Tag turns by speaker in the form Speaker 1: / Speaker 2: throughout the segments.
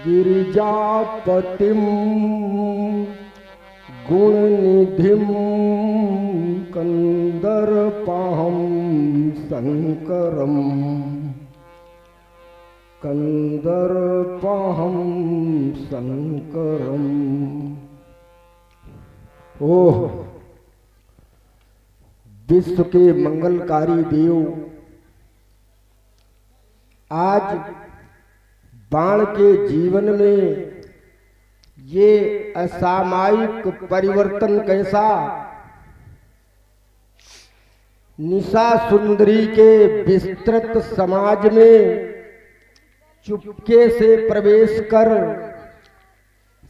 Speaker 1: गिरिजापतिं गुणनिधिं कंदर्पहं शंकरम्। ओह, विश्व के मंगलकारी देव, आज बाण के जीवन में ये असामयिक परिवर्तन कैसा। निशा सुंदरी के विस्तृत समाज में चुपके से प्रवेश कर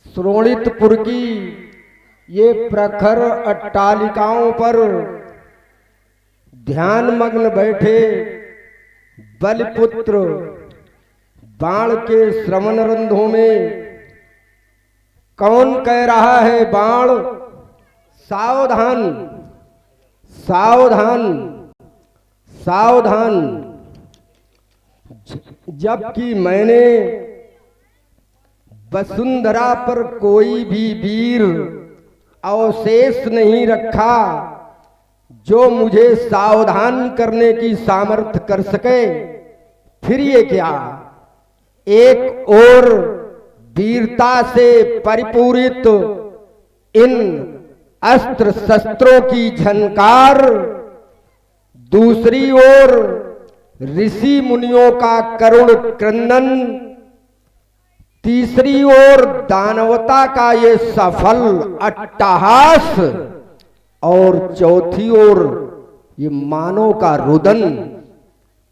Speaker 1: श्रोणितपुर की ये प्रखर अट्टालिकाओं पर ध्यान मग्न बैठे बलिपुत्र बाण के श्रवण रंध्रों में कौन कह रहा है, बाण सावधान सावधान सावधान। जबकि मैंने वसुंधरा पर कोई भी वीर अवशेष नहीं रखा जो मुझे सावधान करने की सामर्थ्य कर सके। फिर ये क्या, एक और वीरता से परिपूरित इन अस्त्र शस्त्रों की झनकार, दूसरी ओर ऋषि मुनियों का करुण क्रंदन, तीसरी ओर दानवता का ये सफल अट्टहास, और चौथी ओर ये मानव का रुदन।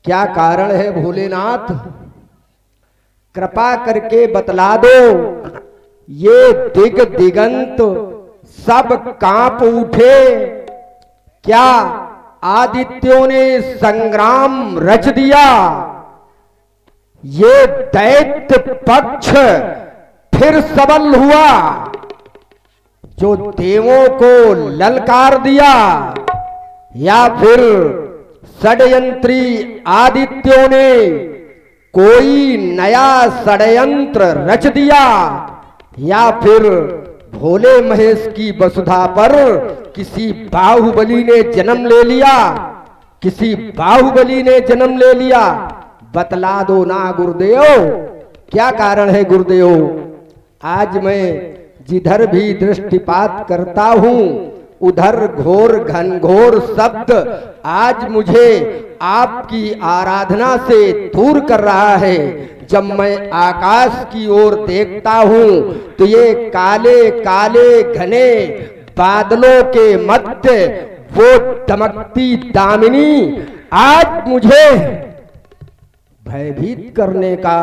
Speaker 1: क्या कारण है भोलेनाथ, कृपा करके बतला दो। ये दिग दिगंत सब कांप उठे, क्या आदित्यों ने संग्राम रच दिया। ये दैत्य पक्ष फिर सबल हुआ जो देवों को ललकार दिया, या फिर षड्यंत्री आदित्यों ने कोई नया षड्यंत्र रच दिया, या फिर भोले महेश की वसुधा पर किसी बाहुबली ने जन्म ले लिया, किसी बाहुबली ने जन्म ले लिया। बतला दो ना गुरुदेव, क्या कारण है गुरुदेव। आज मैं जिधर भी दृष्टिपात करता हूं उधर घोर घनघोर शब्द आज मुझे आपकी आराधना से दूर कर रहा है। जब मैं आकाश की ओर देखता हूं तो ये काले काले घने बादलों के मध्य वो दमकती दामिनी आज मुझे भयभीत करने का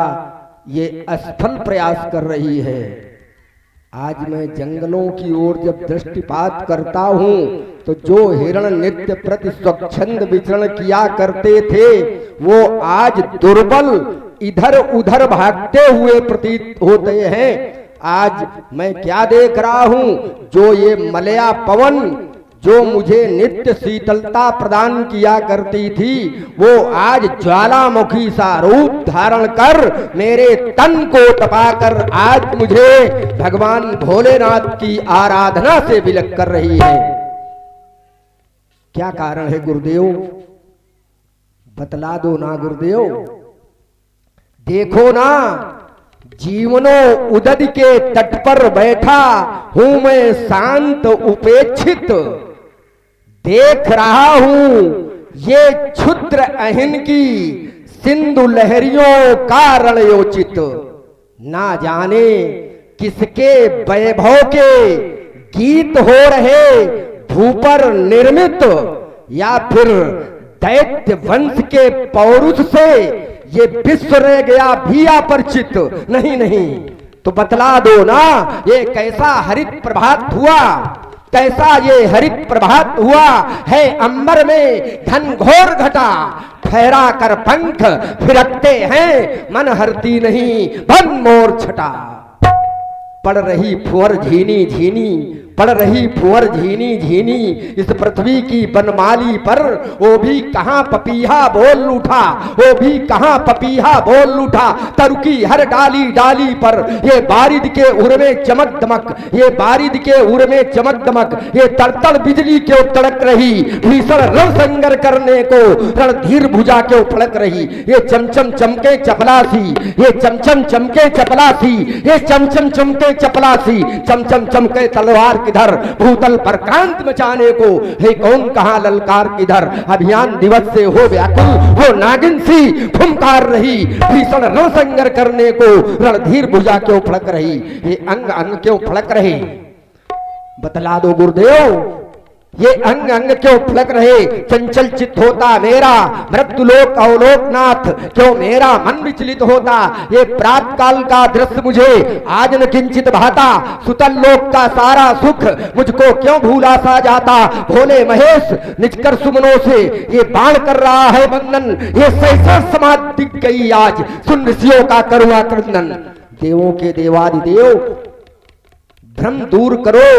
Speaker 1: ये असफल प्रयास कर रही है। आज मैं जंगलों की ओर जब दृष्टिपात करता हूँ तो जो हिरण नित्य प्रति स्वच्छंद विचरण किया करते थे वो आज दुर्बल इधर उधर भागते हुए प्रतीत होते हैं। आज मैं क्या देख रहा हूँ, जो ये मलया पवन जो मुझे नित्य शीतलता प्रदान किया करती थी वो आज ज्वालामुखी सा रूप धारण कर मेरे तन को तपाकर आज मुझे भगवान भोलेनाथ की आराधना से विलग कर रही है। क्या कारण है गुरुदेव, बतला दो ना गुरुदेव। देखो ना, जीवनो उदद के तट पर बैठा हूं मैं शांत उपेक्षित, देख रहा हूं ये क्षुद्र अहिन की सिंधु लहरियों का रणयोचित। ना जाने किसके वैभव के गीत हो रहे भूपर निर्मित, या फिर दैत्य वंश के पौरुष से ये विश्व रह गया भी अपरिचित। नहीं नहीं तो बतला दो ना, ये कैसा हरित प्रभात हुआ, कैसा ये हरित प्रभात हुआ है। अंबर में घनघोर घटा फहरा कर पंख फिरकते हैं, मन हरती नहीं बन मोर छटा। पड़ रही फुअर झीनी झीनी, पड़ रही फुअर झीनी झीनी इस पृथ्वी की बनमाली पर, वो भी कहां पपीहा बोल उठा, वो भी कहां पपीहा बोल उठा। तरुकी हर डाली डाली पर ये बारिद के उर में चमक दमक, ये बारिद के उर में चमक दमक, ये तड़तड़ बिजली क्यों तड़क रही, भीषण रण संगर करने को रणधीर भुजा क्यों फड़क रही। ये चमचम चमके चपलासी, ये चमचम चमके चपलासी, ये चमचम चमके चपलासी, चमचम चमके तलवार किधर, भूतल पर क्रांत मचाने को है कौन कहां ललकार किधर। अभियान दिवस से हो व्याकुल वो नागिन सी फुंकार रही, भीषण रणसंगर करने को रणधीर भुजा क्यों फड़क रही, ये अंग अंग क्यों फड़क रहे। बतला दो गुरुदेव, ये अंग अंग क्यों फलक रहे। चंचल चित होता मेरा मृत्युलोक अवलोकनाथ, क्यों मेरा मन विचलित होता। ये प्रात काल का दृश्य मुझे आज न किंचित भाता, सुतल लोक का सारा सुख मुझको क्यों भूला सा जाता। भोले महेश निजकर सुमनों से ये बाण कर रहा है बंधन, ये सहसा समाज दिख गई आज सुन ऋषियों का करुणा क्रंदन। देवों के देवादिदेव भ्रम दूर करो,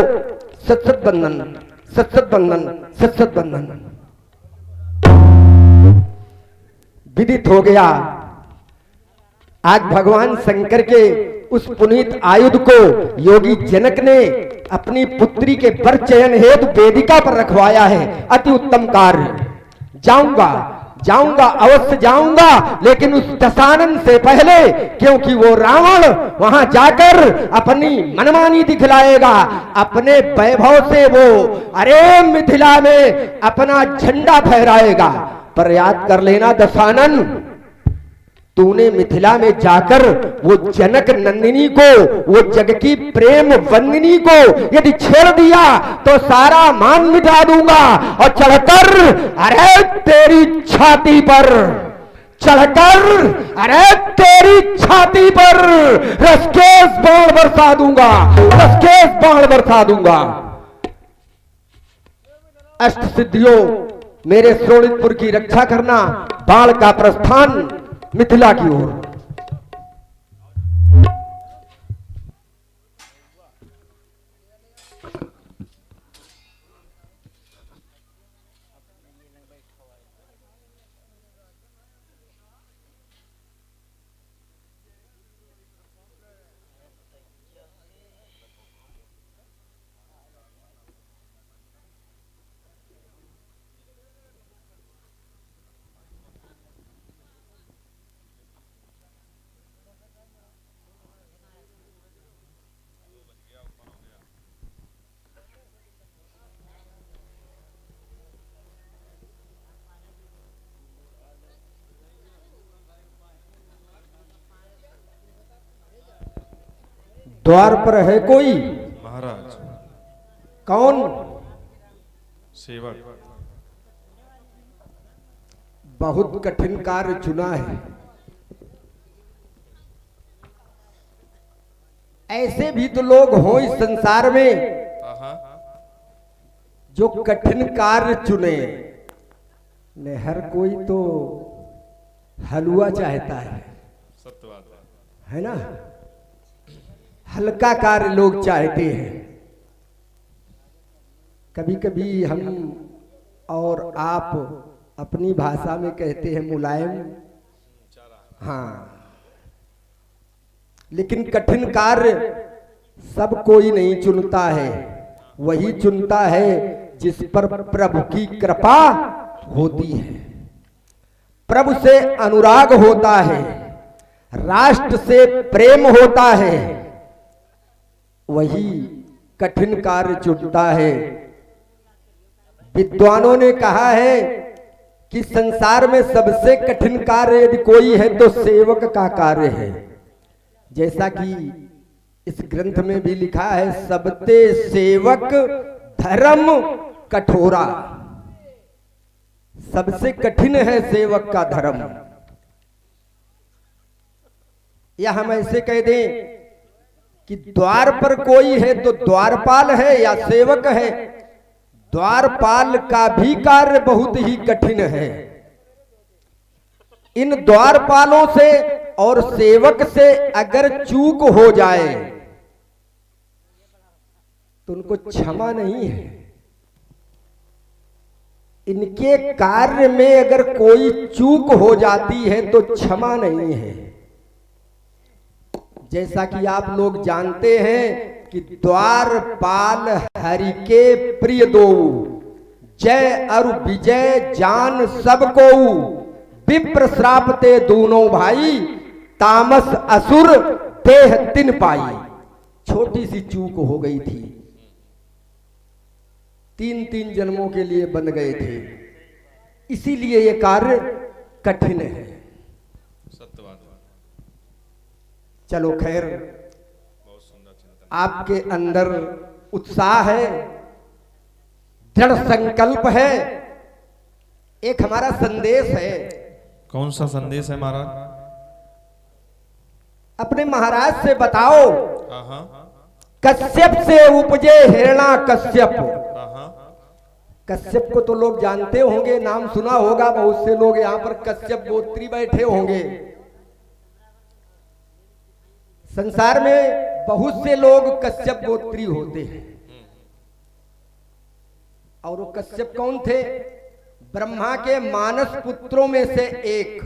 Speaker 1: सत्सत बंधन सत्सत बंधन सत्सत बंधन। विदित हो गया आज भगवान शंकर के उस पुनीत आयुध को योगी जनक ने अपनी पुत्री के वर चयन हेतु वेदिका पर रखवाया है। अति उत्तम कार्य। जाऊंगा जाऊंगा अवश्य जाऊंगा, लेकिन उस दशानन से पहले, क्योंकि वो रावण वहां जाकर अपनी मनमानी दिखलाएगा, अपने वैभव से वो अरे मिथिला में अपना झंडा फहराएगा। पर याद कर लेना दशानन, तूने मिथिला में जाकर वो जनक नंदिनी को, वो जग की प्रेम वंदिनी को यदि छेड़ दिया तो सारा मान मिटा दूंगा और चढ़कर अरे तेरी छाती पर, चढ़कर अरे तेरी छाती पर रसकेश बाण बरसा दूंगा, रसकेश बाण बरसा दूंगा। अष्ट सिद्धियों मेरे शोणितपुर की रक्षा करना, बाण का प्रस्थान मिथिला की ओर। द्वार पर है कोई
Speaker 2: महाराज?
Speaker 1: कौन?
Speaker 2: सेवक।
Speaker 1: बहुत कठिन कार्य चुना है। ऐसे भी तो लोग हों इस संसार में
Speaker 2: हाँ
Speaker 1: जो कठिन कार्य चुने। ने हर कोई तो हलवा चाहता
Speaker 2: सत्य बात
Speaker 1: है ना। हल्का कार्य लोग चाहते हैं। कभी कभी हम और आप अपनी भाषा में कहते हैं मुलायम, हाँ, लेकिन कठिन कार्य सब कोई नहीं चुनता है। वही चुनता है जिस पर प्रभु की कृपा होती है, प्रभु से अनुराग होता है, राष्ट्र से प्रेम होता है, वही कठिन कार्य चुनता है। विद्वानों ने कहा है कि संसार में सबसे कठिन कार्य यदि कोई है तो सेवक का कार्य है। जैसा कि इस ग्रंथ में भी लिखा है, सबते सेवक धर्म कठोरा। सबसे कठिन है सेवक का धर्म। या हम ऐसे कह दें कि द्वार पर कोई है तो द्वारपाल है या सेवक है। द्वारपाल का भी कार्य बहुत ही कठिन है। इन द्वारपालों से और सेवक से अगर चूक हो जाए तो उनको क्षमा नहीं है। इनके कार्य में अगर कोई चूक हो जाती है तो क्षमा नहीं है। जैसा कि आप लोग जानते हैं कि द्वारपाल हरि के प्रिय दो, जय अरु विजय जान सबको, विप्र श्रापते दोनों भाई, तामस असुर देह तिन पाई। छोटी सी चूक हो गई थी, 3-3 जन्मों के लिए बन गए थे, इसीलिए ये कार्य कठिन है।
Speaker 2: सत्यवाद।
Speaker 1: चलो खैर,
Speaker 2: बहुत सुंदर चिंतन।
Speaker 1: आपके अंदर उत्साह है, दृढ़ संकल्प है। एक हमारा संदेश है।
Speaker 2: कौन सा संदेश है महाराज?
Speaker 1: अपने महाराज से बताओ,
Speaker 2: हाँ
Speaker 1: कश्यप से उपजे हिरणा कश्यप।
Speaker 2: हाँ
Speaker 1: कश्यप को तो लोग जानते होंगे, नाम सुना होगा। बहुत से लोग यहाँ पर कश्यप गोत्री बैठे होंगे। संसार में बहुत से लोग कश्यप गोत्री होते हैं। और वो कश्यप कौन थे? ब्रह्मा के मानस पुत्रों में से एक।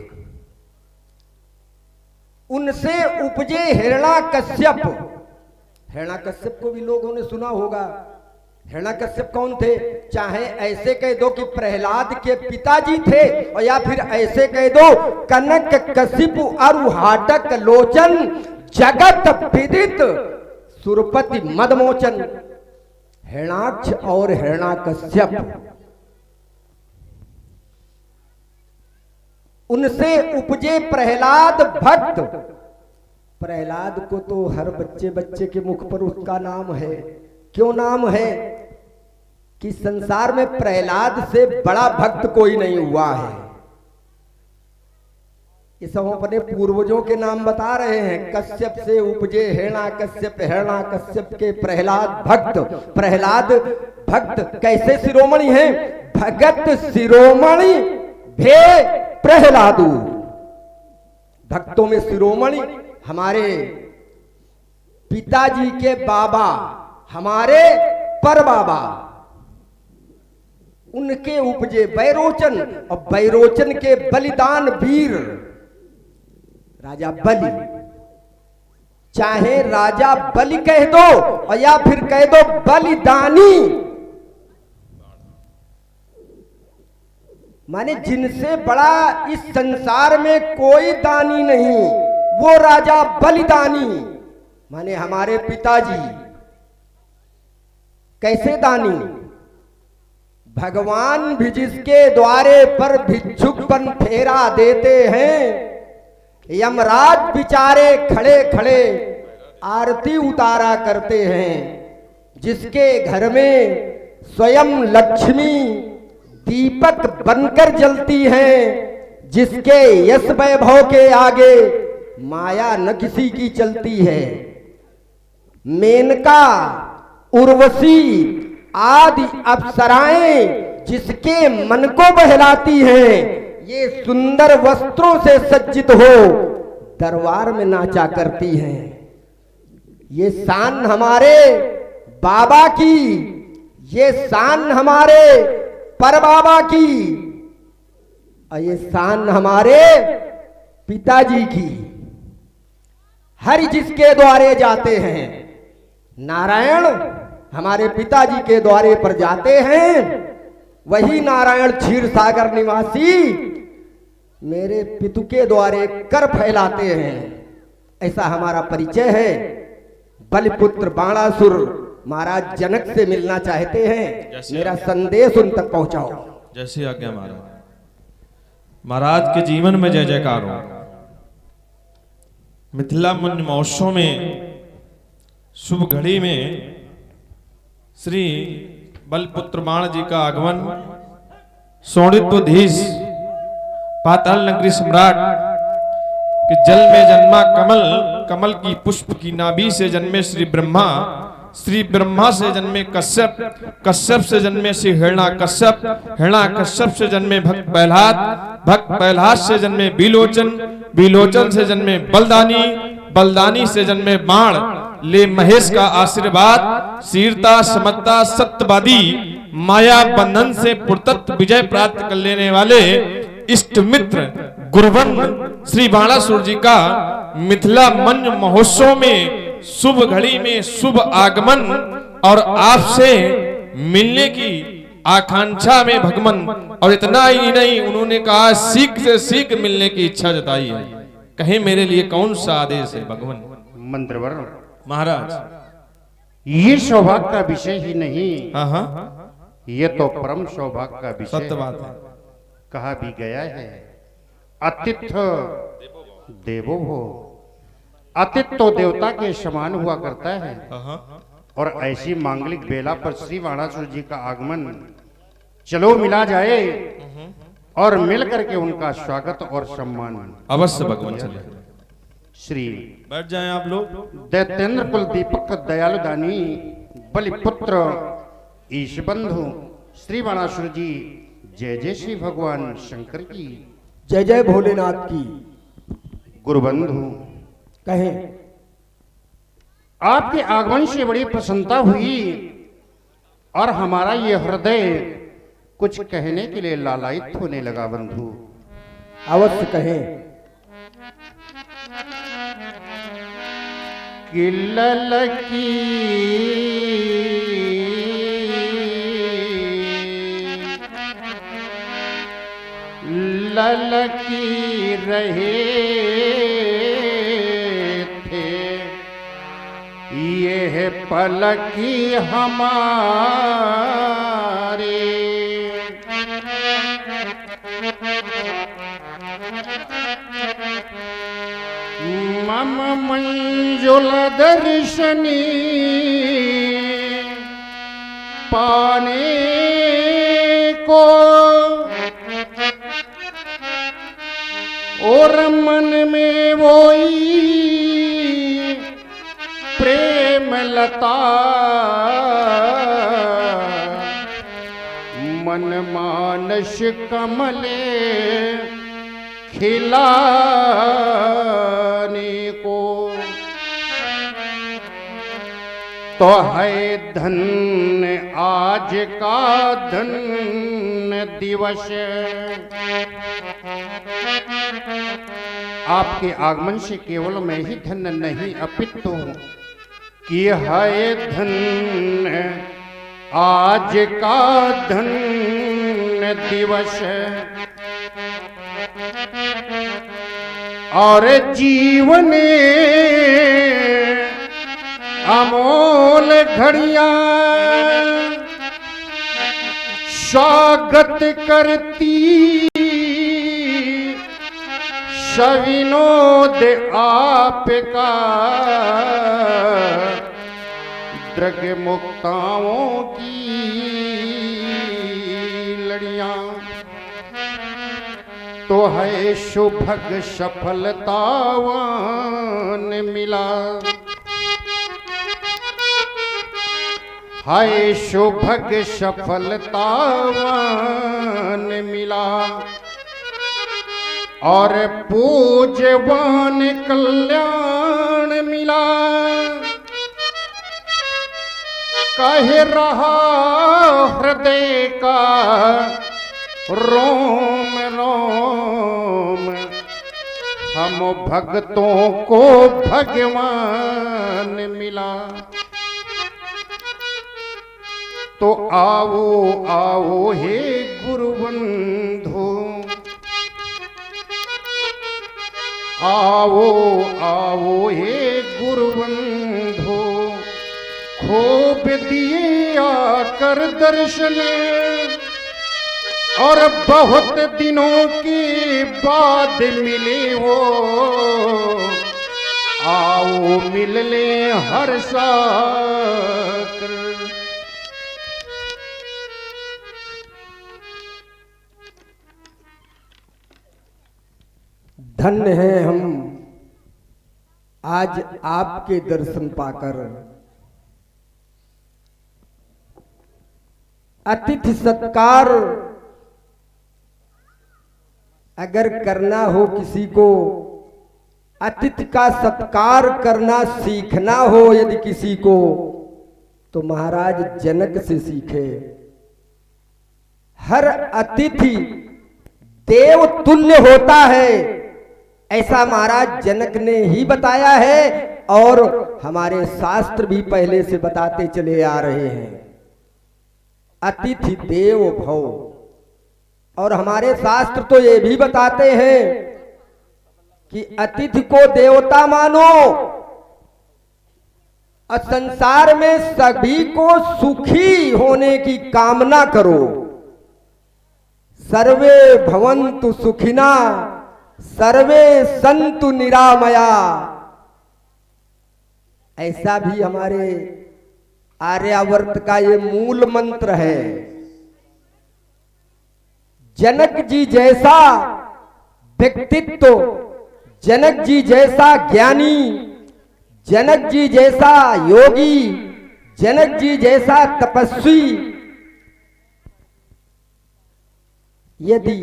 Speaker 1: उनसे उपजे हिरणा कश्यप। हिरणा कश्यप को भी लोगों ने सुना होगा। हिरणा कश्यप कौन थे? चाहे ऐसे कह दो कि प्रहलाद के पिताजी थे, और या फिर ऐसे कह दो कनक कशिपु अरु हाटक लोचन, जगत विदित सुरपति मदमोचन। हिरणाक्ष और हिरणा कश्यप, उनसे उपजे प्रहलाद भक्त। प्रहलाद को तो हर बच्चे बच्चे के मुख पर उसका नाम है। क्यों नाम है? कि संसार में प्रहलाद से बड़ा भक्त कोई नहीं हुआ है। ये सब अपने पूर्वजों के नाम बता रहे हैं। कश्यप से उपजे हिरणा कश्यप, हिरणा कश्यप के प्रहलाद भक्त। प्रहलाद भक्त कैसे शिरोमणि हैं? भगत शिरोमणि भे प्रहलादु। भक्तों में शिरोमणि हमारे पिताजी के बाबा, हमारे पर बाबा, उनके उपजे बैरोचन। और बैरोचन के बलिदान वीर राजा बलि। चाहे राजा बलि कह दो और या फिर कह दो बलिदानी, माने जिनसे बड़ा इस संसार में कोई दानी नहीं, वो राजा बलिदानी। माने हमारे पिताजी कैसे दानी? भगवान भी जिसके द्वारे पर भिक्षुकपन फेरा देते हैं, यमराज बिचारे खड़े खड़े आरती उतारा करते हैं। जिसके घर में स्वयं लक्ष्मी दीपक बनकर जलती हैं, जिसके यश वैभव के आगे माया न किसी की चलती है। मेनका, उर्वशी आदि अप्सराएं जिसके मन को बहलाती हैं, ये सुंदर वस्त्रों से सज्जित हो दरबार में नाचा करती हैं। ये शान हमारे बाबा की, ये शान हमारे पर बाबा की, और ये शान हमारे पिताजी की। हरि जिसके द्वारे जाते हैं, नारायण हमारे पिताजी के द्वारे पर जाते हैं, वही नारायण क्षीर सागर निवासी मेरे पितु के द्वारे कर फैलाते हैं। ऐसा हमारा परिचय है। बलिपुत्र बाणासुर महाराज जनक से मिलना चाहते हैं, मेरा संदेश उन तक पहुंचाओ।
Speaker 2: जैसी आज्ञा महाराज। महाराज के जीवन में जय जयकार हो। मिथिला मन महोत्सव में शुभ घड़ी में श्री बलपुत्र बाण जी का आगमन, सोनित्वधीश पाताल नगरी सम्राट कि जल में जन्मा कमल, कमल की पुष्प की नाभि से जन्मे श्री ब्रह्मा से जन्मे कश्यप, कश्यप से जन्मे श्री हिरण्याकश्यप, हिरण्याकश्यप से जन्मे भक्त प्रहलाद, भक्त प्रहलाद से जन्मे बिलोचन, बिलोचन से जन्मे बलदानी, बलदानी से जन्मे बाण। ले महेश का आशीर्वाद, शीरता समता सत्यवादी, माया बंधन से पुरतत्व विजय प्राप्त कर लेने वाले इष्ट मित्र गुरुवन श्री बाणासुर जी का मिथिला मंच महोत्सव में शुभ घड़ी में शुभ आगमन और आपसे मिलने की आकांक्षा में भगवन। और इतना ही नहीं, उन्होंने कहा सीख से सीख मिलने की इच्छा जताई है। कहे मेरे लिए कौन सा आदेश है भगवन?
Speaker 3: मंत्रवर्ण
Speaker 2: महाराज,
Speaker 3: ये सौभाग्य का विषय ही नहीं,
Speaker 2: हाँ
Speaker 3: ये तो परम सौभाग्य का विषय
Speaker 2: सत्य बात है।
Speaker 3: कहा भी गया है, अतिथ्य देवो भव। अतिथ्य तो देवता के समान हुआ करता है, और ऐसी मांगलिक बेला पर श्री बाणासुर जी का आगमन, चलो मिला जाए और मिल करके उनका स्वागत और सम्मान
Speaker 2: अवश्य भगवान। चले
Speaker 3: श्री
Speaker 2: बैठ जाएं आप लोग।
Speaker 3: दैत्येंद्र कुल दीपक दयालु दानी बलिपुत्र ईश बंधु श्री बाणासुर जी, जय जय श्री भगवान शंकर की,
Speaker 1: जय जय भोलेनाथ की।
Speaker 3: गुरुबंधु,
Speaker 1: कहें
Speaker 3: आपके आगमन से बड़ी प्रसन्नता हुई और हमारा ये हृदय कुछ कहने के लिए लालायित होने लगा। बंधु
Speaker 1: अवश्य कहें।
Speaker 3: कि ललकी ललकी रहे थे ये पलकी हमारे, मम मंजुल दर्शनी पाने को, और मन में वोई प्रेम लता, मन मानस कमले खिलाने को। तो है धन्य आज का धन्य दिवस, आपके आगमन से केवल मैं ही धन्य नहीं अपितु कि है धन्य आज का धन्य दिवस। और जीवन अमोल घड़ियां स्वागत करती, सविनोद आपका द्रग मुक्ताओं की लड़ियां। तो है शुभग सफलतावान मिला, हाय सौभाग्य सफलतावान मिला और पूजवान कल्याण मिला। कह रहा हृदय का रोम रोम, हम भक्तों को भगवान मिला। तो आओ आओ हे गुरुबंधु, आओ आओ हे गुरुबंधु, खूब दिए आकर दर्शन और बहुत दिनों के बाद मिले हो। आओ मिल ले हर साथ।
Speaker 1: धन्य हैं हम आज आपके दर्शन पाकर। अतिथि सत्कार अगर करना हो किसी को, अतिथि का सत्कार करना सीखना हो यदि किसी को, तो महाराज जनक से सीखे। हर अतिथि देव तुल्य होता है, ऐसा महाराज जनक ने ही बताया है और हमारे शास्त्र भी पहले से बताते चले आ रहे हैं। अतिथि देव भव। और हमारे शास्त्र तो ये भी बताते हैं कि अतिथि को देवता मानो और संसार में सभी को सुखी होने की कामना करो। सर्वे भवन्तु सुखिना सर्वे संतु निरामया, ऐसा भी हमारे आर्यावर्त का ये मूल मंत्र है। जनक जी जैसा व्यक्तित्व, जनक जी जैसा ज्ञानी, जनक जी जैसा योगी, जनक जी जैसा तपस्वी यदि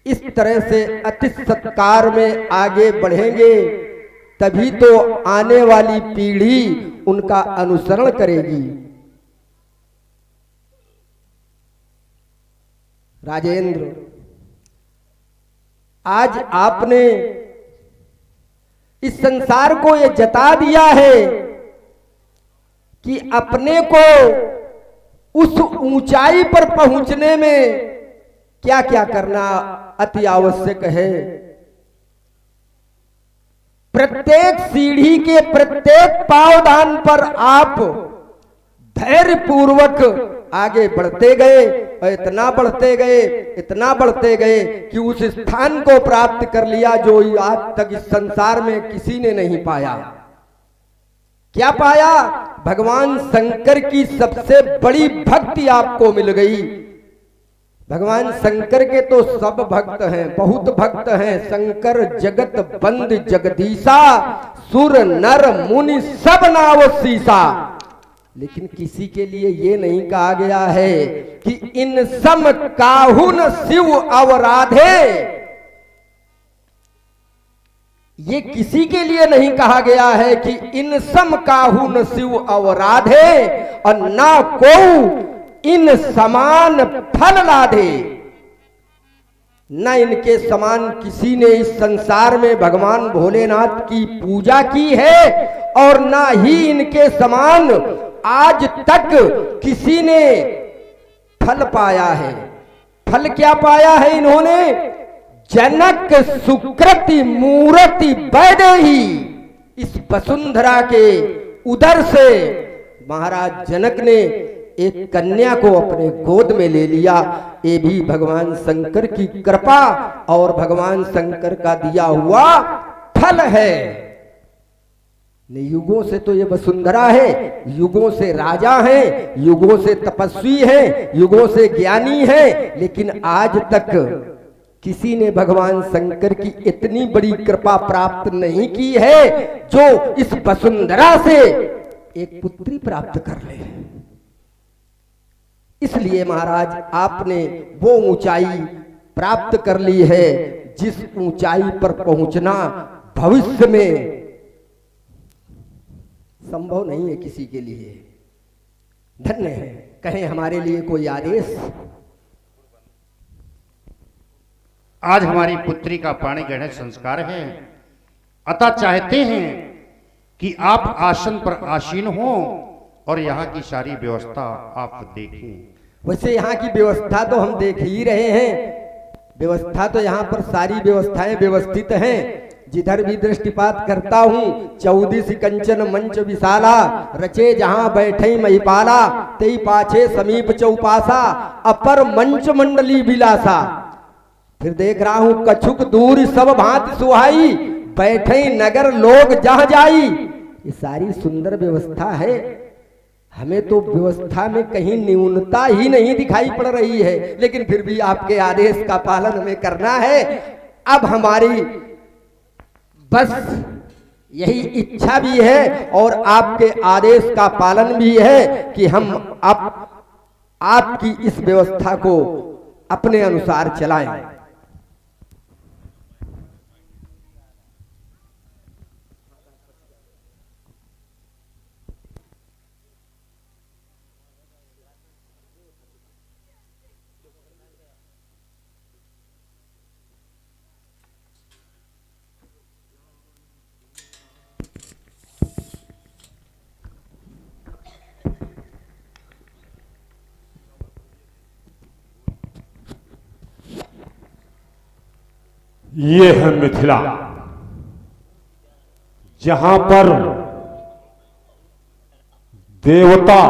Speaker 1: इस तरह से अतिथि सत्कार में आगे बढ़ेंगे तभी तो आने वाली पीढ़ी उनका अनुसरण करेगी। राजेंद्र, आज आपने इस संसार को ये जता दिया है कि अपने को उस ऊंचाई पर पहुंचने में क्या क्या करना अति आवश्यक है। प्रत्येक सीढ़ी के प्रत्येक पावदान पर आप धैर्य पूर्वक आगे बढ़ते गए और इतना बढ़ते गए, इतना बढ़ते गए कि उस स्थान को प्राप्त कर लिया जो आज तक इस संसार में किसी ने नहीं पाया। क्या पाया? भगवान शंकर की सबसे बड़ी भक्ति आपको मिल गई। भगवान शंकर के तो सब भक्त हैं, बहुत भक्त हैं। शंकर जगत बंद जगदीशा, सुर नर मुनि सब नाव सीसा। लेकिन किसी के लिए ये नहीं कहा गया है कि इन सम काहुन शिव अवराधे। ये किसी के लिए नहीं कहा गया है कि इन सम काहुन शिव अवराधे और ना को इन समान फल लाधे। न इनके समान किसी ने इस संसार में भगवान भोलेनाथ की पूजा की है और ना ही इनके समान आज तक किसी ने फल पाया है। फल क्या पाया है इन्होंने? जनक सुकृति मूर्ति वैदेही। इस वसुंधरा के उदर से महाराज जनक ने एक कन्या को अपने गोद में ले लिया। ये भी भगवान शंकर की कृपा और भगवान शंकर का दिया हुआ फल है। युगों से तो ये वसुंधरा है, युगों से राजा हैं, युगों से तपस्वी हैं, युगों से ज्ञानी हैं, लेकिन आज तक किसी ने भगवान शंकर की इतनी बड़ी कृपा प्राप्त नहीं की है जो इस वसुंधरा से एक पुत्री प्राप्त कर ले। इसलिए महाराज आपने वो ऊंचाई प्राप्त कर ली है जिस ऊंचाई पर पहुंचना भविष्य में संभव नहीं है किसी के लिए। धन्य है। कहें हमारे लिए कोई आदेश।
Speaker 3: आज हमारी पुत्री का पाणी ग्रहण संस्कार है, अतः चाहते हैं कि आप आसन पर आसीन हो और यहाँ की सारी व्यवस्था आप देखें।
Speaker 1: वैसे यहाँ की व्यवस्था तो हम देख ही रहे हैं। व्यवस्था तो यहाँ पर सारी व्यवस्थाएं व्यवस्थित हैं। जिधर भी दृष्टिपात करता हूँ 14 कंचन मंच विशाला, रचे जहाँ बैठे महिपाला, तेई पाछे समीप चौपासा, अपर मंच मंडली विलासा। फिर देख रहा हूँ कछुक दूर सब भांति सुहाई, बैठे नगर लोग जहाँ जाई। ये सारी सुंदर व्यवस्था है। हमें तो व्यवस्था में कहीं न्यूनता ही नहीं दिखाई पड़ रही है, लेकिन फिर भी आपके आदेश का पालन हमें करना है। अब हमारी बस यही इच्छा भी है और आपके आदेश का पालन भी है कि हम आपकी इस व्यवस्था को अपने अनुसार चलाएं।
Speaker 4: ये है मिथिला, जहां पर देवता,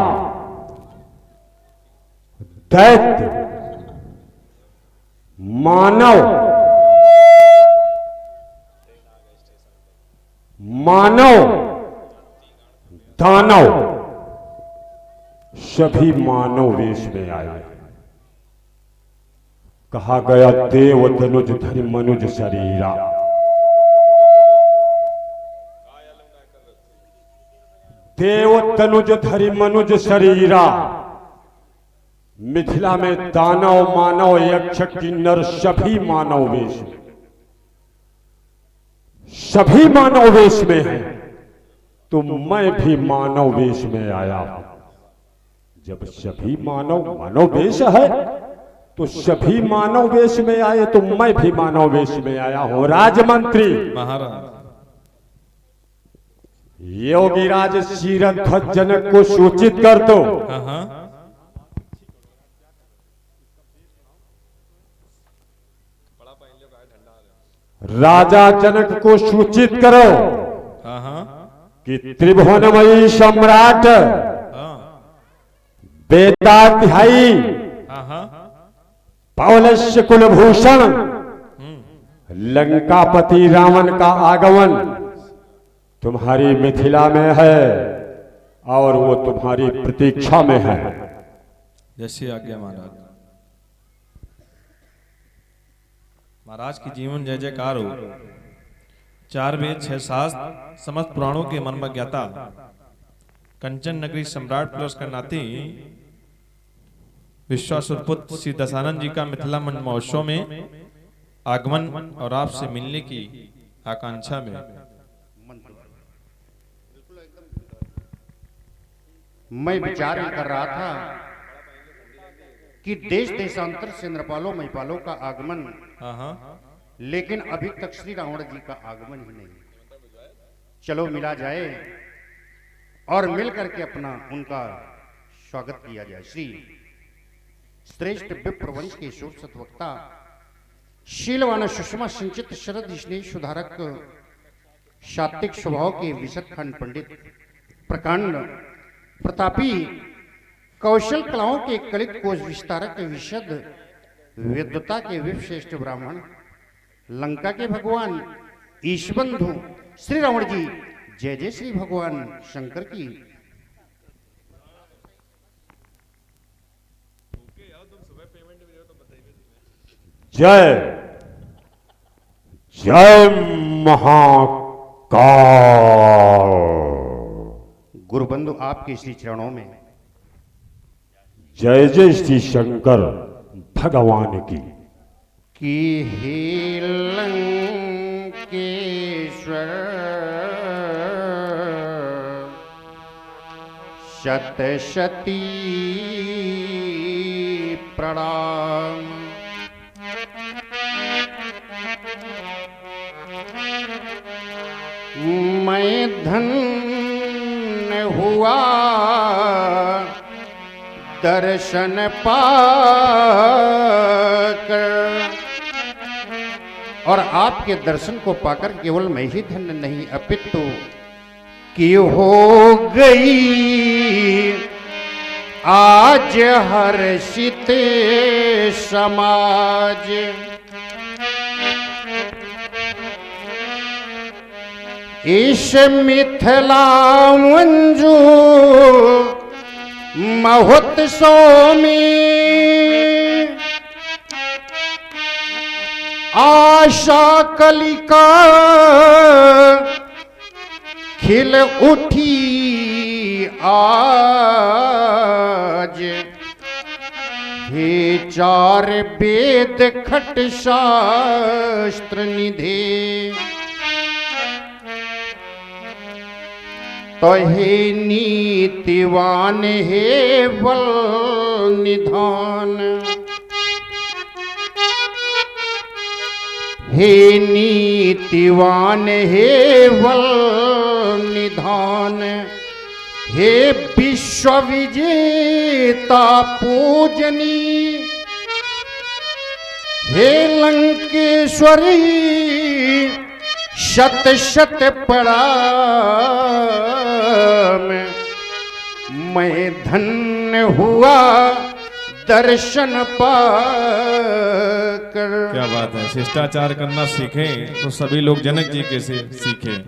Speaker 4: दैत्य, मानव, दानव सभी मानव वेश में आए। कहा गया देव तनुज धरि मनुज शरीरा। देव तनुज धरि मनुज शरीरा। मिथिला में दानव, मानव, यक्ष, किन्नर सभी मानव वेश में, सभी मानव वेश में है। तो मैं भी मानव वेश में आया हूं। जब सभी मानव वेश है तो सभी मानव वेश में आए, तो मैं भी मानव वेश में आया हूं। राजमंत्री
Speaker 2: महाराज,
Speaker 4: योगीराज शीरध्वज जनक को सूचित कर दो। राजा जनक को सूचित करो कि त्रिभुवनमयी सम्राट वेदाध्यायी पौलस्य कुलभूषण लंकापति रावण का आगमन तुम्हारी मिथिला में है और वो तुम्हारी प्रतीक्षा में है।
Speaker 2: जैसी आज्ञा महाराज। महाराज की जीवन जय जयकार हो। 4 वेद 6 शास्त्र समस्त पुराणों के मर्म ज्ञाता कंचन नगरी सम्राट प्लस करनाती विश्वासुर पुत्र श्री दशानंद जी का मिथिला मंच महोत्सव में आगमन और आपसे मिलने की आकांक्षा में
Speaker 3: मैं विचार कर रहा था कि देश देशांतर से नृपालों महिपालों का आगमन, लेकिन अभी तक श्री रावण जी का आगमन ही नहीं। चलो मिला जाए और मिल करके अपना उनका स्वागत किया जाए। श्री श्रेष्ठ विप्रवंश के शोर सतवक्ता शीलवान सुषमा सिंचित शरद स्नेह सुधारक सात्विक स्वभाव के विशदखंड पंडित प्रकांड प्रतापी कौशल कलाओं के कलित कोश विस्तारक विशद विद्वता के विश्रेष्ठ ब्राह्मण लंका के भगवान ईशबंधु श्री रावण जी, जय जय श्री भगवान शंकर की।
Speaker 4: जय जय महाकाल।
Speaker 3: गुरुबंधु आपके श्री चरणों में
Speaker 4: जय जय श्री शंकर भगवान की।
Speaker 3: कि हे लंकेश्वर शत शती प्रणाम। मैं धन्य हुआ दर्शन पाकर, और आपके दर्शन को पाकर केवल मैं ही धन्य नहीं अपितु कि हो गई आज हर्षित समाज। इस मिथिला मंजू महोत्सव में आशा कलिका खिल उठी आज। हे चार वेद खट शास्त्र निधे, तो हे नीतिवान हे बल निधान। हे नीतिवान हे बल निधान, हे विश्व विजेता पूजनी, हे लंकेश्वरी शत शत प्रणाम। मैं धन्य हुआ दर्शन पाकर।
Speaker 2: क्या बात है, शिष्टाचार करना सीखें तो सभी लोग जनक जी के से सीखें।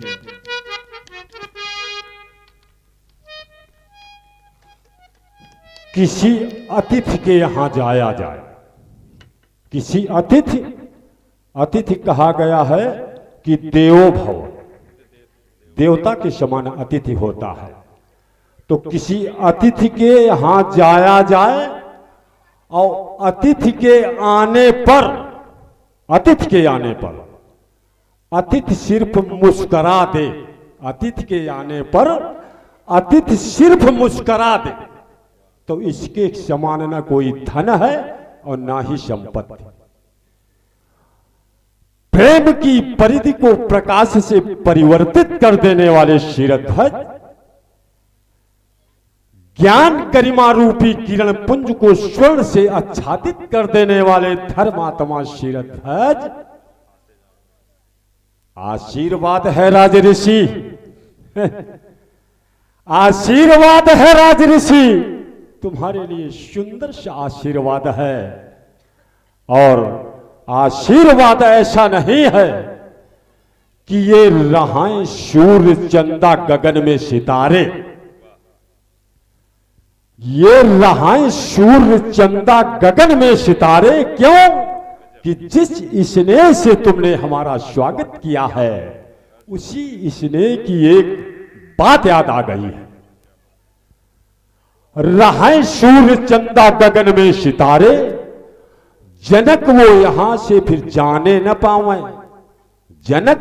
Speaker 4: किसी अतिथि के यहां जाया जाए, किसी अतिथि कहा गया है कि देवो भव, देवता के समान अतिथि होता है। तो किसी अतिथि के यहां जाया जाए और अतिथि के आने पर, अतिथि सिर्फ मुस्करा दे, अतिथि के आने पर अतिथि सिर्फ मुस्करा दे, तो इसके समान न कोई धन है और ना ही संपत्ति। प्रेम की परिधि को प्रकाश से परिवर्तित कर देने वाले क्षीरध्वज, ज्ञान गरिमा रूपी किरण पुंज को स्वर्ण से आच्छादित कर देने वाले धर्मात्मा क्षीरध्वज, आशीर्वाद है राज ऋषि, आशीर्वाद है राज ऋषि, तुम्हारे लिए सुंदर सा आशीर्वाद है। और आशीर्वाद ऐसा नहीं है कि ये रहाएं सूर्य चंदा गगन में सितारे, ये रहाएं सूर्य चंदा गगन में सितारे। क्यों कि जिस स्नेह से तुमने हमारा स्वागत किया है, उसी स्नेह की एक बात याद आ गई है। रहाएं सूर्य चंदा गगन में सितारे, जनक वो यहां से फिर जाने न पावे, जनक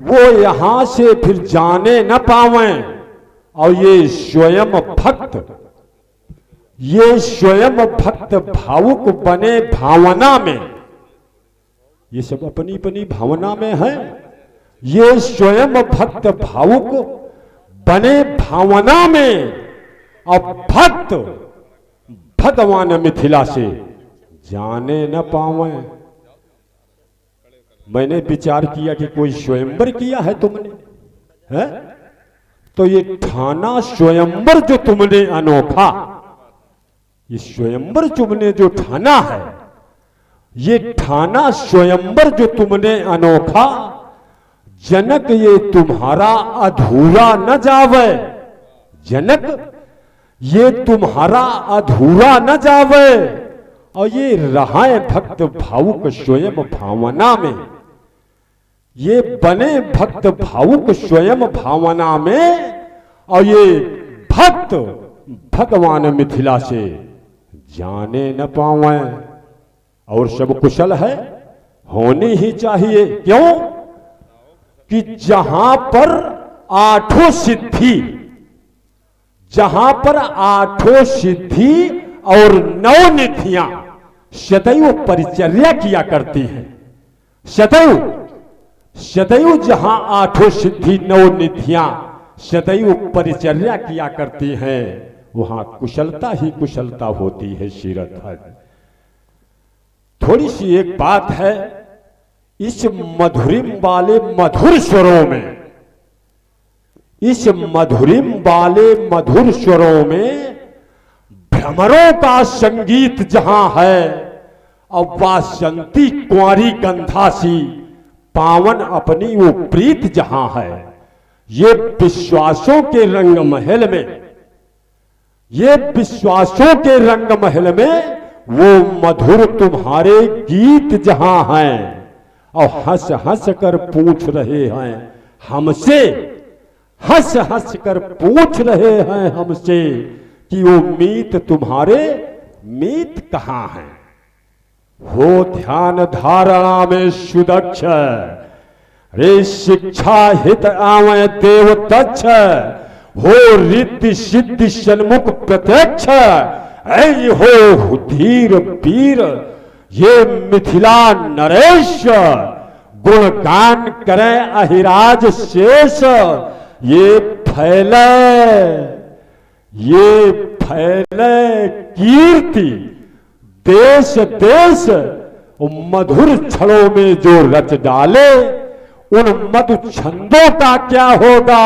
Speaker 4: वो यहां से फिर जाने न पावे। और ये स्वयं भक्त भावुक बने भावना में, ये सब अपनी अपनी भावना में है। ये स्वयं भक्त भावुक बने भावना में, और भक्त भगवान मिथिला से जाने न पावे। मैंने विचार किया कि कोई स्वयंवर किया है तुमने, है? तो ये ठाना स्वयंवर जो तुमने अनोखा, ये स्वयंवर तुमने जो ठाना है, ये ठाना स्वयंवर जो तुमने अनोखा, जनक ये तुम्हारा अधूरा न जावे, जनक ये तुम्हारा अधूरा न जावे। और ये रहाए भक्त भावुक स्वयं भावना में, ये बने भक्त भावुक स्वयं भावना में, और ये भक्त भगवान मिथिला से जाने न पावे और सब कुशल है, होनी ही चाहिए। क्यों कि जहां पर आठों सिद्धि, जहां पर आठों सिद्धि और नौ निधियां सदैव परिचर्या किया करती हैं, सदैव सदैव जहां आठों सिद्धि नौ निधियां सदैव परिचर्या किया करती हैं, वहां कुशलता ही कुशलता होती है। शीरध्वज, थोड़ी सी एक बात है, इस मधुरिम वाले मधुर स्वरों में, इस मधुरिम वाले मधुर स्वरों में भ्रमरों का संगीत जहां है, और वासंती कुंवारी गंधासी पावन अपनी वो प्रीत जहां है, ये विश्वासों के रंग महल में, ये विश्वासों के रंग महल में वो मधुर तुम्हारे गीत जहां हैं, और हंस हंस कर पूछ रहे हैं हमसे, हंस हंस कर पूछ रहे हैं हमसे कि वो मीत तुम्हारे मीत कहां हैं। हो ध्यान धारणा में सुदक्ष, रे शिक्षा हित आवे देव दक्ष, हो रिद्धि सिद्धि सन्मुख प्रत्यक्ष, ऐ हो धीर वीर ये मिथिला नरेश, गुणगान करे अहिराज शेष, ये फैले कीर्ति देश देश, मधुर छड़ों में जो रच डाले उन मधु छंदों का क्या होगा।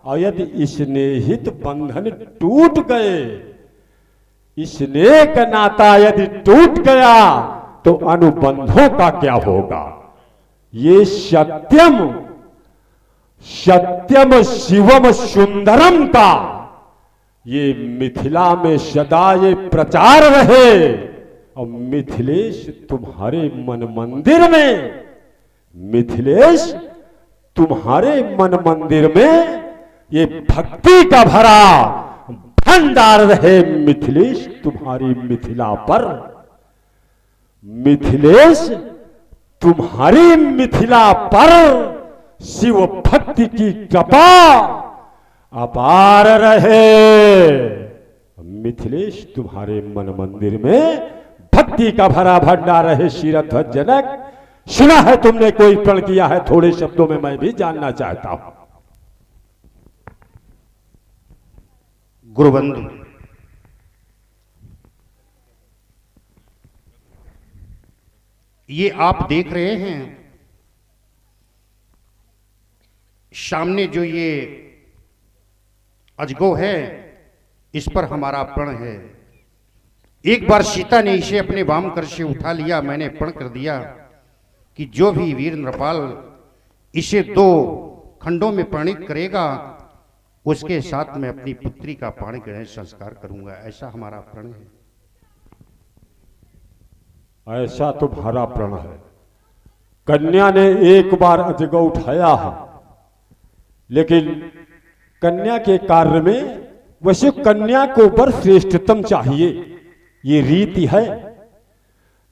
Speaker 4: और यदि स्नेहित बंधन टूट गए, स्नेह का नाता यदि टूट गया तो अनुबंधों का क्या होगा। ये सत्यम सत्यम शिवम सुंदरम का ये मिथिला में सदा ये प्रचार रहे, और मिथिलेश तुम्हारे मन मंदिर में, मिथिलेश तुम्हारे मन मंदिर में ये भक्ति का भरा भंडार रहे। मिथिलेश तुम्हारी मिथिला पर, मिथिलेश तुम्हारी मिथिला पर शिव भक्ति की कृपा अपार रहे। मिथिलेश तुम्हारे मन मंदिर में भक्ति का भरा भंडार रहे। शीरध्वज जनक, सुना है तुमने कोई प्रण किया है, थोड़े शब्दों में मैं भी जानना चाहता हूं।
Speaker 3: गुरुबंधु, ये आप देख रहे हैं सामने जो ये अजगो है, इस पर हमारा प्रण है। एक बार सीता ने इसे अपने वाम कर से उठा लिया, मैंने प्रण कर दिया कि जो भी वीर नृपाल इसे 2 खंडों में परिणित करेगा, उसके साथ मैं अपनी पुत्री का पाणी ग्रहण संस्कार करूंगा। ऐसा हमारा प्रण है।
Speaker 4: ऐसा तुम्हारा प्रण है। कन्या ने एक बार अजगौ उठाया है, लेकिन कन्या के कार्य में वैसे कन्या को ऊपर श्रेष्ठतम चाहिए। ये रीति है,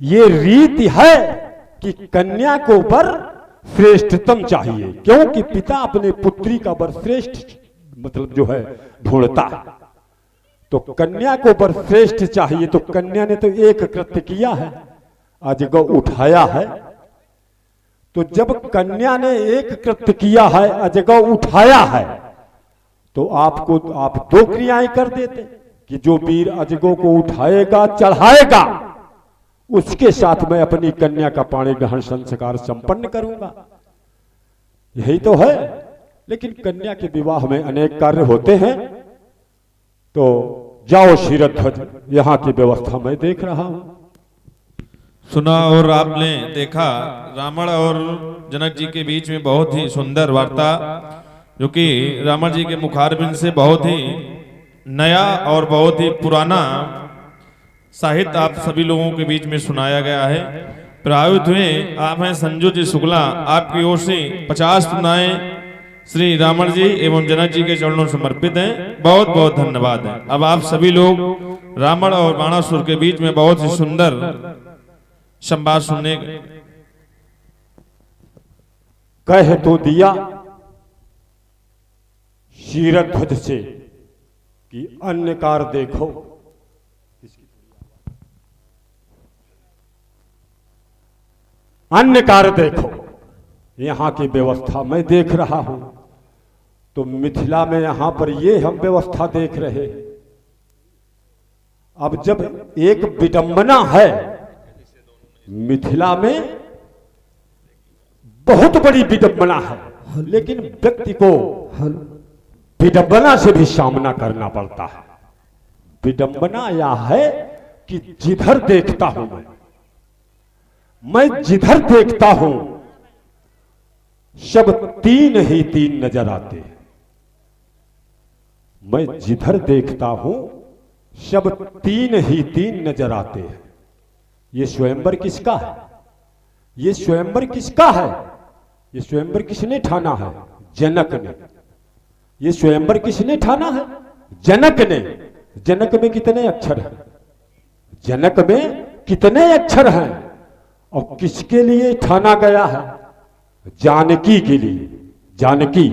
Speaker 4: ये रीति है कि कन्या को ऊपर श्रेष्ठतम चाहिए, क्योंकि पिता अपने पुत्री का वर श्रेष्ठ मतलब जो है ढूंढता है, तो कन्या को वर श्रेष्ठ चाहिए। तो कन्या ने तो एक कृत्य किया है, अजगौ उठाया है। तो जब कन्या ने एक कृत्य किया है, अजगौ उठाया है, तो आप 2 क्रियाएं कर देते कि जो वीर अजगौ को उठाएगा चढ़ाएगा, उसके साथ मैं अपनी कन्या का पाणी ग्रहण संस्कार संपन्न करूंगा। यही तो है। लेकिन कन्या के विवाह में अनेक कार्य होते हैं। तो जाओ शीरध्वज, यहां की व्यवस्था मैं देख रहा हूं।
Speaker 2: सुना और आपने देखा रावण और जनक जी के बीच में बहुत ही सुंदर वार्ता, जो कि रावण जी के मुखारबिंद से बहुत ही नया और बहुत ही पुराना साहित्य आप सभी लोगों के बीच में सुनाया गया है। प्रायुक्त हुए आप हैं संजू जी शुक्ला, आपकी ओर से 50 तुनाएं श्री रावण जी एवं जनक जी के चरणों समर्पित हैं। बहुत बहुत धन्यवाद है। अब आप सभी लोग रावण और बाणासुर के बीच में बहुत ही सुंदर संवाद सुनने
Speaker 4: कह तो दिया शीरध्वज से कि अन्य कार देखो, अन्य कार देखो। यहां की व्यवस्था मैं देख रहा हूं, तो मिथिला में यहां पर ये हम व्यवस्था देख रहे हैं। अब जब एक विडंबना है, मिथिला में बहुत बड़ी विडंबना है, लेकिन व्यक्ति को विडंबना से भी सामना करना पड़ता है। विडंबना यह है कि जिधर देखता हूं मैं जिधर देखता हूं सब तीन ही तीन नजर आते हैं। मैं जिधर देखता हूं सब तीन ही तीन नजर आते हैं। ये स्वयंवर किसका है? ये स्वयंवर किसका है? ये स्वयंवर किसने ठाना है? जनक ने। ये स्वयंवर किसने ठाना है? जनक ने। जनक में कितने अक्षर हैं? जनक में कितने अक्षर हैं? और किसके लिए ठाना गया है? जानकी के लिए। जानकी।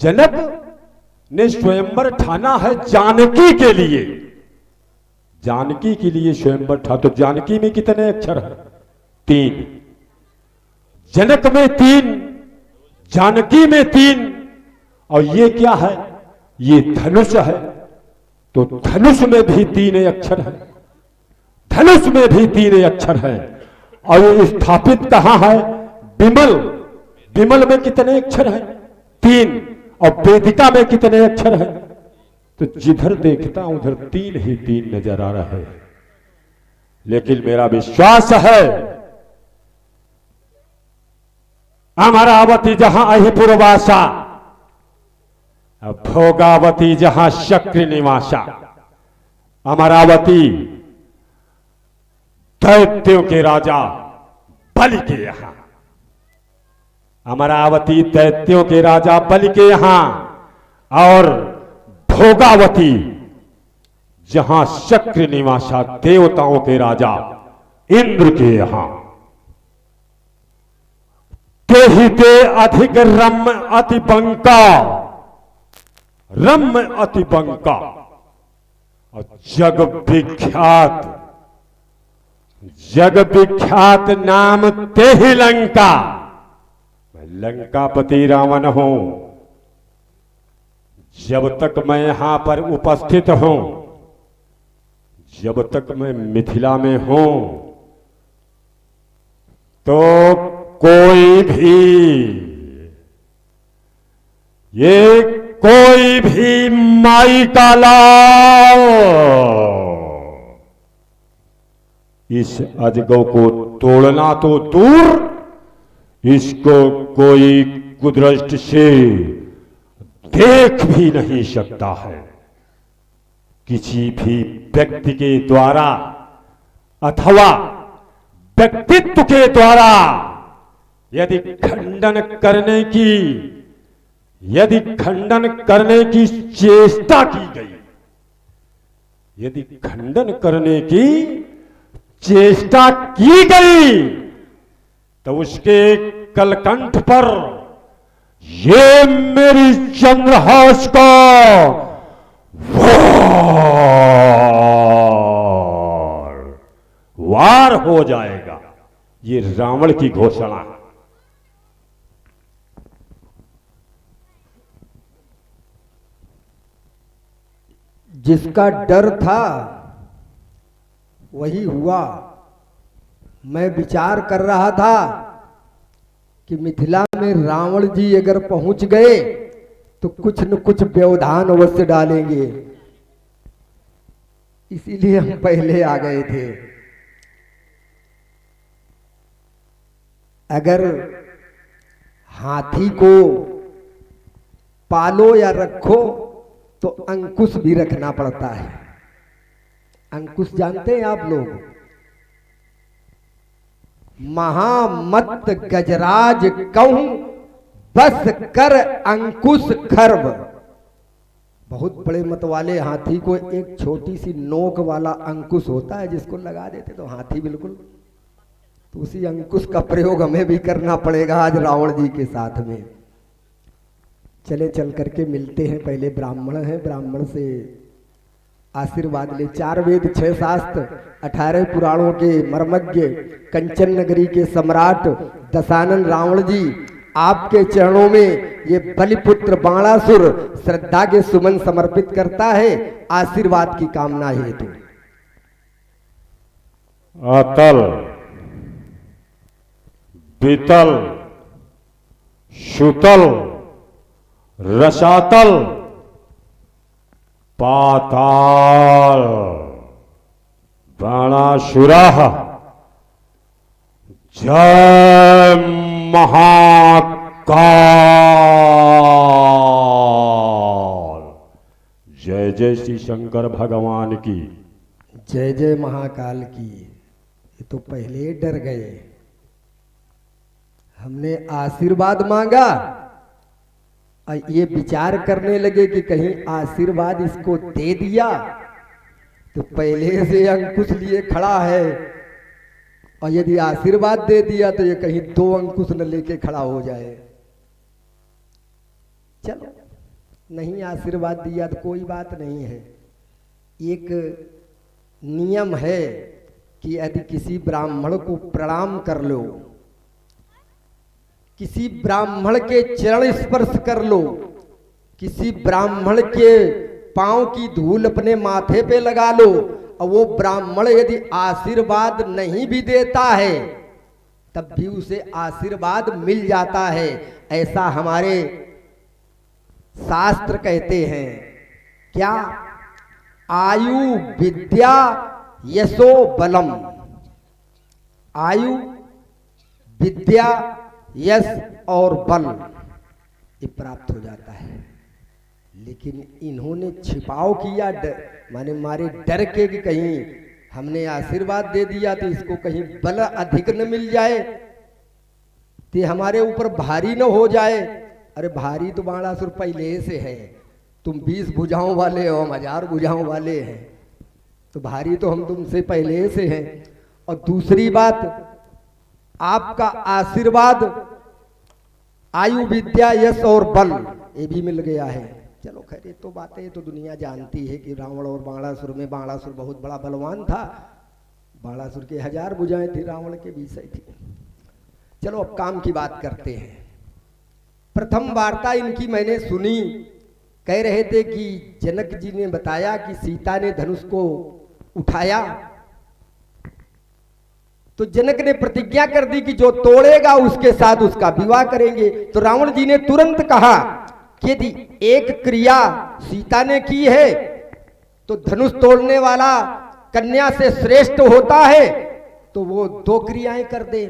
Speaker 4: जनक ने स्वयंवर ठाना है जानकी के लिए। जानकी के लिए स्वयंवर ठा, तो जानकी में कितने अक्षर हैं? तीन। जनक में तीन, जानकी में तीन, और ये क्या है? ये धनुष है। तो धनुष में भी तीन अक्षर है। धनुष में भी तीन अक्षर है। और ये स्थापित कहां है? विमल। विमल में कितने अक्षर हैं? तीन। और वेदिका में कितने अक्षर हैं? तो जिधर देखता हूं उधर तीन ही तीन नजर आ रहे हैं। लेकिन मेरा विश्वास है अमरावती जहां अहिपुरवासा, भोगावती जहां शक्र निवासा। अमरावती दैत्यों के राजा बलि के यहां। अमरावती दैत्यों के राजा बलि के यहां, और भोगावती जहां शक्र निवासा देवताओं के राजा इंद्र के यहां। ते ही ते अधिक रम्य अति बंका, रम्य अति बंका, और जग विख्यात नाम ते ही लंका। मैं लंकापति रावण हूं। जब तक मैं यहां पर उपस्थित हूं, जब तक मैं मिथिला में हूं, तो कोई भी माई का लाल इस अजगौ को तोड़ना तो दूर, इसको कोई कुदृष्टि से देख भी नहीं सकता है। किसी भी व्यक्ति के द्वारा अथवा व्यक्तित्व के द्वारा यदि खंडन करने की चेष्टा की गई, यदि खंडन करने की चेष्टा की गई, तो उसके कलकंठ पर ये मेरी चंद्रहास का वार हो जाएगा। ये रावण की घोषणा है।
Speaker 1: जिसका डर था वही हुआ। मैं विचार कर रहा था कि मिथिला में रावण जी अगर पहुंच गए तो कुछ न कुछ व्यवधान अवश्य डालेंगे, इसीलिए हम पहले आ गए थे। अगर हाथी को पालो या रखो तो अंकुश भी रखना पड़ता है। अंकुश जानते हैं आप लोग? महामत गजराज कहूं बस कर अंकुश खर्व। बहुत बड़े मत वाले हाथी को एक छोटी सी नोक वाला अंकुश होता है, जिसको लगा देते तो हाथी बिल्कुल, तो उसी अंकुश का प्रयोग हमें भी करना पड़ेगा आज रावण जी के साथ में। चले चल करके मिलते हैं। पहले ब्राह्मण हैं, ब्राह्मण से आशीर्वाद ले। 4 वेद 6 शास्त्र 18 पुराणों के मर्मज्ञ कंचन नगरी के सम्राट दशानन रावण जी आपके चरणों में ये बलिपुत्र बाणासुर श्रद्धा के सुमन समर्पित करता है आशीर्वाद की कामना हेतु।
Speaker 4: अतल बीतल शुतल रसातल पाताल बाणासुरः जय महाकाल। जय जय श्री शंकर भगवान की।
Speaker 1: जय जय महाकाल की। ये तो पहले डर गए, हमने आशीर्वाद मांगा और ये विचार करने लगे कि कहीं आशीर्वाद इसको दे दिया तो पहले से अंकुश लिए खड़ा है, और यदि आशीर्वाद दे दिया तो ये कहीं 2 अंकुश न लेके खड़ा हो जाए। चलो नहीं आशीर्वाद दिया तो कोई बात नहीं है। एक नियम है कि यदि किसी ब्राह्मण को प्रणाम कर लो, किसी ब्राह्मण के चरण स्पर्श कर लो, किसी ब्राह्मण के पांव की धूल अपने माथे पे लगा लो, और वो ब्राह्मण यदि आशीर्वाद नहीं भी देता है तब भी उसे आशीर्वाद मिल जाता है। ऐसा हमारे शास्त्र कहते हैं। क्या? आयु विद्या यशो बलम। आयु विद्या यश और बल ये प्राप्त हो जाता है, लेकिन इन्होंने छिपाव किया, माने मारे डर के कि कहीं हमने आशीर्वाद दे दिया तो इसको कहीं बल अधिक न मिल जाए, तो हमारे ऊपर भारी न हो जाए। अरे भारी तो बाणासुर पहले से है, तुम 20 भुजाओं वाले हो, हम 1000 भुजाओं वाले हैं, तो भारी तो हम तुमसे पहले से हैं। और दूसरी बात, आपका आशीर्वाद आयु विद्या यश और बल ये भी मिल गया है। चलो खैर ये तो बातें तो दुनिया जानती है कि रावण और बाणासुर में बाणासुर बहुत बड़ा बलवान था, बाणासुर के 1000 भुजाएं थी, रावण के 20 थी। चलो अब काम की बात करते हैं। प्रथम वार्ता इनकी मैंने सुनी, कह रहे थे कि जनक जी ने बताया कि सीता ने धनुष को उठाया, तो जनक ने प्रतिज्ञा कर दी कि जो तोड़ेगा उसके साथ उसका विवाह करेंगे। तो रावण जी ने तुरंत कहा कि यदि एक क्रिया सीता ने की है तो धनुष तोड़ने वाला कन्या से श्रेष्ठ होता है, तो वो 2 क्रियाएं कर दे।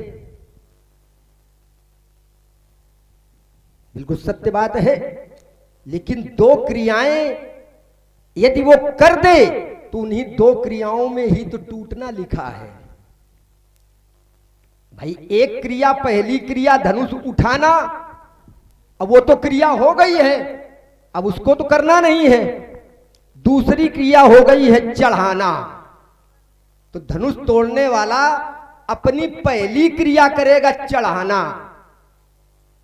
Speaker 1: बिल्कुल सत्य बात है, लेकिन 2 क्रियाएं यदि वो कर दे तो उन्हीं 2 क्रियाओं में ही तो टूटना लिखा है। भाई एक क्रिया, पहली क्रिया धनुष उठाना, अब वो तो क्रिया हो गई है, अब उसको तो करना नहीं है। दूसरी क्रिया हो गई है चढ़ाना, तो धनुष तोड़ने वाला अपनी पहली क्रिया करेगा चढ़ाना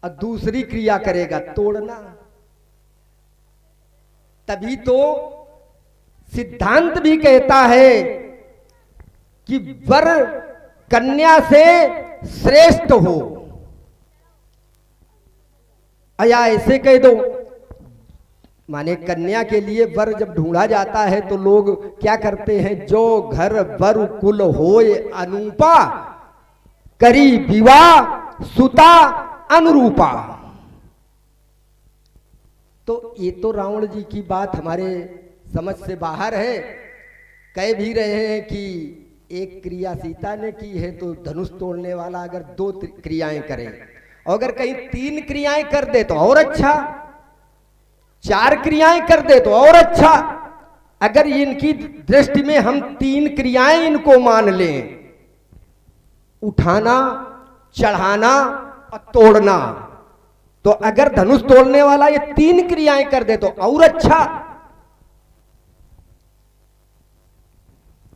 Speaker 1: और दूसरी क्रिया करेगा तोड़ना। तभी तो सिद्धांत भी कहता है कि वर कन्या से श्रेष्ठ हो, या ऐसे कह दो, माने कन्या के लिए वर जब ढूंढा जाता है तो लोग क्या करते हैं, जो घर वर कुल होए अनुपा करी विवाह सुता अनुरूपा। तो ये तो रावण जी की बात हमारे समझ से बाहर है। कह भी रहे हैं कि एक क्रिया सीता ने की है तो धनुष तोड़ने वाला अगर 2 क्रियाएं करे, और अगर कहीं 3 क्रियाएं कर दे तो और अच्छा, 4 क्रियाएं कर दे तो और अच्छा। अगर इनकी दृष्टि में हम 3 क्रियाएं इनको मान लें, उठाना, चढ़ाना और तोड़ना, तो अगर धनुष तोड़ने वाला ये 3 क्रियाएं कर दे तो और अच्छा।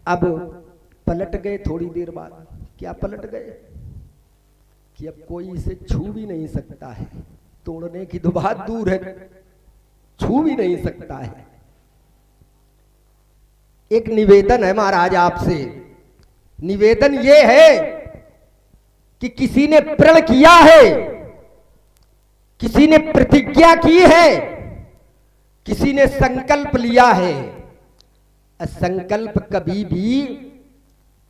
Speaker 1: अब पलट गए थोड़ी देर बाद। क्या पलट गए कि अब कोई इसे छू भी नहीं सकता है, तोड़ने की तो बात दूर है, छू भी नहीं सकता है। एक निवेदन है महाराज आपसे, निवेदन ये है कि किसी ने प्रण किया है, किसी ने प्रतिज्ञा की है, किसी ने संकल्प लिया है। संकल्प कभी भी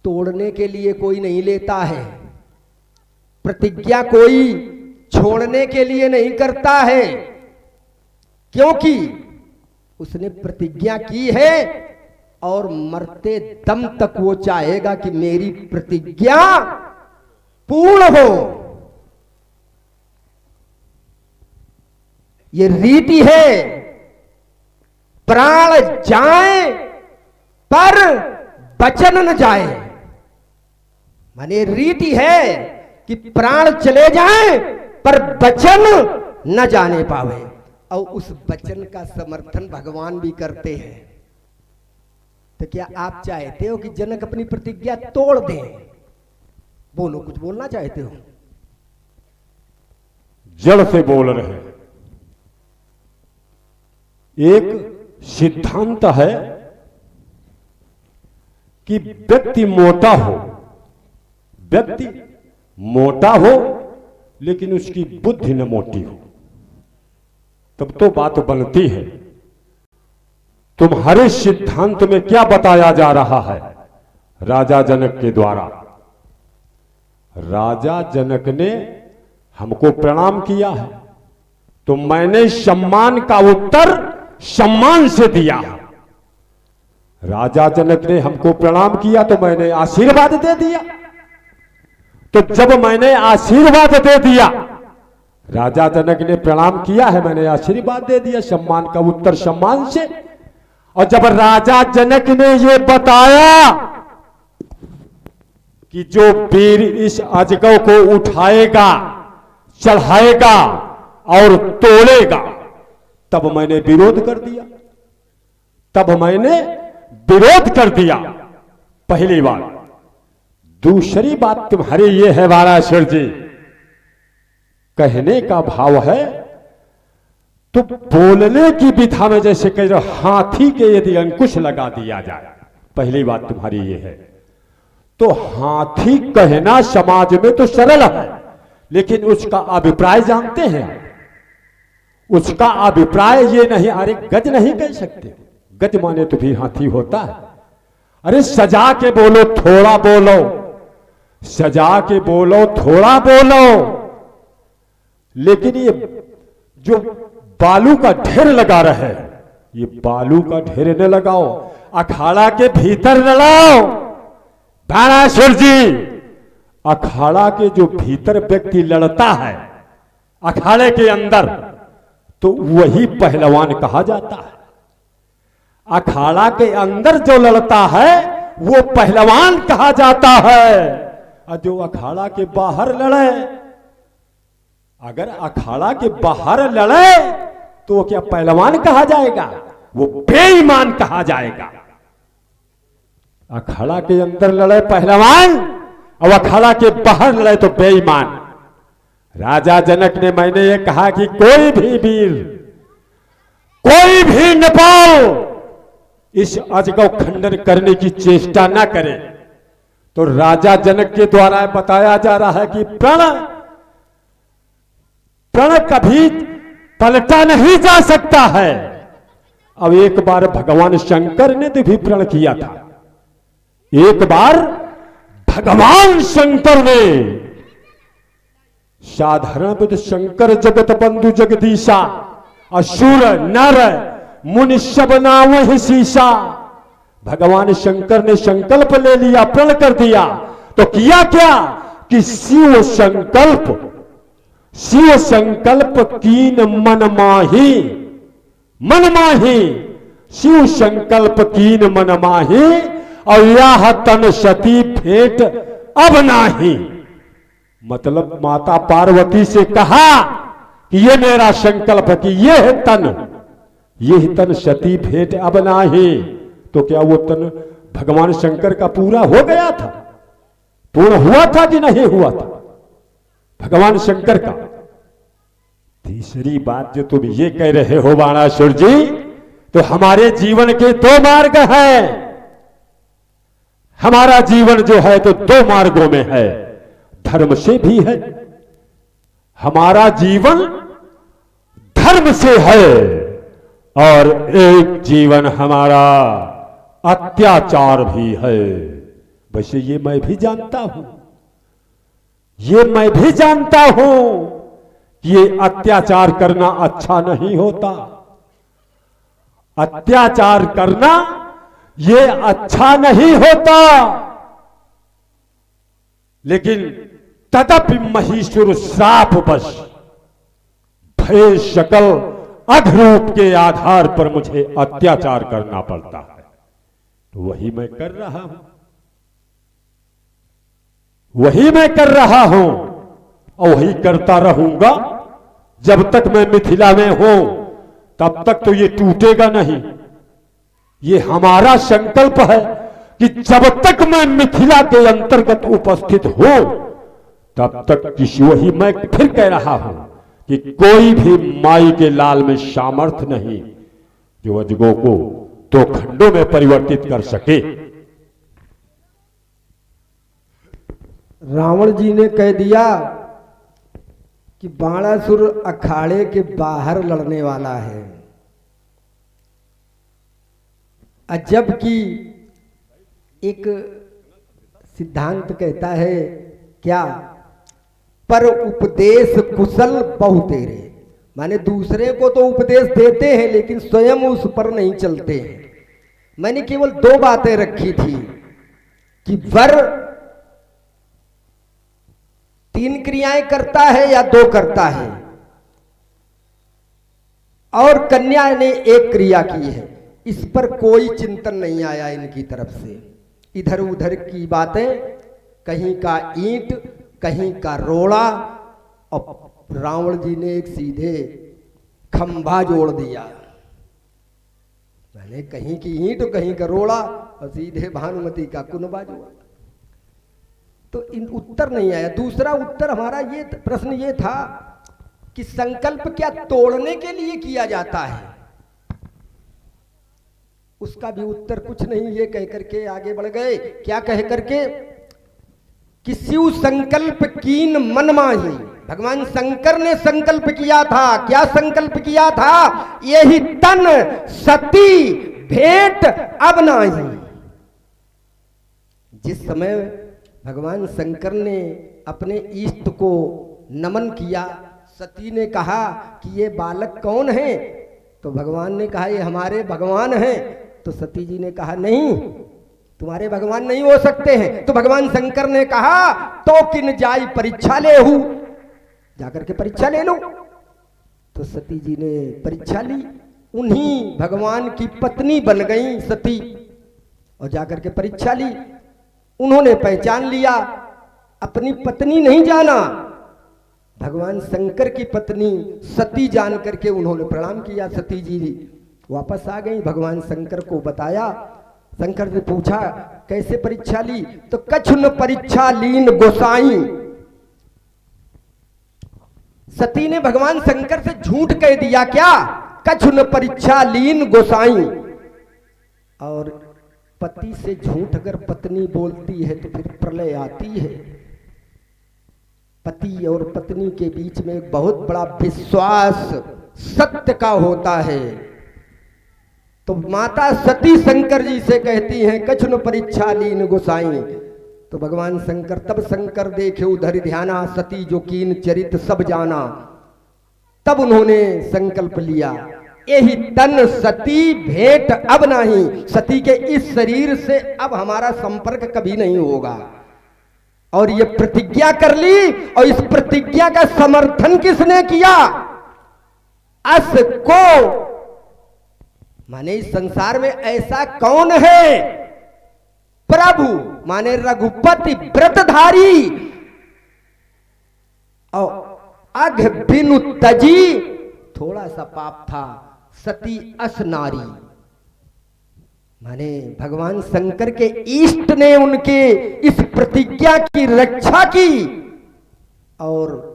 Speaker 1: तोड़ने के लिए कोई नहीं लेता है, प्रतिज्ञा कोई छोड़ने के लिए नहीं करता है, क्योंकि उसने प्रतिज्ञा की है और मरते दम तक वो चाहेगा कि मेरी प्रतिज्ञा पूर्ण हो। ये रीति है, प्राण जाए पर वचन न जाए। माने रीति है कि प्राण चले जाए पर वचन न जाने पावे, और उस वचन का समर्थन भगवान भी करते हैं। तो क्या आप चाहते हो कि जनक अपनी प्रतिज्ञा तोड़ दें? बोलो, कुछ बोलना चाहते हो?
Speaker 4: जड़ से बोल रहे हैं। एक सिद्धांत है कि व्यक्ति मोटा हो, व्यक्ति मोटा हो लेकिन उसकी बुद्धि न मोटी हो, तब तो बात बनती है। तुम्हारे सिद्धांत में क्या बताया जा रहा है? राजा जनक के द्वारा, राजा जनक ने हमको प्रणाम किया है तो मैंने सम्मान का उत्तर सम्मान से दिया। राजा जनक ने हमको प्रणाम किया तो मैंने आशीर्वाद दे दिया। तो जब मैंने आशीर्वाद दे दिया, राजा जनक ने प्रणाम किया है, मैंने आशीर्वाद दे दिया, सम्मान का उत्तर सम्मान से। और जब राजा जनक ने ये बताया कि जो वीर इस अजगर को उठाएगा, चढ़ाएगा और तोड़ेगा, तब मैंने विरोध कर दिया, तब मैंने विरोध कर दिया, पहली बात। दूसरी बात तुम्हारी ये है वारासुर जी, कहने का भाव है तो बोलने की विधा में जैसे कह रहे हाथी के यदि अंकुश लगा दिया जाए, पहली बात तुम्हारी ये है। तो हाथी कहना समाज में तो सरल है, लेकिन उसका अभिप्राय जानते हैं? उसका अभिप्राय ये नहीं, अरे गज नहीं कह सकते, गज माने तो भी हाथी होता है। अरे सजा के बोलो, थोड़ा बोलो, सजा के बोलो, थोड़ा बोलो। लेकिन ये जो बालू का ढेर लगा रहे, ये बालू का ढेर न लगाओ, अखाड़ा के भीतर लड़ाओ। वारासुर जी, अखाड़ा के जो भीतर व्यक्ति लड़ता है, अखाड़े के अंदर, तो वही पहलवान कहा जाता है। अखाड़ा के अंदर जो लड़ता है वो पहलवान कहा जाता है। और जो अखाड़ा के बाहर लड़े, अगर अखाड़ा के बाहर लड़े तो क्या पहलवान कहा जाएगा? वो बेईमान कहा जाएगा। अखाड़ा के अंदर लड़े पहलवान और अखाड़ा के बाहर लड़े तो बेईमान। राजा जनक ने, मैंने ये कहा कि कोई भी वीर, कोई भी नेपाल इस अजगव खंडन करने की चेष्टा न करे। तो राजा जनक के द्वारा बताया जा रहा है कि प्रण कभी पलटा नहीं जा सकता है। अब एक बार भगवान शंकर ने तो भी प्रण किया था, एक बार भगवान शंकर ने, साधारण बुद्ध शंकर जगत बंधु जगदीशा, असुर नर मुनि सब नाम शीशा। भगवान शंकर ने संकल्प ले लिया, प्रण कर दिया। तो किया क्या कि शिव संकल्प कीन मन माही, मन माही, शिव संकल्प कीन मन माही, और यह तन सती भेंट अब नाही। मतलब माता पार्वती से कहा कि ये मेरा संकल्प है कि ये तन सती भेंट अब नाही। तो क्या वो तन भगवान शंकर का पूरा हो गया था, पूर्ण हुआ था कि नहीं हुआ था भगवान शंकर का। तीसरी बात जो तुम ये कह रहे हो बाणासुर जी, तो हमारे जीवन के दो मार्ग हैं। हमारा जीवन जो है तो दो मार्गों में है, धर्म से भी है। हमारा जीवन धर्म से है और एक जीवन हमारा अत्याचार भी है। वैसे ये मैं भी जानता हूं, ये मैं भी जानता हूं कि ये अत्याचार करना अच्छा नहीं होता। अत्याचार करना ये अच्छा नहीं होता, लेकिन तदपि महीसुर श्रापवश भय शकल अधरूप के आधार पर मुझे अत्याचार करना पड़ता है, तो वही मैं कर रहा हूं, वही मैं कर रहा हूं और वही करता रहूंगा। जब तक मैं मिथिला में हूं तब तक तो ये टूटेगा नहीं। ये हमारा संकल्प है कि जब तक मैं मिथिला के अंतर्गत उपस्थित हूं तब तक किसी, वही मैं फिर कह रहा हूं कि कोई भी माई के लाल में सामर्थ्य नहीं जो अजगों को दो खंडों में परिवर्तित कर सके।
Speaker 1: रावण जी ने कह दिया कि बाणासुर अखाड़े के बाहर लड़ने वाला है, जबकि एक सिद्धांत कहता है क्या, पर उपदेश कुशल बहु तेरे, माने दूसरे को तो उपदेश देते हैं लेकिन स्वयं उस पर नहीं चलते हैं। मैंने केवल दो बातें रखी थी कि वर 3 क्रियाएं करता है या 2 करता है, और कन्या ने 1 क्रिया की है। इस पर कोई चिंतन नहीं आया इनकी तरफ से। इधर उधर की बातें, कहीं का ईंट कहीं का रोड़ा, और रावण जी ने एक सीधे खंभा जोड़ दिया। मैंने कहीं की ईंट कहीं का रोड़ा और सीधे भानुमति का कुनबा जोड़ा। तो इन उत्तर नहीं आया। दूसरा उत्तर हमारा ये प्रश्न ये था कि संकल्प क्या तोड़ने के लिए किया जाता है, उसका भी उत्तर कुछ नहीं। ये कह करके आगे बढ़ गए, क्या कह करके कि शिव संकल्प कीन मन माही। भगवान शंकर ने संकल्प किया था, क्या संकल्प किया था, यही तन सती भेंट अब नाही। जिस समय भगवान शंकर ने अपने इष्ट को नमन किया, सती ने कहा कि ये बालक कौन है, तो भगवान ने कहा ये हमारे भगवान हैं। तो सती जी ने कहा नहीं, तुम्हारे भगवान नहीं हो सकते हैं। तो भगवान शंकर ने कहा तो किन जाई परीक्षा ले हूं, जाकर के परीक्षा ले लो। तो सती जी ने परीक्षा ली, उन्हीं भगवान की पत्नी बन गई सती, और जाकर के परीक्षा ली। उन्होंने पहचान लिया, अपनी पत्नी नहीं जाना, भगवान शंकर की पत्नी सती जान करके उन्होंने प्रणाम किया। सती जी वापस आ गई, भगवान शंकर को बताया। शंकर ने पूछा कैसे परीक्षा ली, तो कछुन परीक्षा लीन गोसाई। सती ने भगवान शंकर से झूठ कह दिया, क्या, कछुन परीक्षा लीन गोसाई। और पति से झूठ अगर पत्नी बोलती है तो फिर प्रलय आती है। पति और पत्नी के बीच में एक बहुत बड़ा विश्वास सत्य का होता है। तो माता सती शंकर जी से कहती हैं कछुन परीक्षा लीन गोसाई। तो भगवान शंकर, तब शंकर देखे उधर ध्याना, सती जो कीन चरित सब जाना। तब उन्होंने संकल्प लिया, यही तन सती भेंट अब नहीं, सती के इस शरीर से अब हमारा संपर्क कभी नहीं होगा। और ये प्रतिज्ञा कर ली, और इस प्रतिज्ञा का समर्थन किसने किया, अस को, माने इस संसार में ऐसा कौन है, प्रभु माने रघुपति व्रतधारी, और अघ बिनु तजी, थोड़ा सा पाप था, सती अस नारी, माने भगवान शंकर के इष्ट ने उनके इस प्रतिज्ञा की रक्षा की और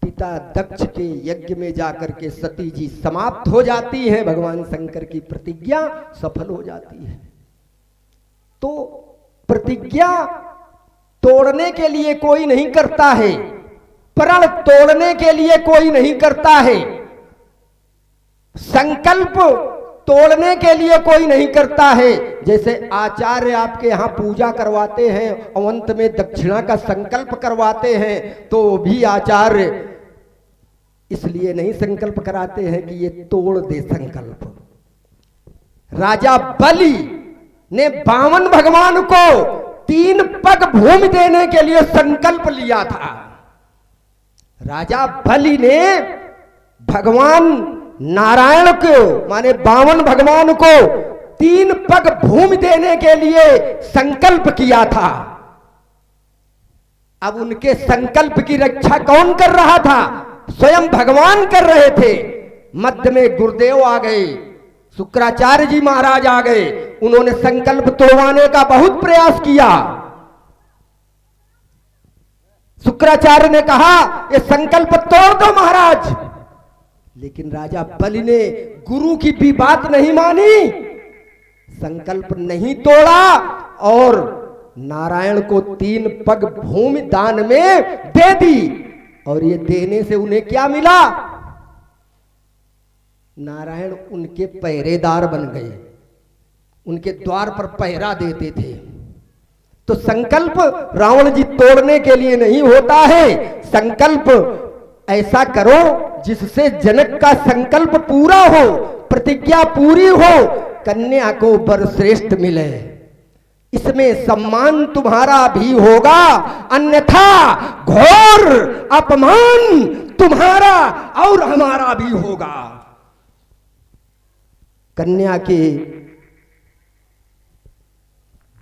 Speaker 1: पिता दक्ष के यज्ञ में जाकर के सती जी समाप्त हो जाती है, भगवान शंकर की प्रतिज्ञा सफल हो जाती है। तो प्रतिज्ञा तोड़ने के लिए कोई नहीं करता है, प्रण तोड़ने के लिए कोई नहीं करता है, संकल्प तोड़ने के लिए कोई नहीं करता है। जैसे आचार्य आपके यहाँ पूजा करवाते हैं और अंत में दक्षिणा का संकल्प करवाते हैं, तो भी आचार्य इसलिए नहीं संकल्प कराते हैं कि ये तोड़ दे संकल्प। राजा बलि ने बामन भगवान को 3 पग भूमि देने के लिए संकल्प लिया था। राजा बलि ने भगवान नारायण को माने बामन भगवान को 3 पग भूमि देने के लिए संकल्प किया था। अब उनके संकल्प की रक्षा कौन कर रहा था? स्वयं भगवान कर रहे थे। मध्य में गुरुदेव आ गए, शुक्राचार्य जी महाराज आ गए, उन्होंने संकल्प तोड़वाने का बहुत प्रयास किया। शुक्राचार्य ने कहा ये संकल्प तोड़ दो महाराज, लेकिन राजा बलि ने गुरु की भी बात नहीं मानी, संकल्प नहीं तोड़ा और नारायण को 3 पग भूमि दान में दे दी। और ये देने से उन्हें क्या मिला? नारायण उनके पहरेदार बन गए, उनके द्वार पर पहरा देते थे। तो संकल्प रावण जी तोड़ने के लिए नहीं होता है, संकल्प ऐसा करो जिससे जनक का संकल्प पूरा हो, प्रतिज्ञा पूरी हो, कन्या को वर श्रेष्ठ मिले, इसमें सम्मान तुम्हारा भी होगा, अन्यथा घोर अपमान तुम्हारा और हमारा भी होगा। कन्या के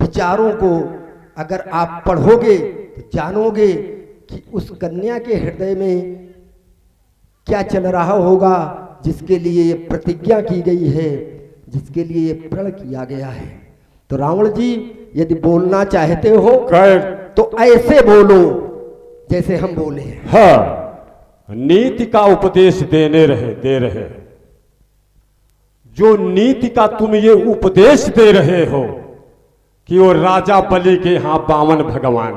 Speaker 1: विचारों को अगर आप पढ़ोगे तो जानोगे कि उस कन्या के हृदय में क्या चल रहा होगा, जिसके लिए ये प्रतिज्ञा की गई है, जिसके लिए ये प्रण किया गया है। तो रावण जी यदि बोलना चाहते हो तो ऐसे बोलो जैसे हम बोले।
Speaker 4: हाँ, नीति का उपदेश दे रहे जो नीति का तुम ये उपदेश दे रहे हो कि वो राजा बलि के यहां बामन भगवान,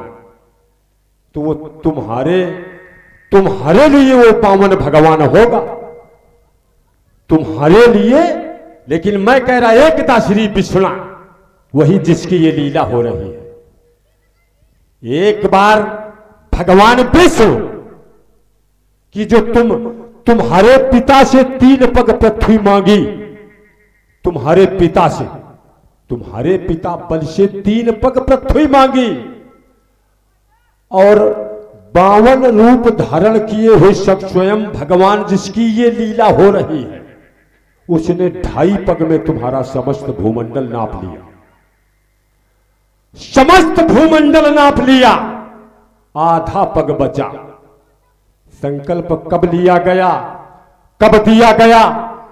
Speaker 4: तो वो तुम्हारे लिए वो बामन भगवान होगा, तुम्हारे लिए। लेकिन मैं कह रहा एकता श्री विष्णु, वही जिसकी ये लीला हो रही है। एक बार भगवान विष्णु की जो तुम्हारे पिता से 3 पग पृथ्वी मांगी, तुम्हारे पिता बल से 3 पग पृथ्वी मांगी और 52 रूप धारण किए हुए सब स्वयं भगवान जिसकी ये लीला हो रही है, उसने 2.5 पग में तुम्हारा समस्त भूमंडल नाप लिया, समस्त भूमंडल नाप लिया, आधा पग बचा। संकल्प कब लिया गया, कब दिया गया,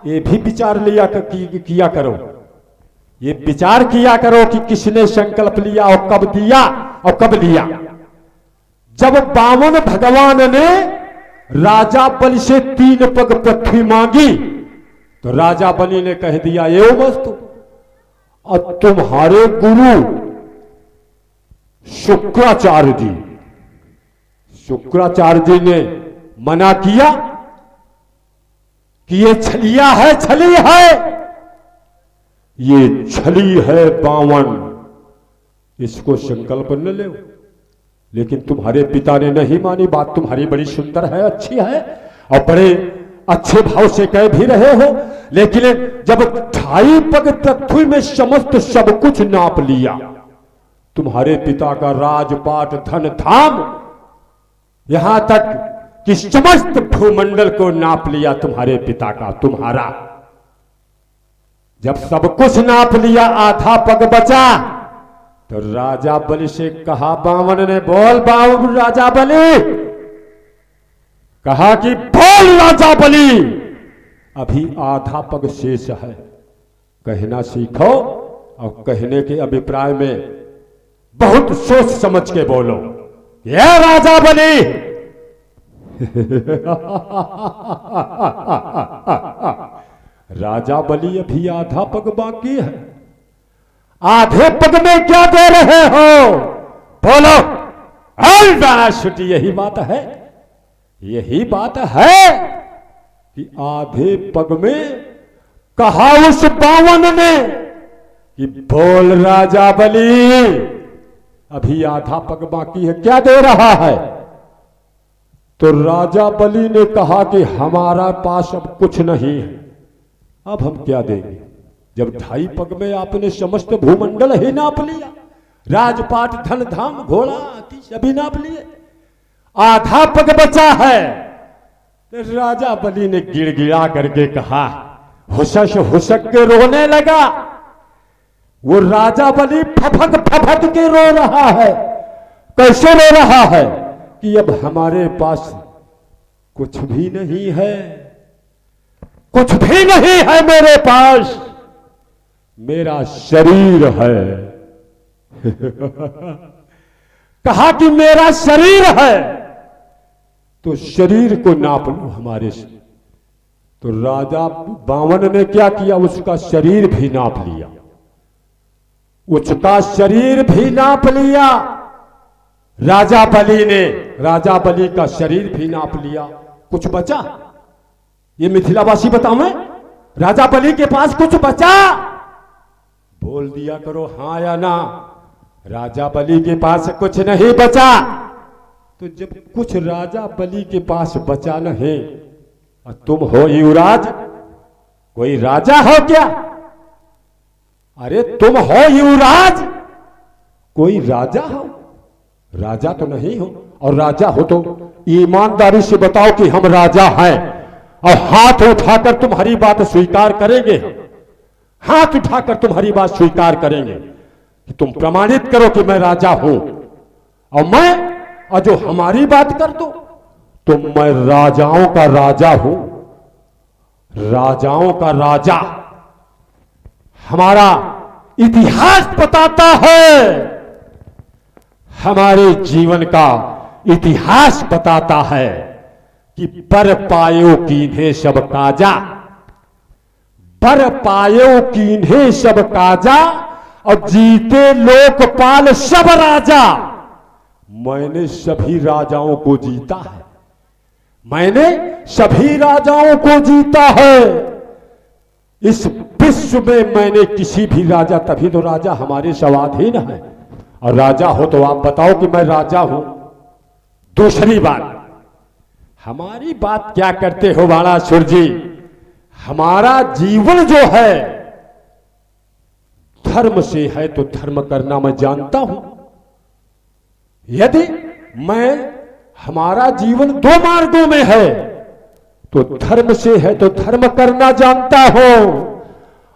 Speaker 4: ये भी विचार किया करो, ये विचार किया करो कि किसने संकल्प लिया और कब दिया और कब लिया। जब बामन भगवान ने राजा बलि से 3 पग पृथ्वी मांगी तो राजा बलि ने कह दिया ये वस्तु, और तुम्हारे गुरु शुक्राचार्य जी ने मना किया कि ये छली है बावन, इसको संकल्प न ले। लेकिन तुम्हारे पिता ने नहीं मानी बात। तुम्हारी बड़ी सुंदर है, अच्छी है और बड़े अच्छे भाव से कह भी रहे हो, लेकिन जब 2.5 पग पृथ्वी में समस्त सब कुछ नाप लिया, तुम्हारे पिता का राजपाट धन धाम यहां तक कि समस्त भूमंडल को नाप लिया तुम्हारे पिता का, तुम्हारा। जब सब कुछ नाप लिया, आधा पग बचा, तो राजा बलि से कहा बामन ने, बोल बाबू राजा बलि, कहा कि बोल राजा बलि, अभी आधा पग शेष है, कहना सीखो और कहने के अभिप्राय में बहुत सोच समझ के बोलो। ये राजा बली राजा बली अभी आधा पग बाकी है। आधे पग में क्या दे रहे हो? बोलो। छुट्टी यही बात है, यही बात है कि आधे पग में कहा उस बावन ने कि बोल राजा बली, अभी आधा पग बाकी है, क्या दे रहा है? तो राजा बली ने कहा कि हमारा पास अब कुछ नहीं है, अब हम क्या देंगे? जब 2.5 पग में आपने समस्त भूमंडल ही नाप लिया, राजपाट धन धाम घोड़ा हाथी सभी नाप लिए, आधा पग बचा है। तो राजा बली ने गिड़गिड़ा करके कहा, हुसक हुसक के रोने लगा। वो राजा बली फफक फफक के रो रहा है। कैसे रो रहा है? कि अब हमारे पास कुछ भी नहीं है, कुछ भी नहीं है मेरे पास, मेरा शरीर है। कहा कि मेरा शरीर है, तो शरीर को नाप लो हमारे से। तो राजा बावन ने क्या किया? उसका शरीर भी नाप लिया, उसका शरीर भी नाप लिया। राजा बली ने राजा बली का शरीर भी नाप लिया। कुछ बचा? ये मिथिलावासी बताओ, राजा बली के पास कुछ बचा? बोल दिया करो हाँ या ना। राजा बली के पास कुछ नहीं बचा। तो जब कुछ राजा बली के पास बचा नहीं, और तुम हो युवराज, कोई राजा हो क्या? अरे तुम हो युवराज, कोई राजा हो? राजा तो नहीं हो, और राजा हो तो ईमानदारी से बताओ कि हम राजा हैं, और हाथ उठाकर तुम्हारी बात स्वीकार करेंगे। हाथ उठाकर तुम्हारी बात स्वीकार करेंगे कि तुम प्रमाणित करो कि मैं राजा हूं, और जो हमारी बात कर दो तो मैं राजाओं का राजा हूं, राजाओं का राजा। हमारा इतिहास बताता है, हमारे जीवन का इतिहास बताता है कि पर पायो कीन्हे सब काजा, पर पायो कीन्हे सब काजा, और जीते लोकपाल सब राजा। मैंने सभी राजाओं को जीता है, मैंने सभी राजाओं को जीता है। इस विश्व में मैंने किसी भी राजा, तभी तो राजा हमारे स्वाधीन है। और राजा हो तो आप बताओ कि मैं राजा हूं। दूसरी बात, हमारी बात क्या करते हो बाणासुर जी? हमारा जीवन जो है धर्म से है, तो धर्म करना मैं जानता हूं। यदि हमारा जीवन 2 मार्गों में है, तो धर्म से है तो धर्म करना जानता हो,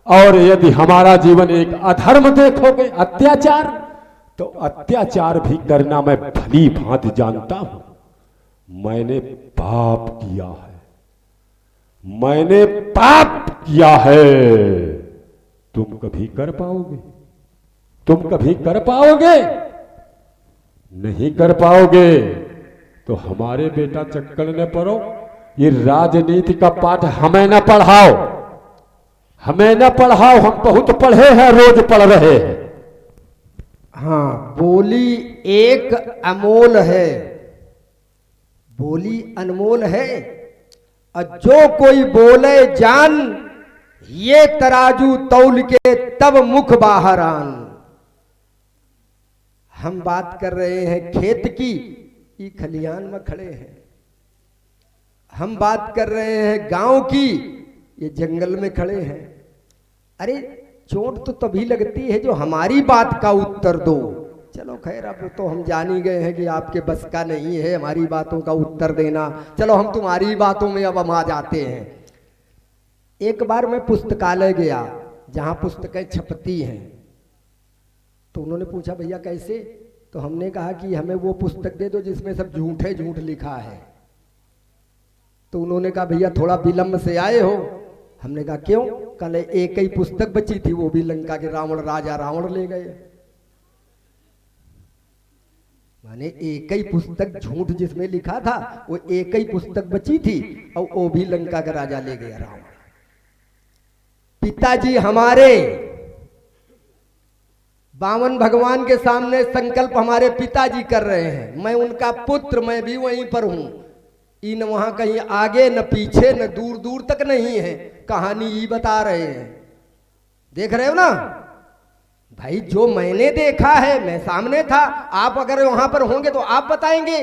Speaker 4: और यदि हमारा जीवन एक अधर्म देखोगे, अत्याचार, तो अत्याचार भी करना मैं भली भांति जानता हूं। मैंने पाप किया है, मैंने पाप किया है। तुम कभी कर पाओगे? तुम कभी कर पाओगे? नहीं कर पाओगे। तो हमारे बेटा चक्कर न पड़ो, ये राजनीति का पाठ हमें न पढ़ाओ, हमें न पढ़ाओ। हम बहुत पढ़े हैं, रोज पढ़ रहे हैं।
Speaker 1: हाँ, बोली एक अमोल है, बोली अनमोल है। और जो कोई बोले जान, ये तराजू तौल के तब मुख बाहर आन। हम बात कर रहे हैं खेत की, ये खलियान में खड़े हैं। हम बात कर रहे हैं गांव की, ये जंगल में खड़े हैं। अरे चोट तो तभी लगती है जो हमारी बात का उत्तर दो। चलो खैर, अब तो हम जान ही गए हैं कि आपके बस का नहीं है हमारी बातों का उत्तर देना। चलो हम तुम्हारी बातों में अब हम आ जाते हैं। एक बार मैं पुस्तकालय गया जहां पुस्तकें छपती हैं, तो उन्होंने पूछा भैया कैसे? तो हमने कहा कि हमें वो पुस्तक दे दो जिसमें सब झूठे झूठ लिखा है। तो उन्होंने कहा भैया थोड़ा विलंब से आए हो। हमने कहा क्यों? कल एक ही पुस्तक बची थी, वो भी लंका के रावण राजा रावण ले गए। माने एक ही पुस्तक झूठ जिसमें लिखा था वो एक ही पुस्तक बची थी और वो भी लंका का राजा ले गया रावण। पिताजी हमारे वामन भगवान के सामने संकल्प हमारे पिताजी कर रहे हैं, मैं उनका पुत्र, मैं भी वहीं पर हूं। इन वहां कहीं आगे न पीछे न दूर दूर तक नहीं है, कहानी ही बता रहे हैं। देख रहे हो ना भाई, जो मैंने देखा है, मैं सामने था, आप अगर वहां पर होंगे तो आप बताएंगे,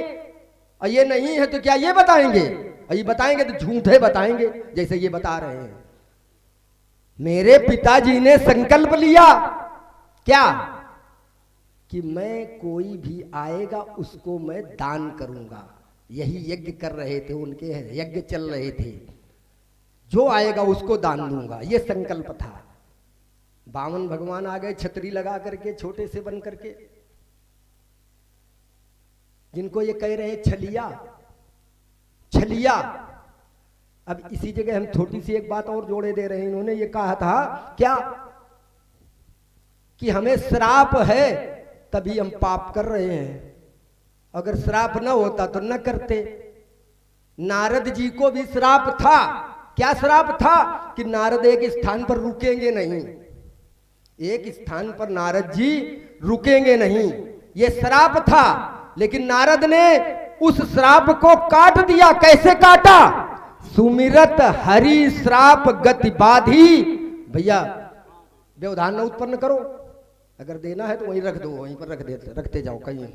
Speaker 1: और ये नहीं है तो क्या ये बताएंगे? और ये बताएंगे तो झूठे बताएंगे जैसे ये बता रहे हैं। मेरे पिताजी ने संकल्प लिया क्या कि मैं कोई भी आएगा उसको मैं दान करूंगा। यही यज्ञ कर रहे थे, उनके यज्ञ चल रहे थे, जो आएगा उसको दान दूंगा, ये संकल्प था। वामन भगवान आ गए छतरी लगा करके, छोटे से बन करके, जिनको ये कह रहे हैं छलिया छलिया। अब इसी जगह हम छोटी सी एक बात और जोड़े दे रहे हैं। इन्होंने ये कहा था क्या कि हमें श्राप है तभी हम पाप कर रहे हैं, अगर श्राप न होता तो न करते। नारद जी को भी श्राप था। क्या श्राप था? कि नारद एक स्थान पर रुकेंगे नहीं, एक स्थान पर नारद जी रुकेंगे नहीं, ये श्राप था। लेकिन नारद ने उस श्राप को काट दिया। कैसे काटा? सुमिरत हरि श्राप गति बाधी। भैया व्यवधान न उत्पन्न करो, अगर देना है तो वहीं रख दो, वहीं पर रखते जाओ कहीं।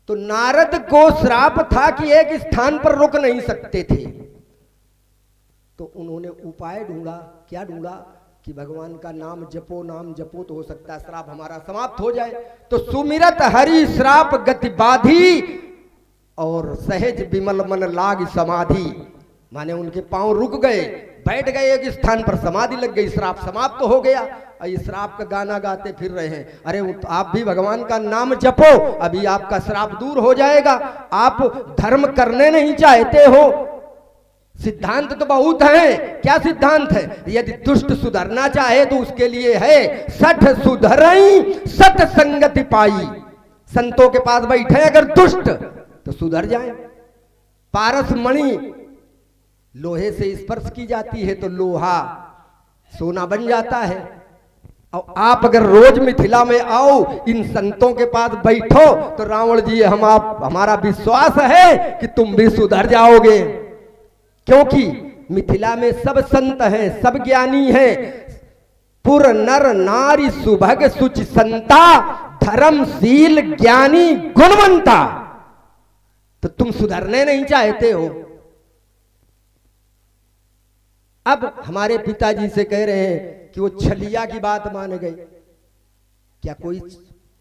Speaker 1: तो नारद को श्राप था कि एक स्थान पर रुक नहीं सकते थे, तो उन्होंने उपाय ढूंढा। क्या ढूंढा? कि भगवान का नाम जपो, नाम जपो तो हो सकता है श्राप हमारा समाप्त हो जाए। तो सुमिरत हरि श्राप गति बाधी और सहज विमल मन लाग समाधि। माने उनके पांव रुक गए, बैठ गए एक स्थान पर, समाधि लग गई, श्राप समाप्त तो हो गया। इस श्राप का गाना गाते फिर रहे हैं, अरे आप भी भगवान का नाम जपो, अभी आपका श्राप दूर हो जाएगा। आप धर्म करने नहीं चाहते हो, सिद्धांत तो बहुत है। क्या सिद्धांत है? यदि दुष्ट सुधरना चाहे तो उसके लिए है सठ सुधरई सत संगति पाई। संतों के पास बैठे अगर दुष्ट तो सुधर जाए। पारस मणि लोहे से स्पर्श की जाती है तो लोहा सोना बन जाता है। और आप अगर रोज मिथिला में आओ, इन संतों के पास बैठो, तो रावण जी हमारा विश्वास है कि तुम भी सुधर जाओगे। क्योंकि मिथिला में सब संत हैं, सब ज्ञानी हैं। पुर नर नारी सुभग सुच संता, धर्मशील ज्ञानी गुणवंता। तो तुम सुधरने नहीं चाहते हो। अब हमारे पिताजी से कह रहे हैं कि वो छलिया की बात मान गए। क्या कोई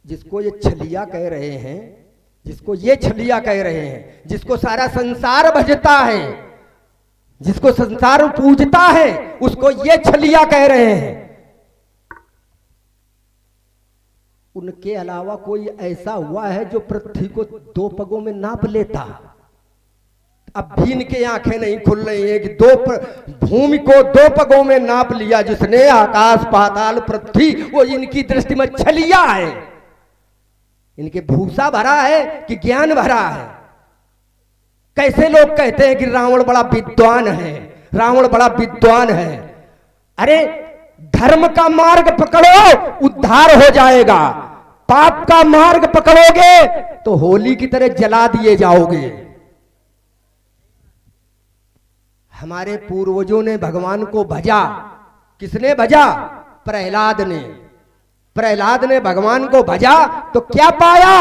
Speaker 1: जिसको ये छलिया कह रहे हैं, जिसको ये छलिया कह रहे हैं, जिसको सारा संसार भजता है, जिसको संसार पूजता है, उसको ये छलिया कह रहे हैं। उनके अलावा कोई ऐसा हुआ है जो पृथ्वी को 2 पगों में नाप लेता? अब भी इनके आंखें नहीं खुल रही है कि भूमि को 2 पगों में नाप लिया जिसने, आकाश पाताल पृथ्वी, वो इनकी दृष्टि में छलिया है। इनके भूसा भरा है कि ज्ञान भरा है? कैसे लोग कहते हैं कि रावण बड़ा विद्वान है, रावण बड़ा विद्वान है। अरे धर्म का मार्ग पकड़ो, उद्धार हो जाएगा। पाप का मार्ग पकड़ोगे तो होली की तरह जला दिए जाओगे। हमारे पूर्वजों ने भगवान को भजा। किसने भजा? प्रहलाद ने। प्रहलाद ने भगवान को भजा तो क्या पाया?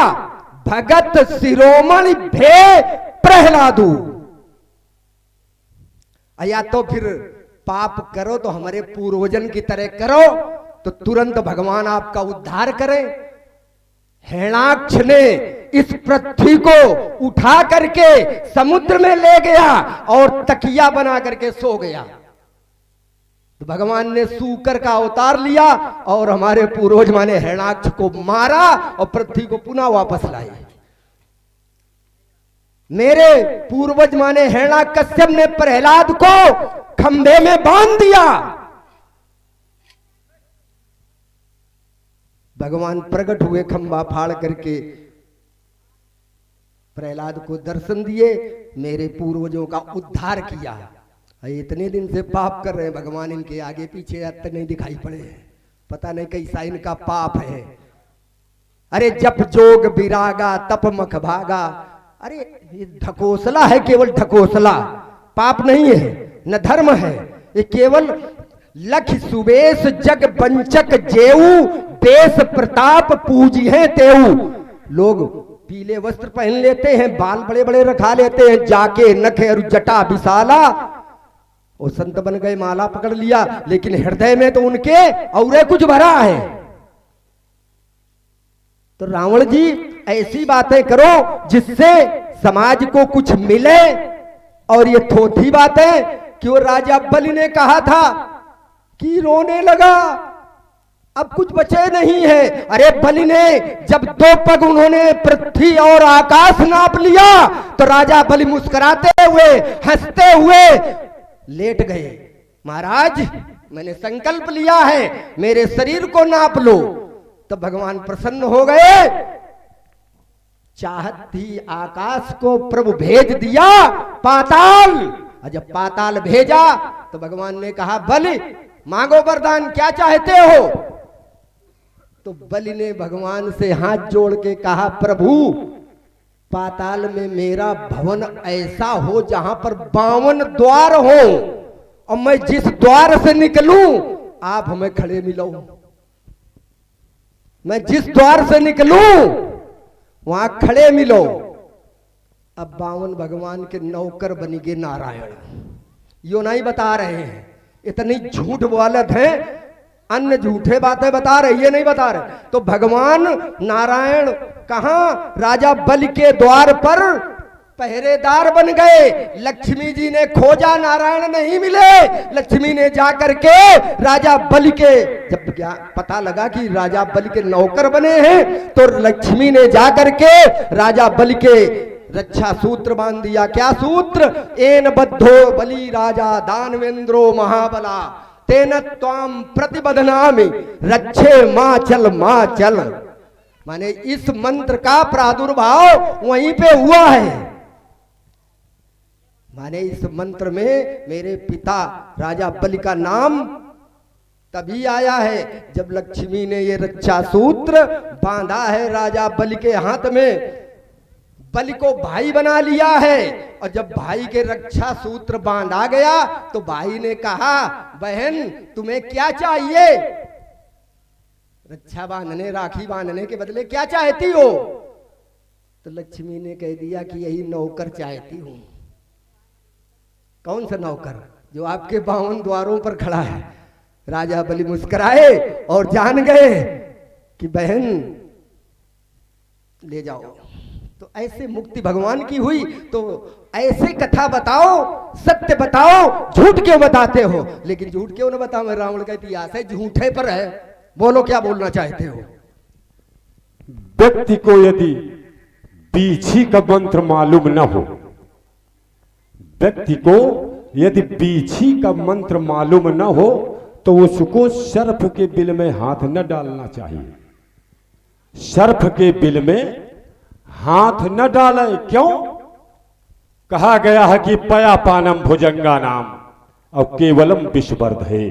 Speaker 1: भगत शिरोमणि भे प्रहलादू। या तो फिर पाप करो तो हमारे पूर्वजन की तरह करो तो तुरंत भगवान आपका उद्धार करें। हिरण्याक्ष ने इस पृथ्वी को उठा करके समुद्र में ले गया और तकिया बना करके सो गया। तो भगवान ने सूकर का अवतार लिया और हमारे पूर्वज माने हिरण्याक्ष को मारा और पृथ्वी को पुनः वापस लाए। मेरे पूर्वज माने हिरण्याकश्यप ने प्रहलाद को खंभे में बांध दिया। भगवान प्रकट हुए खंभा फाड़ करके, प्रहलाद को दर्शन दिए, मेरे पूर्वजों का उद्धार किया। इतने दिन से पाप कर रहे हैं भगवान, इनके आगे पीछे अत्ते नहीं दिखाई पड़े हैं, पता नहीं कैसा इनका पाप है। अरे जप जोग विरागा तप मख भागा, अरे ये ढकोसला है, केवल ढकोसला, पाप नहीं है न धर्म है, ये केवल लख सुबेश जग बंचक जेऊ देश प्रताप पूजी है तेऊ। लोग पीले वस्त्र पहन लेते हैं, बाल बड़े बड़े रखा लेते हैं, जाके नख और जटा विशाला, वो संत बन गए, माला पकड़ लिया, लेकिन हृदय में तो उनके और कुछ भरा है। तो रावण जी ऐसी बातें करो जिससे समाज को कुछ मिले, और ये थोथी बातें क्यों? राजा बलि ने कहा था कि रोने लगा, अब कुछ बचे नहीं है। अरे बलि ने जब 2 पग उन्होंने पृथ्वी और आकाश नाप लिया तो राजा बलि मुस्कुराते हुए हंसते हुए लेट गए। महाराज मैंने संकल्प लिया है, मेरे शरीर को नाप लो। तो भगवान प्रसन्न हो गए, चाहत थी आकाश को प्रभु भेज दिया पाताल, और जब पाताल भेजा तो भगवान ने कहा बलि मांगो वरदान, क्या चाहते हो? तो बलि ने भगवान से हाथ जोड़ के कहा प्रभु पाताल में मेरा भवन ऐसा हो जहां पर 52 द्वार हो, और मैं जिस द्वार से निकलूं आप हमें खड़े मिलो। मैं जिस द्वार से निकलूं वहां खड़े मिलो। अब 52 भगवान के नौकर बन गए नारायण। यो नहीं बता रहे हैं, इतनी झूठ बोलत है, अन्य झूठे बातें बता रहे, ये नहीं बता रहे। तो भगवान नारायण कहां? राजा बलि के द्वार पर पहरेदार बन गए। लक्ष्मी जी ने खोजा, नारायण नहीं मिले। लक्ष्मी ने जाकर के राजा बलि के, जब क्या पता लगा कि राजा बलि के नौकर बने हैं, तो लक्ष्मी ने जाकर के राजा बलि के रक्षा सूत्र बांध दिया। क्या सूत्र? एन बद्धो बलि राजा दानवेंद्रो महाबला तेन त्वाम प्रतिबधनामि रक्षे मां चल। माने इस मंत्र का प्रादुर्भाव वहीं पे हुआ है। माने इस मंत्र में मेरे पिता राजा बलि का नाम तभी आया है जब लक्ष्मी ने ये रक्षा सूत्र बांधा है राजा बलि के हाथ में। बलि को भाई बना लिया है, और जब भाई के रक्षा सूत्र बांधा गया तो भाई ने कहा बहन तुम्हें क्या चाहिए? रक्षा बांधने, राखी बांधने के बदले क्या चाहती हो? तो लक्ष्मी ने कह दिया कि यही नौकर चाहती हूं। कौन सा नौकर? जो आपके 52 द्वारों पर खड़ा है। राजा बलि मुस्कुराए और जान गए कि बहन ले जाओ। तो ऐसे मुक्ति भगवान की हुई। तो ऐसे कथा बताओ, सत्य बताओ, झूठ क्यों बताते हो? लेकिन झूठ क्यों ना बताओ? मैं रावण का इतिहास है, झूठे पर है। बोलो क्या बोलना चाहते हो?
Speaker 4: व्यक्ति को यदि बीछी का मंत्र मालूम न हो, व्यक्ति को यदि बीछी का मंत्र मालूम न हो तो उसको सर्प के बिल में हाथ न डालना चाहिए। सर्प के बिल में हाथ न डाले। क्यों? कहा गया है कि पया पानम भुजंगा नाम और केवलम विषवर्धे,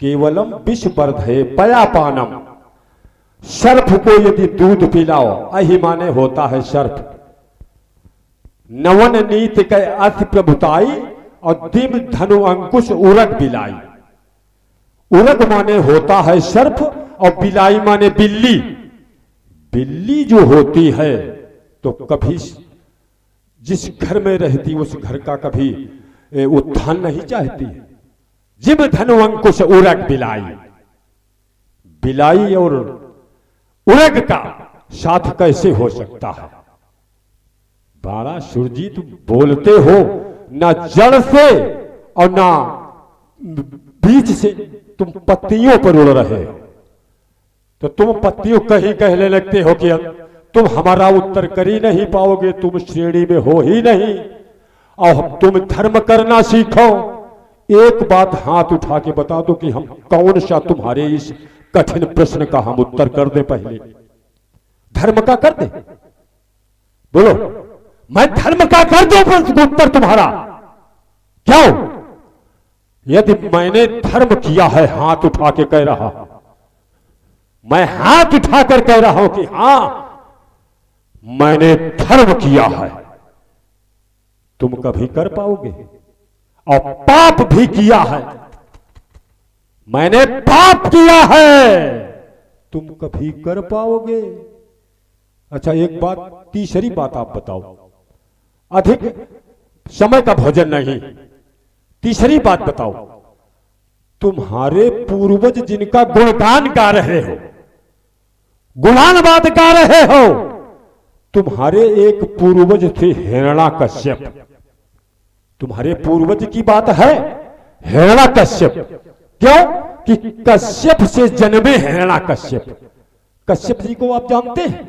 Speaker 4: केवलम विषवर्धे पया पानम। सर्प को यदि दूध पिलाओ, अहि माने होता है सर्प। नवन नीति के अति प्रभुताई और दिम धनु अंकुश उरग बिलाई। उरग माने होता है सर्प और बिलाई माने बिल्ली। बिल्ली जो होती है तो कभी जिस घर में रहती उस घर का कभी उत्थान नहीं चाहती। जिम धनु अंकुश उरग बिलाई। बिलाई और उरग का साथ कैसे हो सकता है? बारा सुरजीत बोलते हो, ना जड़ से और ना बीज से तुम पत्तियों पर उड़ रहे हो। तो तुम पत्तियों कहीं कहने लगते हो कि तुम हमारा उत्तर कर ही नहीं पाओगे, तुम श्रेणी में हो ही नहीं। और तुम धर्म करना सीखो। एक बात हाथ उठा के बता दो कि हम कौन सा तुम्हारे इस कठिन प्रश्न का हम उत्तर कर दे। पहले धर्म का कर दे, बोलो। मैं धर्म का कर दो उत्तर तुम्हारा क्यों? यदि मैंने धर्म किया है, हाथ उठा के कह रहा, मैं हाथ उठाकर कह रहा हूं कि हां मैंने धर्म किया है, तुम कभी कर पाओगे? और पाप भी किया है, मैंने पाप किया है, तुम कभी कर पाओगे? अच्छा एक बात, तीसरी बात आप बताओ, अधिक समय का भोजन नहीं, तीसरी बात बताओ, तुम्हारे पूर्वज जिनका गुणगान गा रहे हो, गुणानुवाद गा रहे हो, तुम्हारे एक पूर्वज थे हिरण्याकश्यप। तुम्हारे पूर्वज की बात है हिरण्याकश्यप। क्यों कि कश्यप से जन्मे हिरण्याकश्यप। कश्यप जी को आप जानते हैं?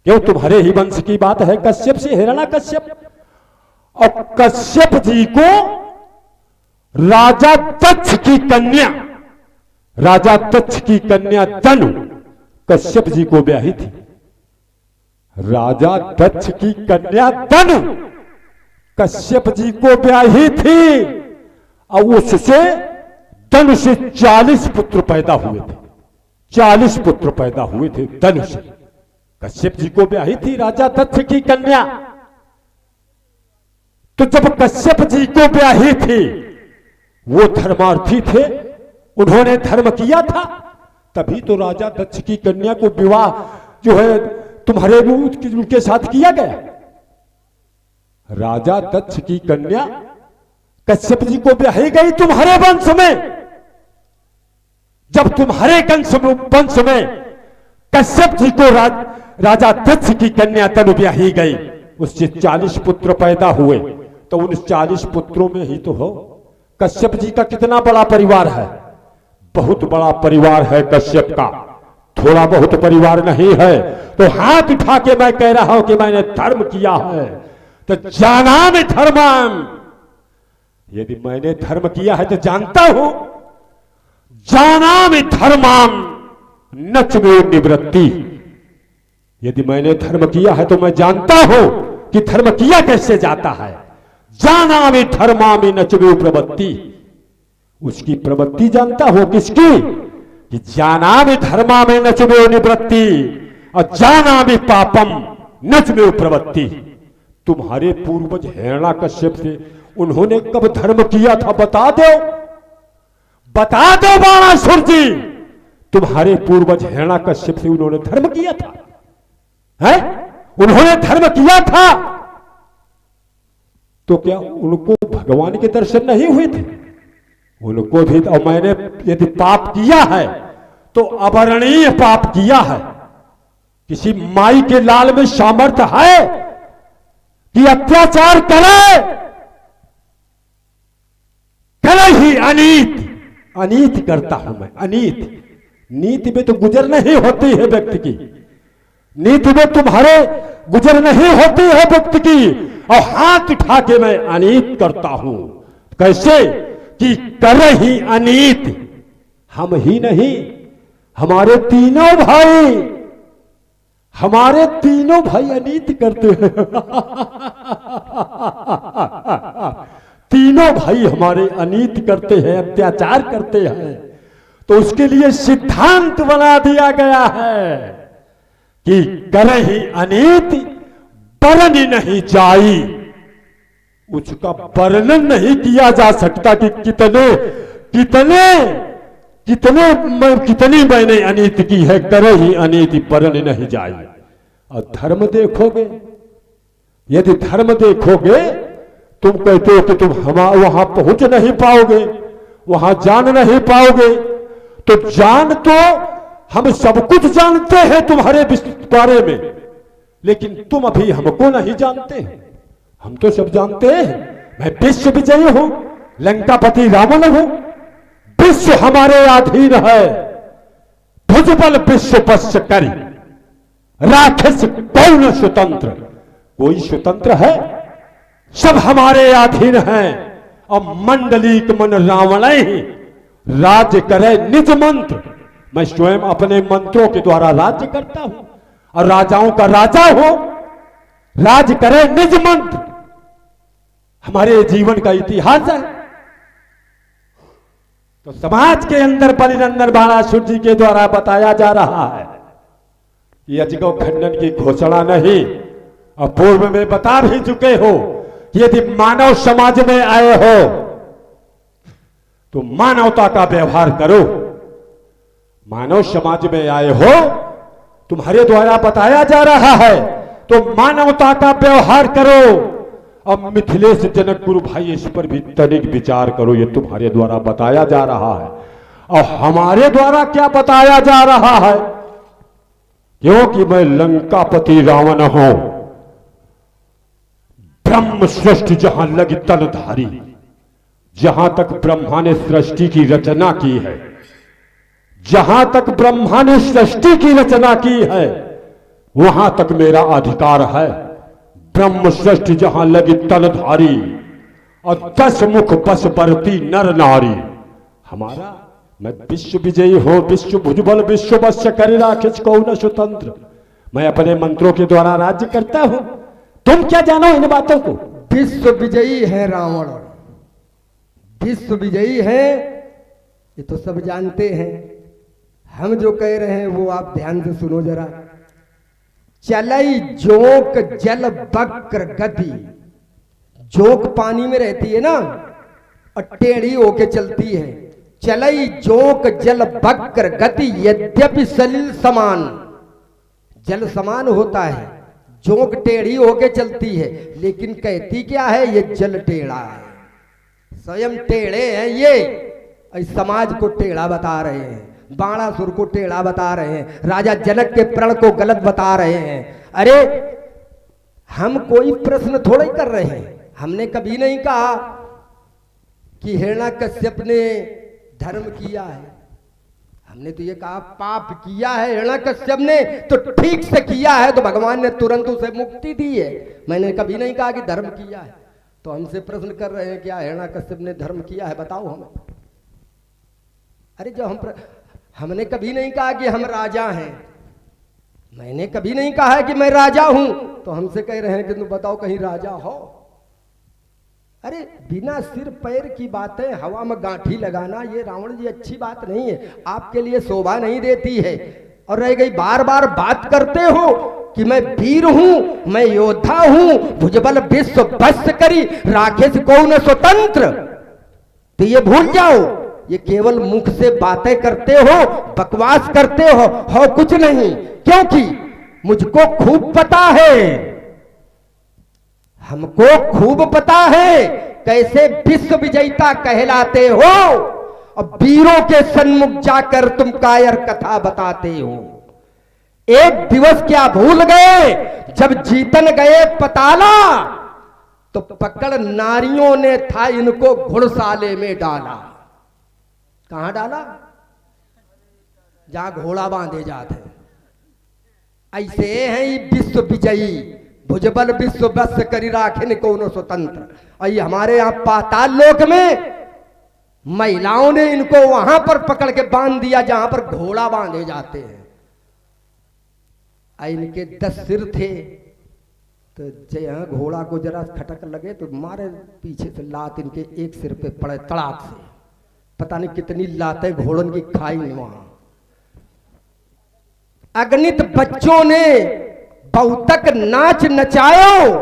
Speaker 4: क्यों तुम्हारे ही वंश की बात है, कश्यप से हिरण्याकश्यप। और कश्यप जी को राजा दक्ष की कन्या, राजा दक्ष की कन्या तनु कश्यप जी को ब्याही थी। राजा दक्ष की कन्या तनु कश्यप जी को ब्याही थी और उससे तनु से 40 पुत्र पैदा हुए थे। 40 पुत्र पैदा हुए थे तनु से। कश्यप जी को ब्याही थी राजा दक्ष की कन्या। तो जब कश्यप जी को ब्याही थी, वो धर्मार्थी थे, उन्होंने धर्म किया था, तभी तो राजा दक्ष की कन्या को विवाह जो है तुम्हारे उनके साथ किया गया। राजा दक्ष की कन्या कश्यप जी को ब्याही गई तुम्हारे वंश में। जब तुम्हारे वंश में कश्यप जी को राजा दक्ष की कन्या तनु ब्याही गई, उससे 40 पुत्र पैदा हुए, तो उन 40 पुत्रों में ही तो हो। कश्यप जी का कितना बड़ा परिवार है, बहुत बड़ा परिवार है कश्यप का, थोड़ा बहुत परिवार नहीं है। तो हाथ उठा के मैं कह रहा हूं कि मैंने धर्म किया है, तो जानामि धर्मम्। यदि मैंने धर्म किया है तो जानता हूं, जानामि धर्मम् न च मे निवृत्ति। यदि मैंने धर्म किया है तो मैं जानता हूं कि धर्म किया कैसे जाता है। जानामि धर्मामि न च मे प्रवृत्ति, उसकी प्रवृत्ति जानता हूं। किसकी? कि जानामि धर्मामि न च मे निवृत्ति और जानामि पापम न च मे प्रवृत्ति। तुम्हारे पूर्वज हिरण्याकश्यप थे, उन्होंने कब धर्म किया था बता दो, बता दो बाणासुर जी। तुम्हारे पूर्वज हिरण्याकश्यप थे, उन्होंने धर्म किया था, है? उन्होंने धर्म किया था तो क्या उनको भगवान के दर्शन नहीं हुए थे? उनको भी। और मैंने यदि पाप किया है तो अवर्णीय पाप किया है। किसी माई के लाल में सामर्थ्य है कि अत्याचार करे, करे ही अनीत। अनीत करता हूं मैं, अनीत। नीति में तो गुजर नहीं होती है व्यक्ति की, नीति में तुम्हारे गुजर नहीं होती है व्यक्ति की। और हाथ उठा के मैं अनीत करता हूं। कैसे? कि करे ही अनीत। हम ही नहीं, हमारे तीनों भाई, हमारे तीनों भाई अनीत करते हैं। तीनों भाई हमारे अनीत करते हैं, अत्याचार करते हैं। तो उसके लिए सिद्धांत बना दिया गया है कि करे ही अनीत बरन नहीं जाई। उसका वर्णन नहीं किया जा सकता कि कितनी मैंने अनीति की है। करे ही अनीति बरन नहीं जाई। और धर्म देखोगे, यदि धर्म देखोगे, तुम कहते हो कि तुम वहां पहुंच नहीं पाओगे, वहां जान नहीं पाओगे। तो जान तो हम सब कुछ जानते हैं तुम्हारे बारे में, लेकिन तुम अभी हमको नहीं जानते। हम तो सब जानते हैं। मैं विश्व विजयी हूं, लंकापति रावण हूं, विश्व हमारे अधीन है। भुजबल विश्व पश्य करी, राक्षस कौन स्वतंत्र? कोई स्वतंत्र है? सब हमारे अधीन हैं। अब मंडलीक मन रावण ही राज्य करे निज मंत्र। मैं स्वयं अपने मंत्रों के द्वारा राज्य करता हूं और राजाओं का राजा हूं। राज करे निज मंत्र, हमारे जीवन का इतिहास है। तो समाज के अंदर बलिनंदन बाणासुर जी के द्वारा बताया जा रहा है कि अजगौ खंडन की घोषणा नहीं। और पूर्व में बता भी चुके हो कि यदि मानव समाज में आए हो तो मानवता का व्यवहार करो। मानव समाज में आए हो, तुम्हारे द्वारा बताया जा रहा है, तो मानवता का व्यवहार करो। अब मिथिलेश जनक गुरु भाई इस पर भी तनिक विचार करो। ये तुम्हारे द्वारा बताया जा रहा है और हमारे द्वारा क्या बताया जा रहा है? क्योंकि मैं लंकापति रावण हूं। ब्रह्म सृष्टि जहां लगी तनधारी, जहां तक ब्रह्मा ने सृष्टि की रचना की है, जहां तक ब्रह्मा ने सृष्टि की रचना की है, वहां तक मेरा अधिकार है। ब्रह्म सृष्टि जहां लगी तनधारी और 10 मुख बस बरती नर नारी। हमारा मैं विश्व विजयी हो, विश्व भुजबल विश्व वश्य कर राखिस कौन स्वतंत्र। मैं अपने मंत्रों के द्वारा राज्य करता हूं। तुम क्या जानो इन बातों को?
Speaker 1: विश्व विजयी है रावण, विश्व विजयी है, ये तो सब जानते हैं। हम जो कह रहे हैं वो आप ध्यान से सुनो जरा। चलई जोक जल बक्र गति, जोक पानी में रहती है ना और टेढ़ी होके चलती है। चलई जोक जल बक्र गति, यद्यपि सलिल समान, जल समान होता है, जोक टेढ़ी होके चलती है, लेकिन कहती क्या है? ये जल टेढ़ा है। स्वयं टेढ़े हैं ये, इस समाज को टेढ़ा बता रहे हैं, बाणासुर को टेढ़ा बता रहे हैं, राजा जनक के प्रण को गलत बता रहे हैं। अरे हम कोई प्रश्न थोड़ा ही कर रहे हैं। हमने कभी नहीं कहा कि हिरण्यकश्यप ने धर्म किया है। हमने तो ये कहा पाप किया है हिरण्यकश्यप ने, तो ठीक से किया है तो भगवान ने तुरंत उसे मुक्ति दी है। मैंने कभी नहीं कहा कि धर्म किया है। तो हमसे प्रश्न कर रहे हैं क्या हिरण्यकश्यप ने धर्म किया है? बताओ हमें। अरे जो हमने कभी नहीं कहा कि हम राजा हैं, मैंने कभी नहीं कहा है कि मैं राजा हूं, तो हमसे कह रहे हैं कि तुम बताओ कहीं राजा हो। अरे बिना सिर पैर की बातें हवा में गांठी लगाना, ये रावण जी अच्छी बात नहीं है, आपके लिए शोभा नहीं देती है। और रह गई बार बार बात करते हो कि मैं वीर हूं, मैं योद्धा हूं, भुजबल विश्व बस करी राखेश कौन स्वतंत्र, तो ये भूल जाओ। ये केवल मुख से बातें करते हो, बकवास करते हो कुछ नहीं। क्योंकि मुझको खूब पता है, हमको खूब पता है कैसे विश्व विजेता कहलाते हो और वीरों के सन्मुख जाकर तुम कायर कथा बताते हो। एक दिवस क्या भूल गए? जब जीतन गए पताला तो पकड़ नारियों ने था इनको घुड़साले में डाला। कहां डाला? जहां घोड़ा बांधे जाते हैं। ऐसे हैं ये विश्व विजयी, भुजबल विश्व बस करी राखिन कौन स्वतंत्र। और ये हमारे यहाँ पाताल लोक में महिलाओं ने इनको वहां पर पकड़ के बांध दिया जहां पर घोड़ा बांधे जाते हैं। इनके 10 सिर थे, तो जहां घोड़ा को जरा खटक लगे तो मारे पीछे से लात इनके एक सिर पे पड़े तड़ाक से। पता नहीं कितनी लातें घोड़न की खाई वहां। अगणित बच्चों ने बहुतक नाच नचायो,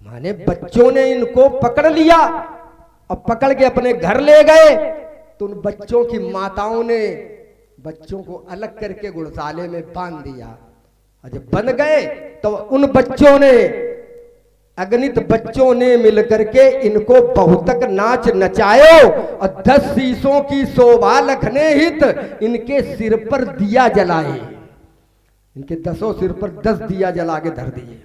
Speaker 1: माने बच्चों ने इनको पकड़ लिया और पकड़ के अपने घर ले गए। तो उन बच्चों की माताओं ने बच्चों को अलग करके घुड़साले में बांध दिया। और जब बन गए तो उन बच्चों ने, अगणित बच्चों ने मिलकर के इनको बहुतक नाच नचायो और 10 शीशों की शोभा लखने हित इनके सिर पर दिया जलाए। इनके 10 सिर पर 10 दिया जला के धर दिए।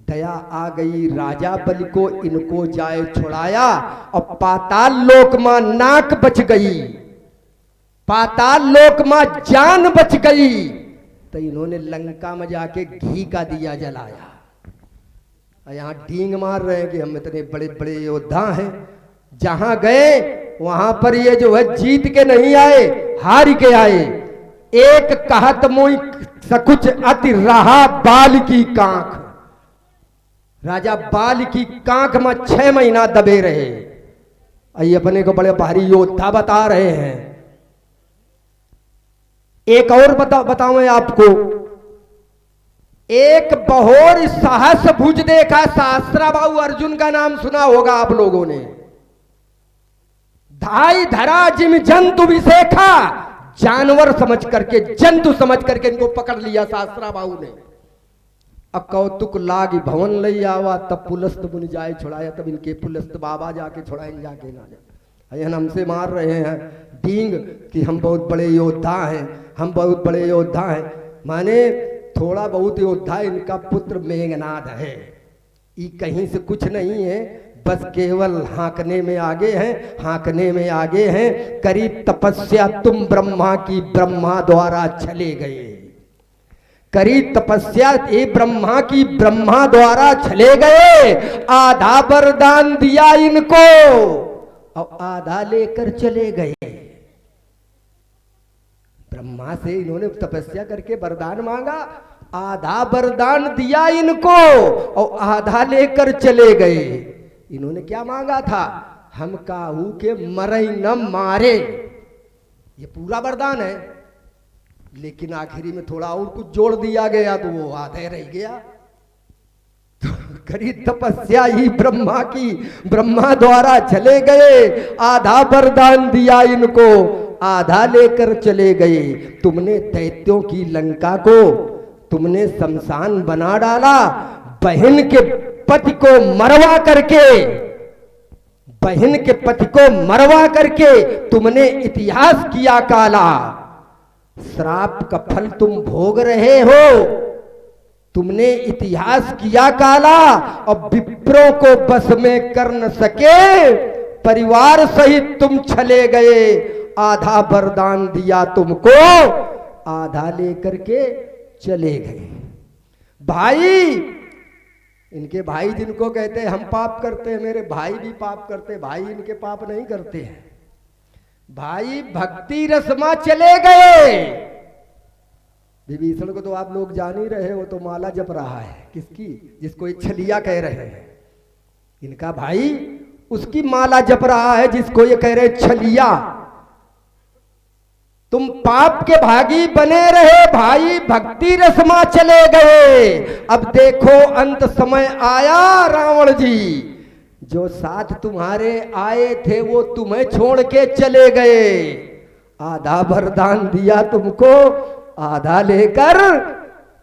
Speaker 1: दया आ गई राजा बलि को, इनको जाए छुड़ाया और पाताल लोक मां नाक बच गई, पाताल लोक मां जान बच गई। तो इन्होंने लंका में जाके घी का दिया जलाया। और यहाँ डींग मार रहे हैं कि हम इतने बड़े बड़े योद्धा हैं। जहां गए वहां पर ये जो है जीत के नहीं आए, हार के आए। एक कहत मोई सकुच अति रहा बाल की कांख। राजा बाल की कांख में 6 महीना दबे रहे। ये अपने को बड़े भारी योद्धा बता रहे हैं। एक और बताऊं मैं आपको, एक बहोर साहस भुज देखा। सहस्त्राबाहु अर्जुन का नाम सुना होगा आप लोगों ने। धाई धरा जिम जंतु विशेखा, जानवर समझ करके, जंतु समझ करके इनको पकड़ लिया सहस्त्राबाहु ने। अब कौतुक लाग भवन लई आवा, तब पुलस्त मुनि जाए छुड़ाया। तब इनके पुलस्त बाबा जाके छुड़ाए, जाके ना जाए। हमसे मार रहे हैं डींग कि हम बहुत बड़े योद्धा हैं, हम बहुत बड़े योद्धा हैं। माने थोड़ा बहुत योद्धा इनका पुत्र मेघनाद है। ये कहीं से कुछ नहीं है, बस केवल हाँकने में आगे हैं, हाँकने में आगे हैं। करी तपस्या तुम ब्रह्मा की, ब्रह्मा द्वारा चले गए। करी तपस्या ये ब्रह्मा की, ब्रह्मा द्वारा चले गए। आधा वरदान दिया इनको और आधा लेकर चले गए। ब्रह्मा से इन्होंने तपस्या करके वरदान मांगा, आधा वरदान दिया इनको और आधा लेकर चले गए। इन्होंने क्या मांगा था? हम काहू के मरई न मारे, ये पूरा वरदान है। लेकिन आखिरी में थोड़ा और कुछ जोड़ दिया गया तो वो आधे रह गया। तो करी तपस्या ही ब्रह्मा की, ब्रह्मा द्वारा चले गए। आधा वरदान दिया इनको, आधा लेकर चले गए। तुमने दैत्यों की लंका को तुमने शमशान बना डाला। बहन के पति को मरवा करके, बहन के पति को मरवा करके तुमने इतिहास किया काला। श्राप का फल तुम भोग रहे हो। तुमने इतिहास किया काला और विप्रों को बस में कर न सके। परिवार सहित तुम चले गए। आधा वरदान दिया तुमको, आधा लेकर के चले गए। भाई, इनके भाई जिनको कहते हैं हम पाप करते हैं, मेरे भाई भी पाप करते, भाई इनके पाप नहीं करते हैं। भाई भक्ति रसमा चले गए। विभीषण को तो आप लोग जान ही रहे हो, तो माला जप रहा है किसकी? जिसको एक छलिया कह रहे हैं। इनका भाई उसकी माला जप रहा है जिसको ये कह रहे छलिया। तुम पाप के भागी बने रहे भाई, भक्ति रसमा चले गए। अब देखो अंत समय आया रावण जी, जो साथ तुम्हारे आए थे वो तुम्हें छोड़ के चले गए। आधा वरदान दिया तुमको, आधा लेकर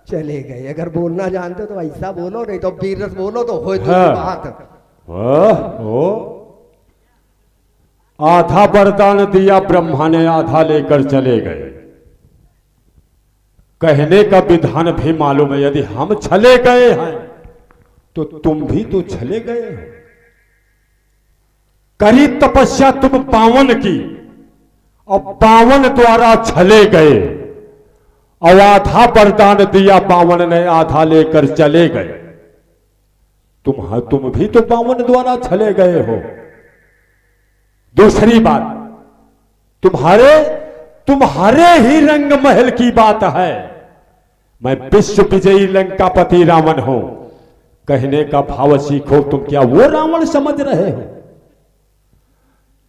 Speaker 1: चले गए। अगर बोलना जानते हो तो ऐसा बोलो, नहीं तो वीररस बोलो तो हो बात।
Speaker 4: आधा वरदान दिया ब्रह्मा ने, आधा लेकर चले गए। कहने का विधान भी मालूम है, यदि हम चले गए हैं तो तुम भी तो चले गए हो। करी तपस्या तुम पावन की और पावन द्वारा चले गए, और आधा वरदान दिया पावन ने, आधा लेकर चले गए। तुम भी तो पावन द्वारा चले गए हो। दूसरी बात, तुम्हारे ही रंग महल की बात है। मैं विश्व विजयी लंकापति रावण हूं। कहने का भाव सीखो। तुम क्या वो रावण समझ रहे हो?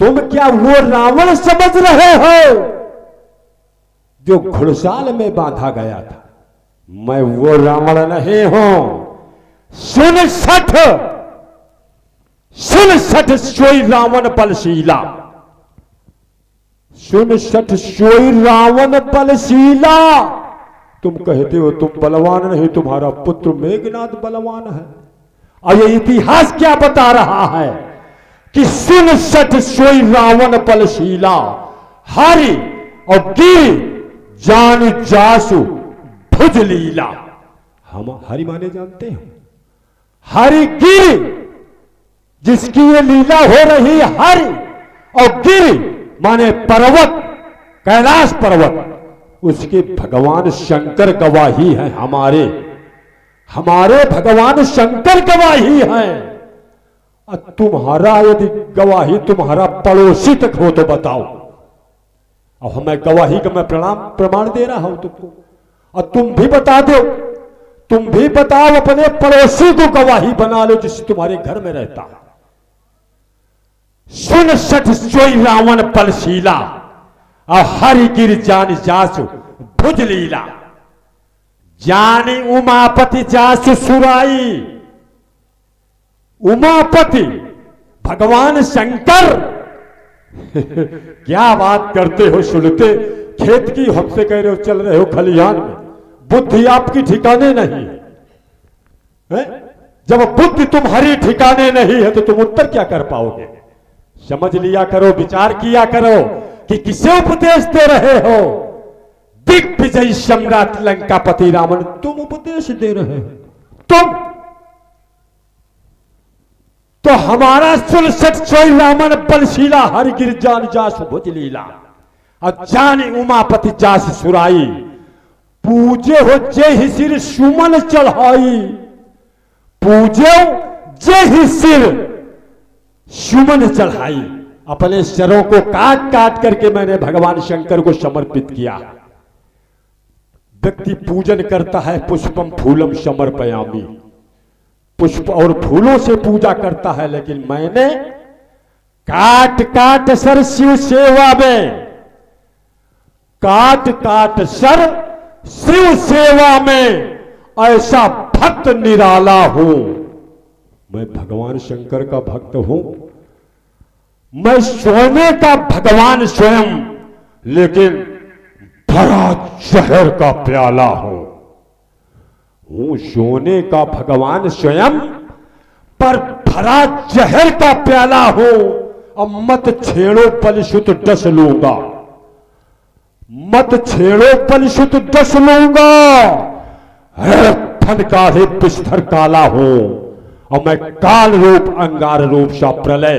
Speaker 4: तुम क्या वो रावण समझ रहे हो जो घुड़साल में बांधा गया था? मैं वो रावण नहीं हूं। सुन सठ सोई रावण बलशीला। सुन सठ सोई रावण बलशीला। तुम कहते हो तुम बलवान नहीं, तुम्हारा पुत्र मेघनाद बलवान है। और ये इतिहास क्या बता रहा है कि सुन सठ सोई रावण बलशीला, हरि और गिरि जान जासु भुज लीला। हम हरि माने जानते हैं, हरि गिरि जिसकी ये लीला हो रही हरि, और गिरि माने पर्वत, कैलाश पर्वत। उसके भगवान शंकर गवाही है, हमारे भगवान शंकर गवाही है। और तुम्हारा यदि गवाही तुम्हारा पड़ोसी तक हो तो बताओ। अब हमें गवाही का मैं प्रमाण दे रहा हूं तुमको, और तुम भी बता दो, तुम भी बताओ, अपने पड़ोसी को गवाही बना लो जिससे तुम्हारे घर में रहता है। सुन सठ सोई रावण पलशीला, और हरि गिर जान जासु भुज लीला। जानी उमापति जासु सुराई, उमापति भगवान शंकर। क्या बात करते हो, सुनते खेत की हमसे कह रहे हो, चल रहे हो खलिहान में, बुद्धि आपकी ठिकाने नहीं है? जब बुद्धि तुम्हारी ठिकाने नहीं है तो तुम उत्तर क्या कर पाओगे? समझ लिया करो, विचार किया करो कि किसे उपदेश दे रहे हो। दिग्विजय सम्राट लंकापति रावण तुम उपदेश दे रहे हो, तुम तो हमारा सुलसठ सोई रावण बलशीला, हरि गिर जान जासु भुज लीला। और जानी उमापति जास सुराई, पूजे हो जे ही सिर सुमन चढ़ाई। पूजे जे ही सिर सुमन चढ़ाई। अपने शरों को काट काट करके मैंने भगवान शंकर को समर्पित किया। व्यक्ति पूजन करता है, पुष्पम फूलम समर्पयामि, पुष्प और फूलों से पूजा करता है, लेकिन मैंने काट काट सर शिव सेवा में, काट काट सर शिव सेवा में ऐसा भक्त निराला हूं। मैं भगवान शंकर का भक्त हूं, मैं सोने का भगवान स्वयं, लेकिन भरा जहर का प्याला हूं। सोने का भगवान स्वयं, पर भरा जहर का प्याला हूं। अब मत छेड़ो पलशुत डस लूंगा, मत छेड़ो पलशुत डस लूंगा। फन का ही बिस्तर काला हूं, और मैं काल रूप अंगार रूप सा प्रलय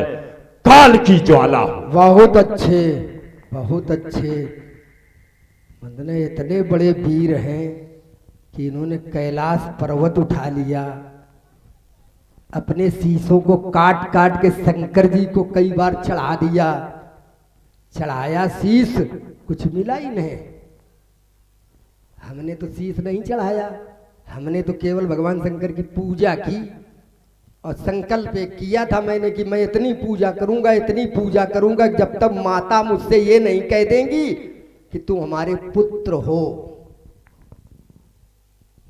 Speaker 4: काल की ज्वाला हूं।
Speaker 1: बहुत अच्छे, बहुत अच्छे। वंदना इतने बड़े वीर हैं कि इन्होंने कैलाश पर्वत उठा लिया, अपने शीशों को काट काट के शंकर जी को कई बार चढ़ा दिया। चढ़ाया शीश, कुछ मिला ही नहीं। हमने तो शीश नहीं चढ़ाया, हमने तो केवल भगवान शंकर की पूजा की और संकल्प किया था मैंने कि मैं इतनी पूजा करूंगा, इतनी पूजा करूंगा, जब तक माता मुझसे ये नहीं कह देंगी कि तू हमारे पुत्र हो।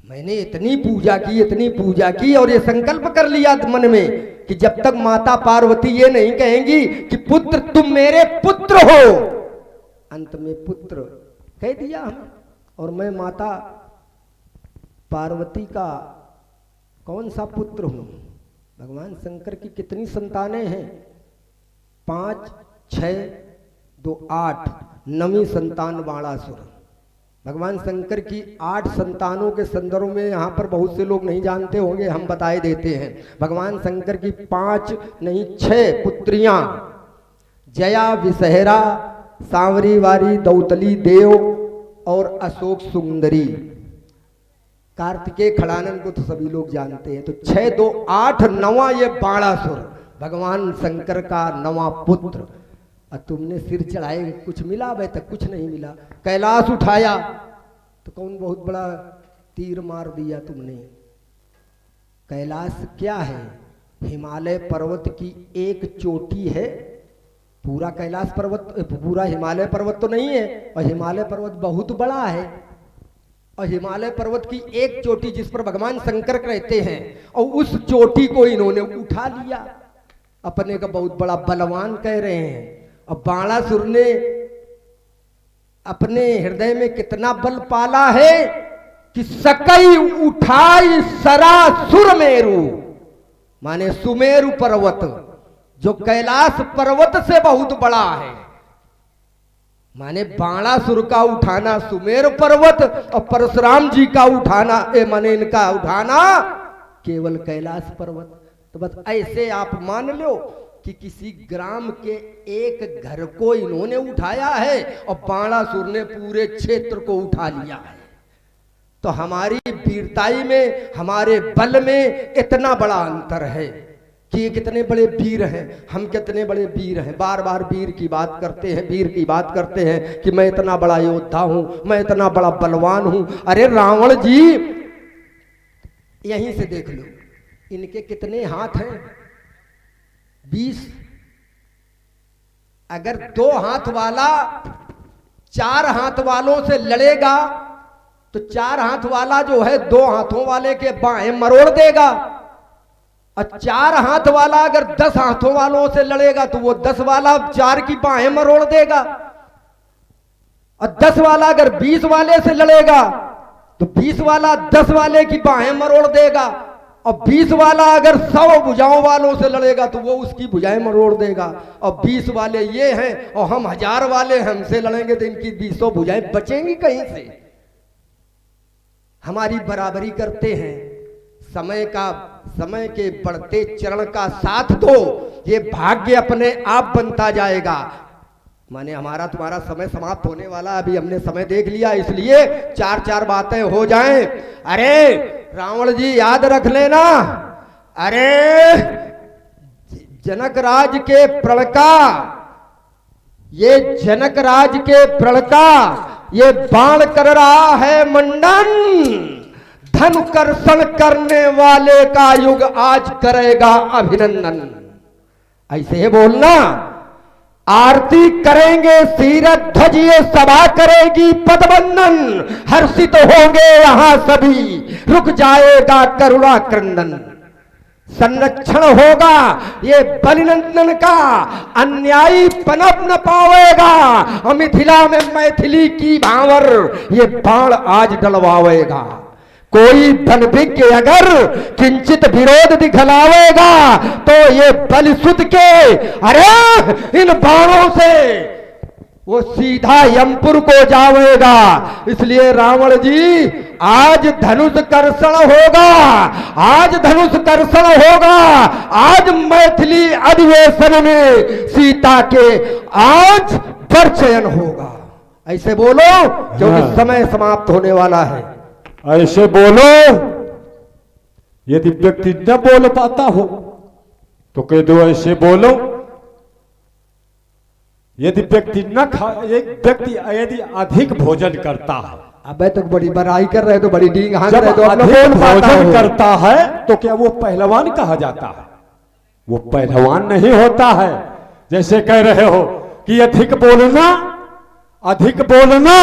Speaker 1: मैंने इतनी पूजा की, इतनी पूजा की, और ये संकल्प कर लिया मन में कि जब तक माता पार्वती ये नहीं कहेंगी कि पुत्र तुम मेरे पुत्र हो। अंत में पुत्र कह दिया हम, और मैं माता पार्वती का कौन सा पुत्र हूं? भगवान शंकर की कितनी संतानें हैं? 5, 6, 2, 8, 9वीं संतान बाणासुर। भगवान शंकर की 8 संतानों के संदर्भ में यहाँ पर बहुत से लोग नहीं जानते होंगे, हम बताए देते हैं। भगवान शंकर की 5 नहीं 6 पुत्रियां, जया, विषहरा, सांवरी वारी, दौतली देव और अशोक सुंदरी। कार्तिकेय खड़ानन को तो सभी लोग जानते हैं। तो 6, 2, 8, 9वां ये बाणासुर, भगवान शंकर का 9वां पुत्र। और तुमने सिर चढ़ाए, कुछ मिला? भाई तक कुछ नहीं मिला। कैलाश उठाया तो कौन बहुत बड़ा तीर मार दिया तुमने। कैलाश क्या है? हिमालय पर्वत की एक चोटी है। पूरा कैलाश पर्वत, पूरा हिमालय पर्वत तो नहीं है, और हिमालय पर्वत बहुत बड़ा है। और हिमालय पर्वत की एक चोटी जिस पर भगवान शंकर रहते हैं, और उस चोटी को इन्होंने उठा लिया, अपने का बहुत बड़ा बलवान कह रहे हैं। और बाणासुर ने अपने हृदय में कितना बल पाला है कि सकई उठाई सरासुर मेरु, माने सुमेरु पर्वत जो कैलाश पर्वत से बहुत बड़ा है। माने बाणासुर का उठाना सुमेरु पर्वत, और परशुराम जी का उठाना माने इनका उठाना केवल कैलाश पर्वत। तो बस ऐसे आप मान लो कि किसी ग्राम के एक घर को इन्होंने उठाया है और बाणासुर ने पूरे क्षेत्र को उठा लिया है। तो हमारी वीरताई में, हमारे बल में इतना बड़ा अंतर है कि ये कितने बड़े वीर हैं, हम कितने बड़े वीर हैं। बार बार वीर की बात करते हैं, वीर की बात करते हैं कि मैं इतना बड़ा योद्धा हूं, मैं इतना बड़ा बलवान हूं। अरे रावण जी, यहीं से देख लो, इनके कितने हाथ हैं? 20। अगर 2 हाथ वाला 4 हाथ वालों से लड़ेगा तो 4 हाथ वाला जो है 2 हाथों वाले के बाहें मरोड़ देगा, और 4 हाथ वाला अगर 10 हाथों वालों से लड़ेगा तो वो 10 वाला 4 की बाहें मरोड़ देगा, और 10 वाला अगर 20 वाले से लड़ेगा तो 20 वाला 10 वाले की बाहें मरोड़ देगा, और 20 वाला अगर 100 भुजाओं वालों से लड़ेगा तो वो उसकी भुजाएं मरोड़ देगा। और 20 वाले ये हैं और हम 1000 वाले हमसे लड़ेंगे तो इनकी 200 भुजाएं बचेंगी कहीं से? हमारी बराबरी करते हैं। समय के बढ़ते चरण का साथ दो, ये भाग्य अपने आप बनता जाएगा। माने हमारा तुम्हारा समय समाप्त होने वाला, अभी हमने समय देख लिया, इसलिए 4 बातें हो जाएं। अरे रावण जी याद रख लेना, अरे जनक राज के प्रण का, ये जनक राज के प्रण का ये बाण कर रहा है मंडन, धन कर्षण करने वाले का युग आज करेगा अभिनंदन। ऐसे बोलना। आरती करेंगे सीरत ध्वज, ये सभा करेगी पदबंधन, हर्षित होंगे यहां सभी, रुक जाएगा करुणा क्रंदन। संरक्षण होगा ये बलिनंदन का, अन्यायी पनप न पावेगा, मिथिला में मैथिली की भावर ये बाण आज डलवावेगा। कोई बलभिज्ञ अगर किंचित विरोध दिखलावेगा तो ये बलिसुत के, अरे इन बाणों से वो सीधा यमपुर को जावेगा। इसलिए रावण जी आज धनुष कर्षण होगा, आज धनुष कर्षण होगा, आज मैथिली अधिवेशन में सीता के आज परिचयन होगा। ऐसे बोलो क्योंकि समय समाप्त होने वाला है।
Speaker 4: ऐसे बोलो। यदि व्यक्ति न बोल पाता हो तो कह दो ऐसे बोलो। यदि व्यक्ति न खा, एक व्यक्ति यदि अधिक भोजन करता है,
Speaker 1: अबे तो बड़ी बड़ाई कर रहे तो बड़ी डींग हाँक
Speaker 4: जब
Speaker 1: रहे तो
Speaker 4: अधिक भोजन करता है तो क्या वो पहलवान कहा जाता है? वो पहलवान नहीं होता है। जैसे कह रहे हो कि अधिक बोलना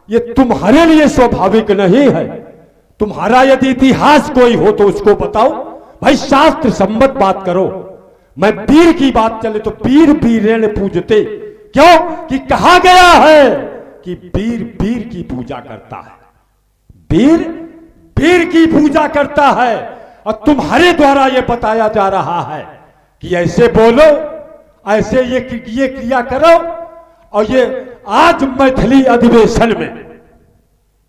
Speaker 4: ये तुम्हारे लिए स्वाभाविक नहीं है। तुम्हारा यदि इतिहास कोई हो तो उसको बताओ भाई, शास्त्र सम्मत बात करो। मैं वीर की बात चले तो वीर वीरेण पूजते, क्यों कि कहा गया है कि वीर वीर की पूजा करता है, वीर वीर की पूजा करता है। और तुम्हारे द्वारा यह बताया जा रहा है कि ऐसे बोलो, ऐसे ये क्रिया करो। और ये आज मैथिली अधिवेशन में,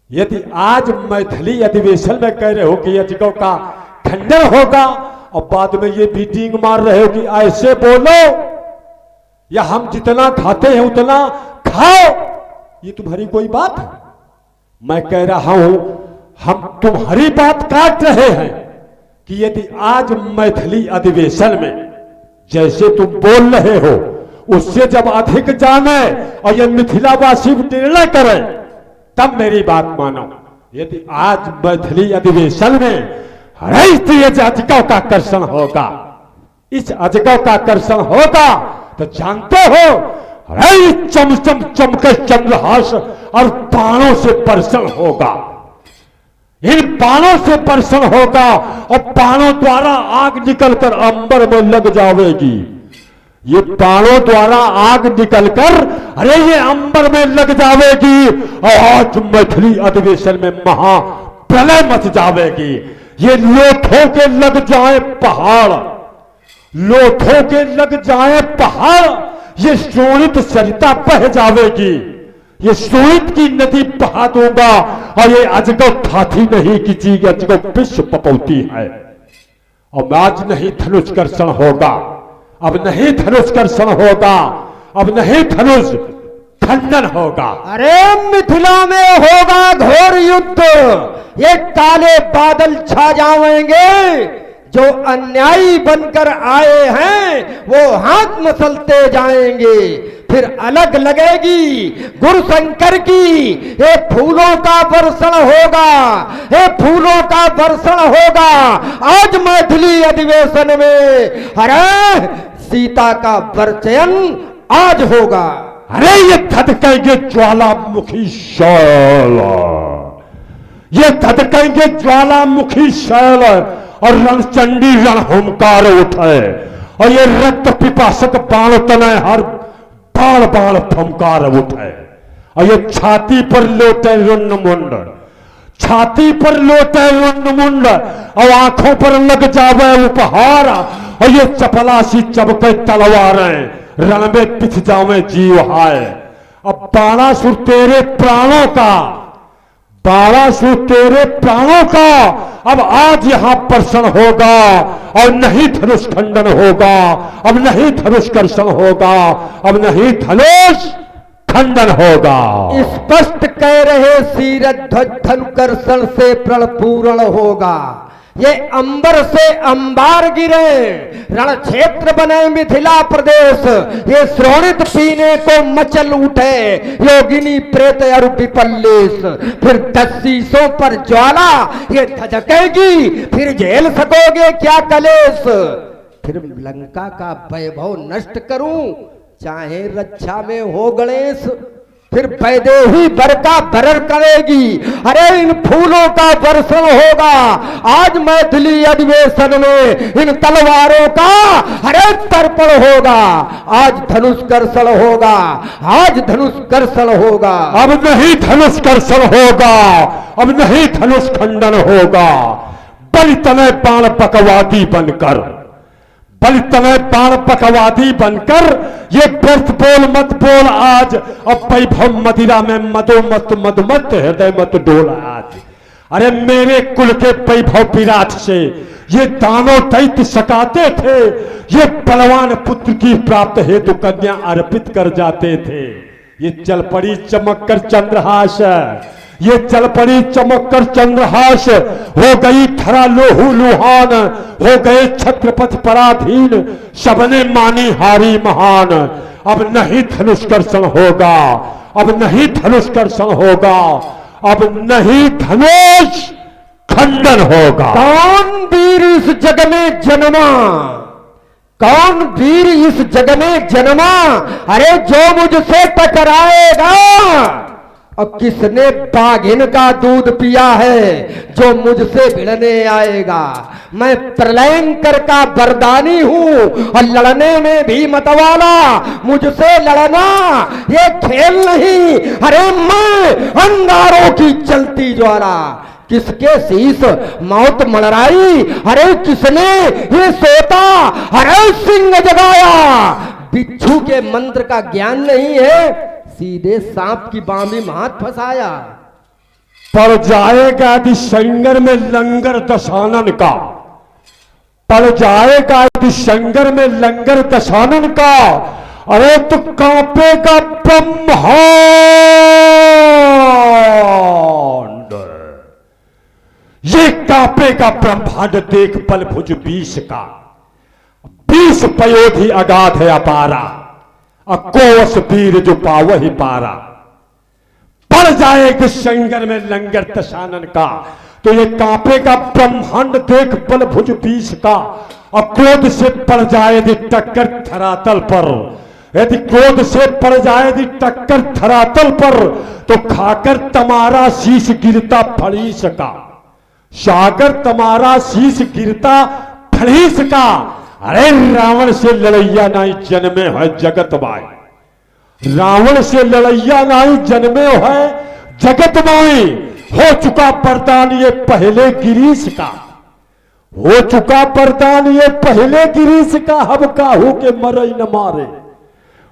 Speaker 4: यदि आज मैथिली अधिवेशन में कह रहे हो कि याचिकाओं का खंडन होगा और बाद में ये मीटिंग मार रहे हो कि ऐसे बोलो या हम जितना खाते हैं उतना खाओ, ये तुम्हारी कोई बात है? मैं कह रहा हूं हम तुम्हारी बात काट रहे हैं कि यदि आज मैथिली अधिवेशन में जैसे तुम बोल रहे हो उससे जब अधिक जाने और ये मिथिलावासी निर्णय करें तब मेरी बात मानो। यदि आज मैथिली अधिवेशन में याचिकाओं का कर्षण होगा, इस याचिकाओं का कर्षण होगा तो जानते हो चमचम चमके चंद्रहास और बाणों से वर्षण होगा। इन बाणों से वर्षण होगा और बाणों द्वारा आग निकलकर अंबर में लग जाएगी। ये बाणों द्वारा आग निकलकर ये अंबर में लग जाएगी और आज मैथिली अधिवेशन में महा प्रलय मच जाएगी। ये लोथों के लग जाए पहाड़, लोथों के लग जाए पहाड़, ये शोणित सरिता बह जाएगी। ये शोणित की नदी बहा दूंगा और ये अजगव हाथी नहीं किसी अजगव विश्व पपौती है। और आज नहीं धनुष कर्षण होगा, अब नहीं धनुष कर्षण होगा, अब नहीं धनुष खंडन होगा।
Speaker 1: अरे मिथिला में होगा घोर युद्ध, ये काले बादल छा जाएंगे, जो अन्यायी बनकर आए हैं वो हाथ मसलते जाएंगे, फिर अलग लगेगी गुरुशंकर की, ये फूलों का वर्षण होगा, ये फूलों का वर्षण होगा आज मैथिली अधिवेशन में। अरे सीता का परिचयन आज होगा।
Speaker 4: अरे ये धधकेंगे ज्वालामुखी शैल, ये धधकेंगे ज्वालामुखी शैल और रणचंडी रणहुंकार उठे, और ये रक्त पिपासक बाण तनय हर बाण बाण फंकार उठे, और ये छाती पर लोटे रुंड मुंड, छाती पर लोटे रुंड मुंड, और आंखों पर लग जावे उपहार, और ये चपलासी चबके तलवारें रण में पिछ जावे जीव हाय। अब बाणासुर तेरे प्राणों का, बाणासुर तेरे प्राणों का अब आज यहां प्रश्न होगा, और नहीं धनुष खंडन होगा, अब नहीं धनुष कर्षण होगा, अब नहीं धनुष खंडन होगा।
Speaker 1: स्पष्ट कह रहे सीरथ ध्वज धनु कर्षण से प्रण पूर्ण होगा। ये अंबर से अंबार गिरे, रण क्षेत्र बने मिथिला प्रदेश, ये श्रोणित पीने को मचल उठे योगिनी प्रेत और विपल्लेश, फिर 10 शीशों पर ज्वाला ये धधकेगी, फिर झेल सकोगे क्या कलेश, फिर लंका का वैभव नष्ट करूं चाहे रक्षा में हो गणेश, फिर वैदेही बर का बरर करेगी। अरे इन फूलों का वर्षण होगा आज मैथिली अधिवेशन में, इन तलवारों का अरे तर्पण होगा, आज धनुष कर्षण होगा, आज धनुष कर्षण होगा।
Speaker 4: अब नहीं धनुष कर्षण होगा, अब नहीं धनुष खंडन होगा। बलि तनय बाण पकवादी बनकर, बलि तनय बाण पकवादी बनकर, ये व्यर्थ बोल मत बोल आज, अब वैभव मदिरा में मदोमत मदमत हृदय मत डोल आज। अरे मेरे कुल के वैभव विराट से ये दानव दैत्य सकाते थे, ये बलवान पुत्र की प्राप्त हेतु कन्या अर्पित कर जाते थे। ये चल पड़ी चमक कर चंद्रहास, ये चल पड़ी चमक कर चंद्रहास, हो गई धरा लोहू लुहान, हो गए छत्रपति पराधीन, सबने मानी हारी महान। अब नहीं धनुष कर्षण होगा, अब नहीं धनुष कर्षण होगा, अब नहीं धनुष खंडन होगा।
Speaker 1: कौन वीर इस जग में जन्मा, कौन वीर इस जग में जन्मा, अरे जो मुझसे टकराएगा। अब किसने बाघिन का दूध पिया है जो मुझसे भिड़ने आएगा। मैं प्रलयंकर का वरदानी हूं और लड़ने में भी मतवाला, मुझसे लड़ना ये खेल नहीं। अरे मैं अंगारों की चलती ज्वाला, किसके शीश मौत मड़राई, अरे किसने ये सोता अरे सिंह जगाया। बिच्छू के मंत्र का ज्ञान नहीं है, सीधे सांप की बामी में हाथ फंसाया।
Speaker 4: पड़ जाएगा यदि संगर में लंगर दशानन का, पड़ जाएगा यदि संगर में लंगर दशानन का, अरे तो कांपेगा ब्रह्मांड। ये कांपेगा ब्रह्मांड देख बल भुज 20 का, 20 पयोधि अगाध है अपारा, अकोस वीर जो पावहि पारा। पड़ जाएगा संगर में लंगर दशानन का, तो ये कांपेगा ब्रह्मांड देख बल भुज 20 का। और क्रोध से पड़ जाए यदि टक्कर धरातल पर, यदि क्रोध से पड़ जाए यदि टक्कर धरातल पर, तो खाकर तुम्हारा शीश गिरता फड़ीस का, सागर तुम्हारा शीश गिरता फड़ीस का। अरे रावण से लड़ैया नहीं जन्मे है जगत माई, रावण से लड़ैया नहीं जन्मे है जगत माई। हो चुका प्रदान ये पहले गिरीश का, हो चुका प्रदान ये पहले गिरीश का, अब काहू के मरई न मारे।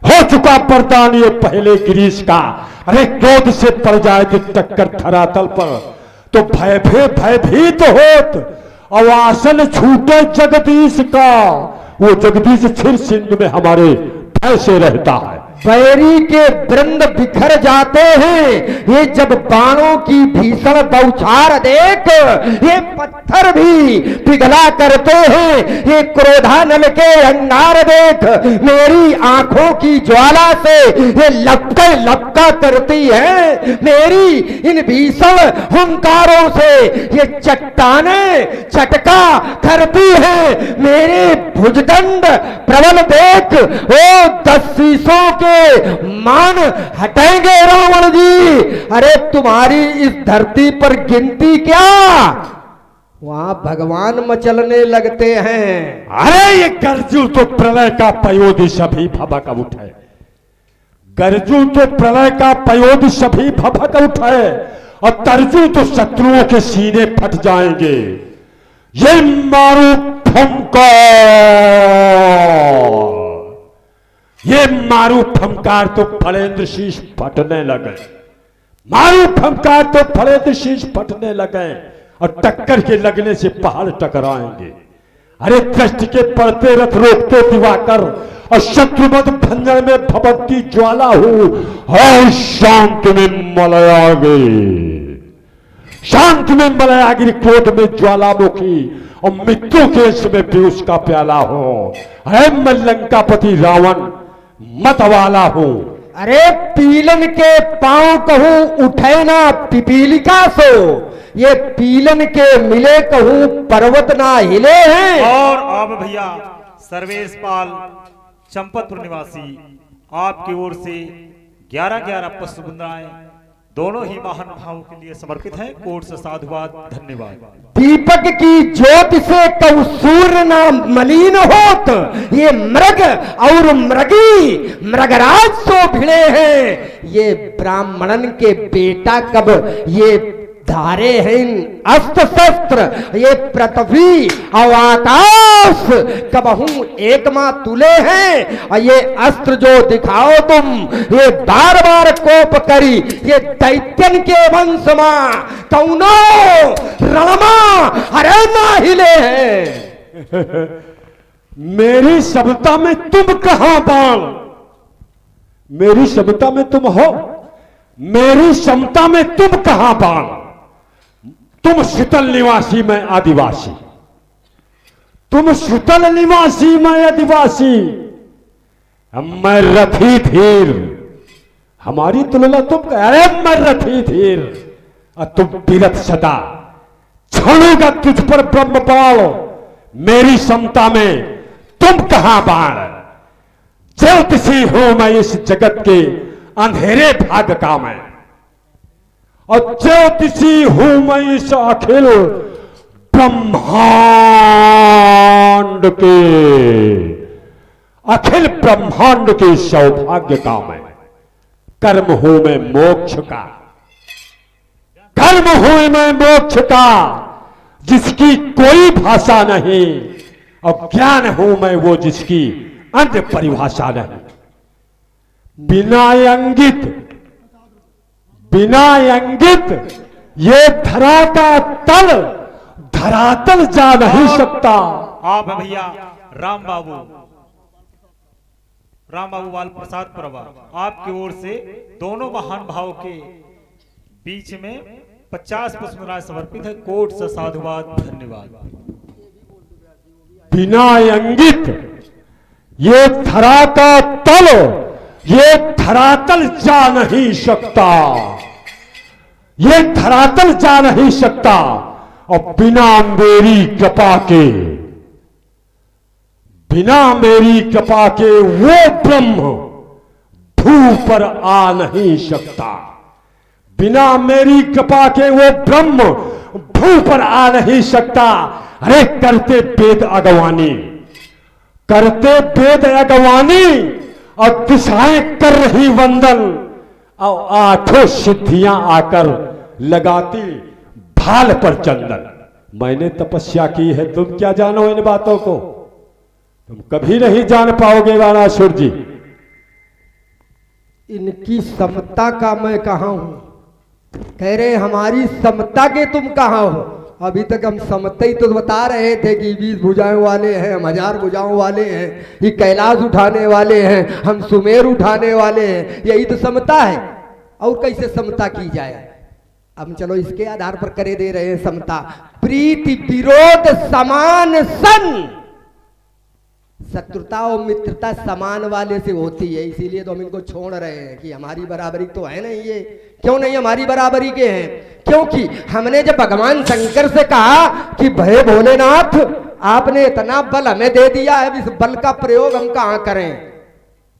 Speaker 4: हो चुका प्रदान ये पहले गिरीश का। अरे क्रोध से पड़ जाए तो टक्कर धरातल पर, तो भयभीत होत अवासन छूटे जगदीश का। वो जगदीश क्षीर सिंधु में हमारे ऐसे रहता है।
Speaker 1: बैरी के वृंद बिखर जाते हैं, ये जब बाणों की भीषण बौछार देख ये पत्थर भी पिघला करते हैं। ये क्रोधानल के अंगार देख मेरी आंखों की ज्वाला से ये लपका करती है। मेरी इन भीषण हुंकारों से ये चट्टाने चटका करती है। मेरे भुजदंड प्रबल देख ओ 10 शीशों के मान हटेंगे रावण जी। अरे तुम्हारी इस धरती पर गिनती क्या, वहां भगवान मचलने लगते हैं।
Speaker 4: अरे ये गर्जू तो प्रलय का पयोदिश अभी भभक उठे, गर्जू तो प्रलय का पयोदिश अभी भभक उठे, और तरजू तो शत्रुओं के सीने फट जाएंगे। ये मारू फंकार, ये मारू फंकार तो फलेंद्र शीश फटने लगे, मारू फंकार तो फलेंद्र शीश फटने लगे, और टक्कर के लगने से पहाड़ टकराएंगे। अरे दृष्टि के पड़ते रथ रोकते दिवाकर, और शत्रुमद भंजन में भभकती ज्वाला हूं, और शांत में मलयागिरी, शांत में मलयागिरी क्रोध में ज्वालामुखी, और मृत्यु के अंश में पीयूष का प्याला हो। अरे मैं लंकापति रावण मत वाला हूं।
Speaker 1: अरे पीलन के पांव कहूं उठे ना पिपीलिका सो, ये पीलन के मिले कहूं पर्वत ना हिले हैं।
Speaker 5: और अब भैया सर्वेश पाल चंपतपुर निवासी आपकी ओर से 11-11 पुष्प बुंदाएं दोनों ही महानुभावों के लिए समर्पित हैं। कोट से साधुवाद, धन्यवाद।
Speaker 1: दीपक की ज्योति से कौ सूर्य ना मलिन होत, ये मृग और मृगी मृगराज सो भिड़े हैं। ये ब्राह्मणन के बेटा कब ये धारे हैं अस्त्र शस्त्र, ये पृथ्वी और आकाश कबहू एक मां तुले हैं। और ये अस्त्र जो दिखाओ तुम, ये बार बार कोप करी, ये दैत्यन के वंश मां कौनो रमा अरे ना हिले हैं।
Speaker 4: मेरी समता में तुम कहां बाण, मेरी समता में तुम हो, मेरी समता में तुम कहां बाण। तुम शीतल निवासी, मैं आदिवासी, तुम शीतल निवासी, मैं आदिवासी, मैं रथी धीर, हमारी तुलना तुम, अरे मैं रथी धीर और तुम पीरथ सदा, छोड़ूंगा तुझ पर ब्रह्म बाण। मेरी समता में तुम कहां बाण। ज्योतिषी हूं मैं इस जगत के अंधेरे भाग का मैं, और ज्योतिषी हूं मैं इस अखिल ब्रह्मांड के, अखिल ब्रह्मांड के सौभाग्य का मैं। कर्म हूं मैं मोक्ष का, कर्म हूं मैं मोक्ष का, जिसकी कोई भाषा नहीं, और ज्ञान हूं मैं वो जिसकी अन्य परिभाषा नहीं। बिना अंगित, बिना अंगित ये धरा का तल धरातल जा नहीं सकता।
Speaker 5: आप भैया राम बाबू बाल प्रसाद प्रभा आपकी ओर से दोनों महान भाव के बीच में 50 पुष्प समर्पित है। कोट से साधुवाद, धन्यवाद।
Speaker 4: बिना अंगित ये धरा का तल, ये धरातल जा नहीं सकता, ये धरातल जा नहीं सकता। और बिना मेरी कृपा के, बिना मेरी कृपा के वो ब्रह्म भू पर आ नहीं सकता। बिना मेरी कृपा के वो ब्रह्म भू पर आ नहीं सकता। अरे करते वेद अगवानी, करते वेद अगवानी, और दिशाएं कर रही वंदन, और आठों सिद्धियां आकर लगाती भाल पर चंदन। मैंने तपस्या की है, तुम क्या जानो इन बातों को, तुम कभी नहीं जान पाओगे वाणासुर जी।
Speaker 1: इनकी समता का मैं कहां हूं, कह रहे हमारी समता के तुम कहां हो। अभी तक हम समझते ही तो बता रहे थे कि 20 भुजाओं वाले हैं, हम 1000 भुजाओं वाले हैं, ये कैलाश उठाने वाले हैं, हम सुमेर उठाने वाले हैं, यही तो समता है। और कैसे समता की जाए? अब चलो इसके आधार पर करे दे रहे हैं समता। प्रीति विरोध समान सन, शत्रुता और मित्रता समान वाले से होती है, इसीलिए तो हम इनको छोड़ रहे हैं कि हमारी बराबरी तो है नहीं। ये क्यों नहीं हमारी बराबरी के हैं? क्योंकि हमने जब भगवान शंकर से कहा कि भय भोलेनाथ आपने इतना बल हमें दे दिया है, इस बल का प्रयोग हम कहाँ करें?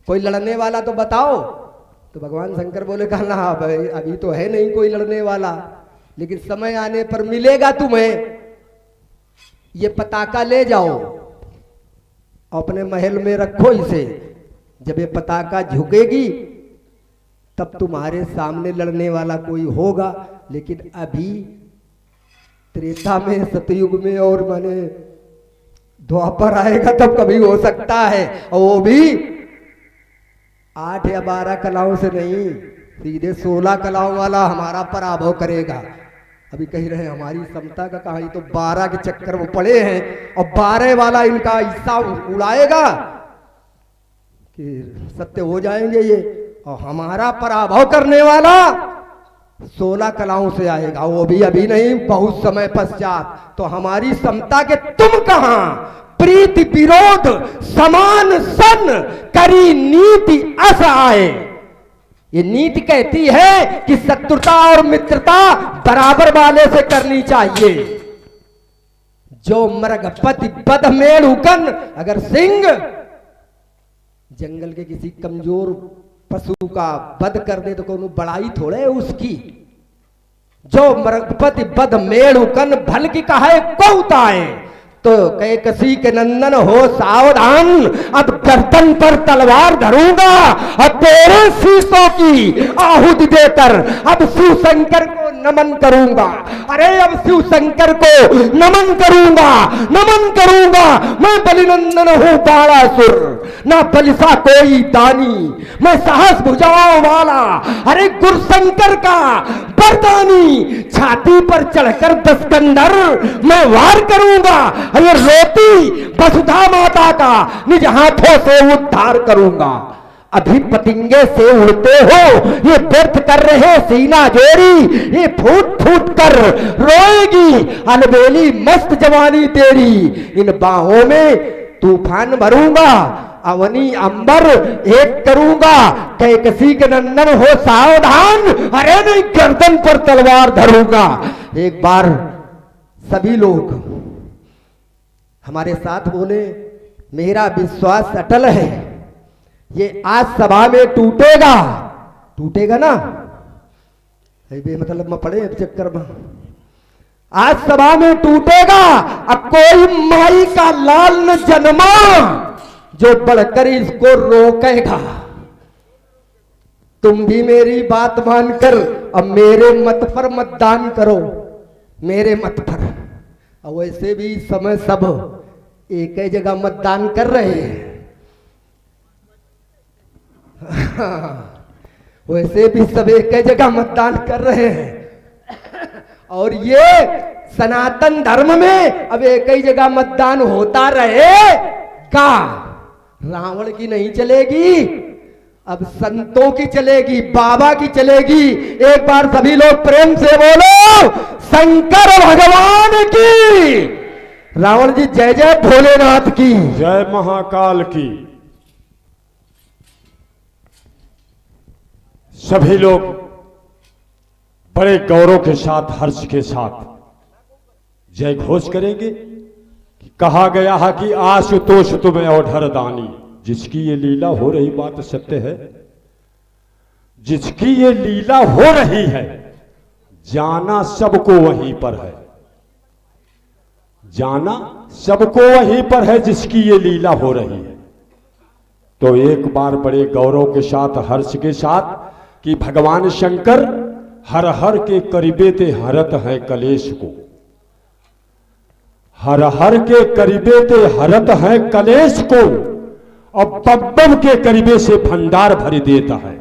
Speaker 1: कोई लड़ने वाला तो बताओ। तो भगवान शंकर बोले कहा ना भाई अभी तो है नहीं कोई लड़ने वाला, लेकिन समय आने पर मिलेगा तुम्हें। ये पताका ले जाओ, अपने महल में रखो इसे, जब ये पताका झुकेगी तब तुम्हारे सामने लड़ने वाला कोई होगा। लेकिन अभी त्रेता में, सतयुग में और माने द्वापर आएगा तब कभी हो सकता है, और वो भी 8 या 12 कलाओं से नहीं, सीधे 16 कलाओं वाला हमारा पराभव करेगा। अभी कह रहे हैं हमारी समता का कहा, तो 12 के चक्कर में पड़े हैं और 12 वाला इनका हिस्सा उड़ाएगा कि सत्य हो जाएंगे ये, और हमारा पराभव करने वाला 16 कलाओं से आएगा, वो भी अभी नहीं बहुत समय पश्चात। तो हमारी समता के तुम कहां? प्रीति विरोध समान सन करी नीति अस आए। ये नीति कहती है कि शत्रुता और मित्रता बराबर वाले से करनी चाहिए। जो मृगपति बध मेढ़ुकन, अगर सिंह जंगल के किसी कमजोर पशु का वध कर दे तो कोनो बड़ाई थोड़े है उसकी। जो मृगपति बध मेढ़ुकन भल की कहे कौताए, तो कहे कसी के नंदन हो सावधान, अब गर्दन पर तलवार धरूंगा और तेरे शीशों की आहुति देकर अब शिव शंकर को नमन करूंगा। अरे अब शिव शंकर को नमन करूंगा, नमन करूंगा। मैं बलिनंदन हूं बाणासुर, ना बलिसा कोई दानी, मैं साहस भुजाओं वाला, अरे गुरुशंकर का बरदानी। छाती पर चढ़कर 10 कंधर मैं वार करूंगा, अरे रोती वसुधा माता का निज हाथों से उद्धार करूंगा। अभी पतिंगे से उड़ते हो, ये व्यर्थ कर रहे सीना जोड़ी, ये फूट फूट कर रोएगी अलबेली मस्त जवानी तेरी। इन बाहों में तूफान भरूंगा, अवनी अंबर एक करूंगा, कैकसी के नंदन हो सावधान, अरे नहीं गर्दन पर तलवार धरूंगा। एक बार सभी लोग हमारे साथ बोले, मेरा विश्वास अटल है, ये आज सभा में टूटेगा। टूटेगा ना? मतलब मैं पड़े चक्कर में, आज सभा में टूटेगा। अब कोई माई का लाल न जन्मा जो बढ़कर इसको रोकेगा। तुम भी मेरी बात मानकर अब मेरे मत पर मतदान करो, मेरे मत पर। और वैसे भी इस समय सब एक ही जगह मतदान कर रहे हैं। वैसे भी सब एक ही जगह मतदान कर रहे हैं। और ये सनातन धर्म में अब एक ही जगह मतदान होता रहेगा। रावण की नहीं चलेगी, अब संतों की चलेगी, बाबा की चलेगी। एक बार सभी लोग प्रेम से बोलो, शंकर भगवान की। रावण जी जय जय भोलेनाथ की,
Speaker 4: जय महाकाल की। सभी लोग बड़े गौरव के साथ, हर्ष के साथ जय घोष करेंगे। कहा गया है कि आशुतोष तुम्हें ओढ़र दानी। जिसकी ये लीला हो रही, बात सत्य है, जिसकी ये लीला हो रही है, जाना सबको वहीं पर है, जाना सबको वहीं पर है जिसकी ये लीला हो रही है। तो एक बार बड़े गौरव के साथ, हर्ष के साथ कि भगवान शंकर हर हर के करीबे ते हरत है कलेश को, हर हर के करीबे ते हरत है कलेश को, और बब्बम के करीबे से भंडार भर देता है,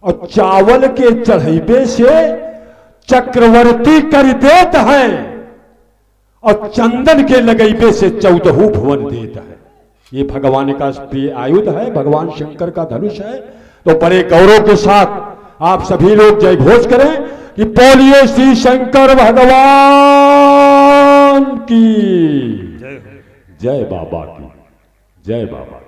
Speaker 4: और चावल के चढ़ाइबे से चक्रवर्ती कर देता है। और चंदन के लगैबे से 14 भुवन देता है। ये भगवान का प्रिय आयुध है, भगवान शंकर का धनुष है। तो बड़े गौरव के साथ आप सभी लोग जय घोष करें कि बोलिए श्री शंकर भगवान की जय, बाबा की जय, बाबा।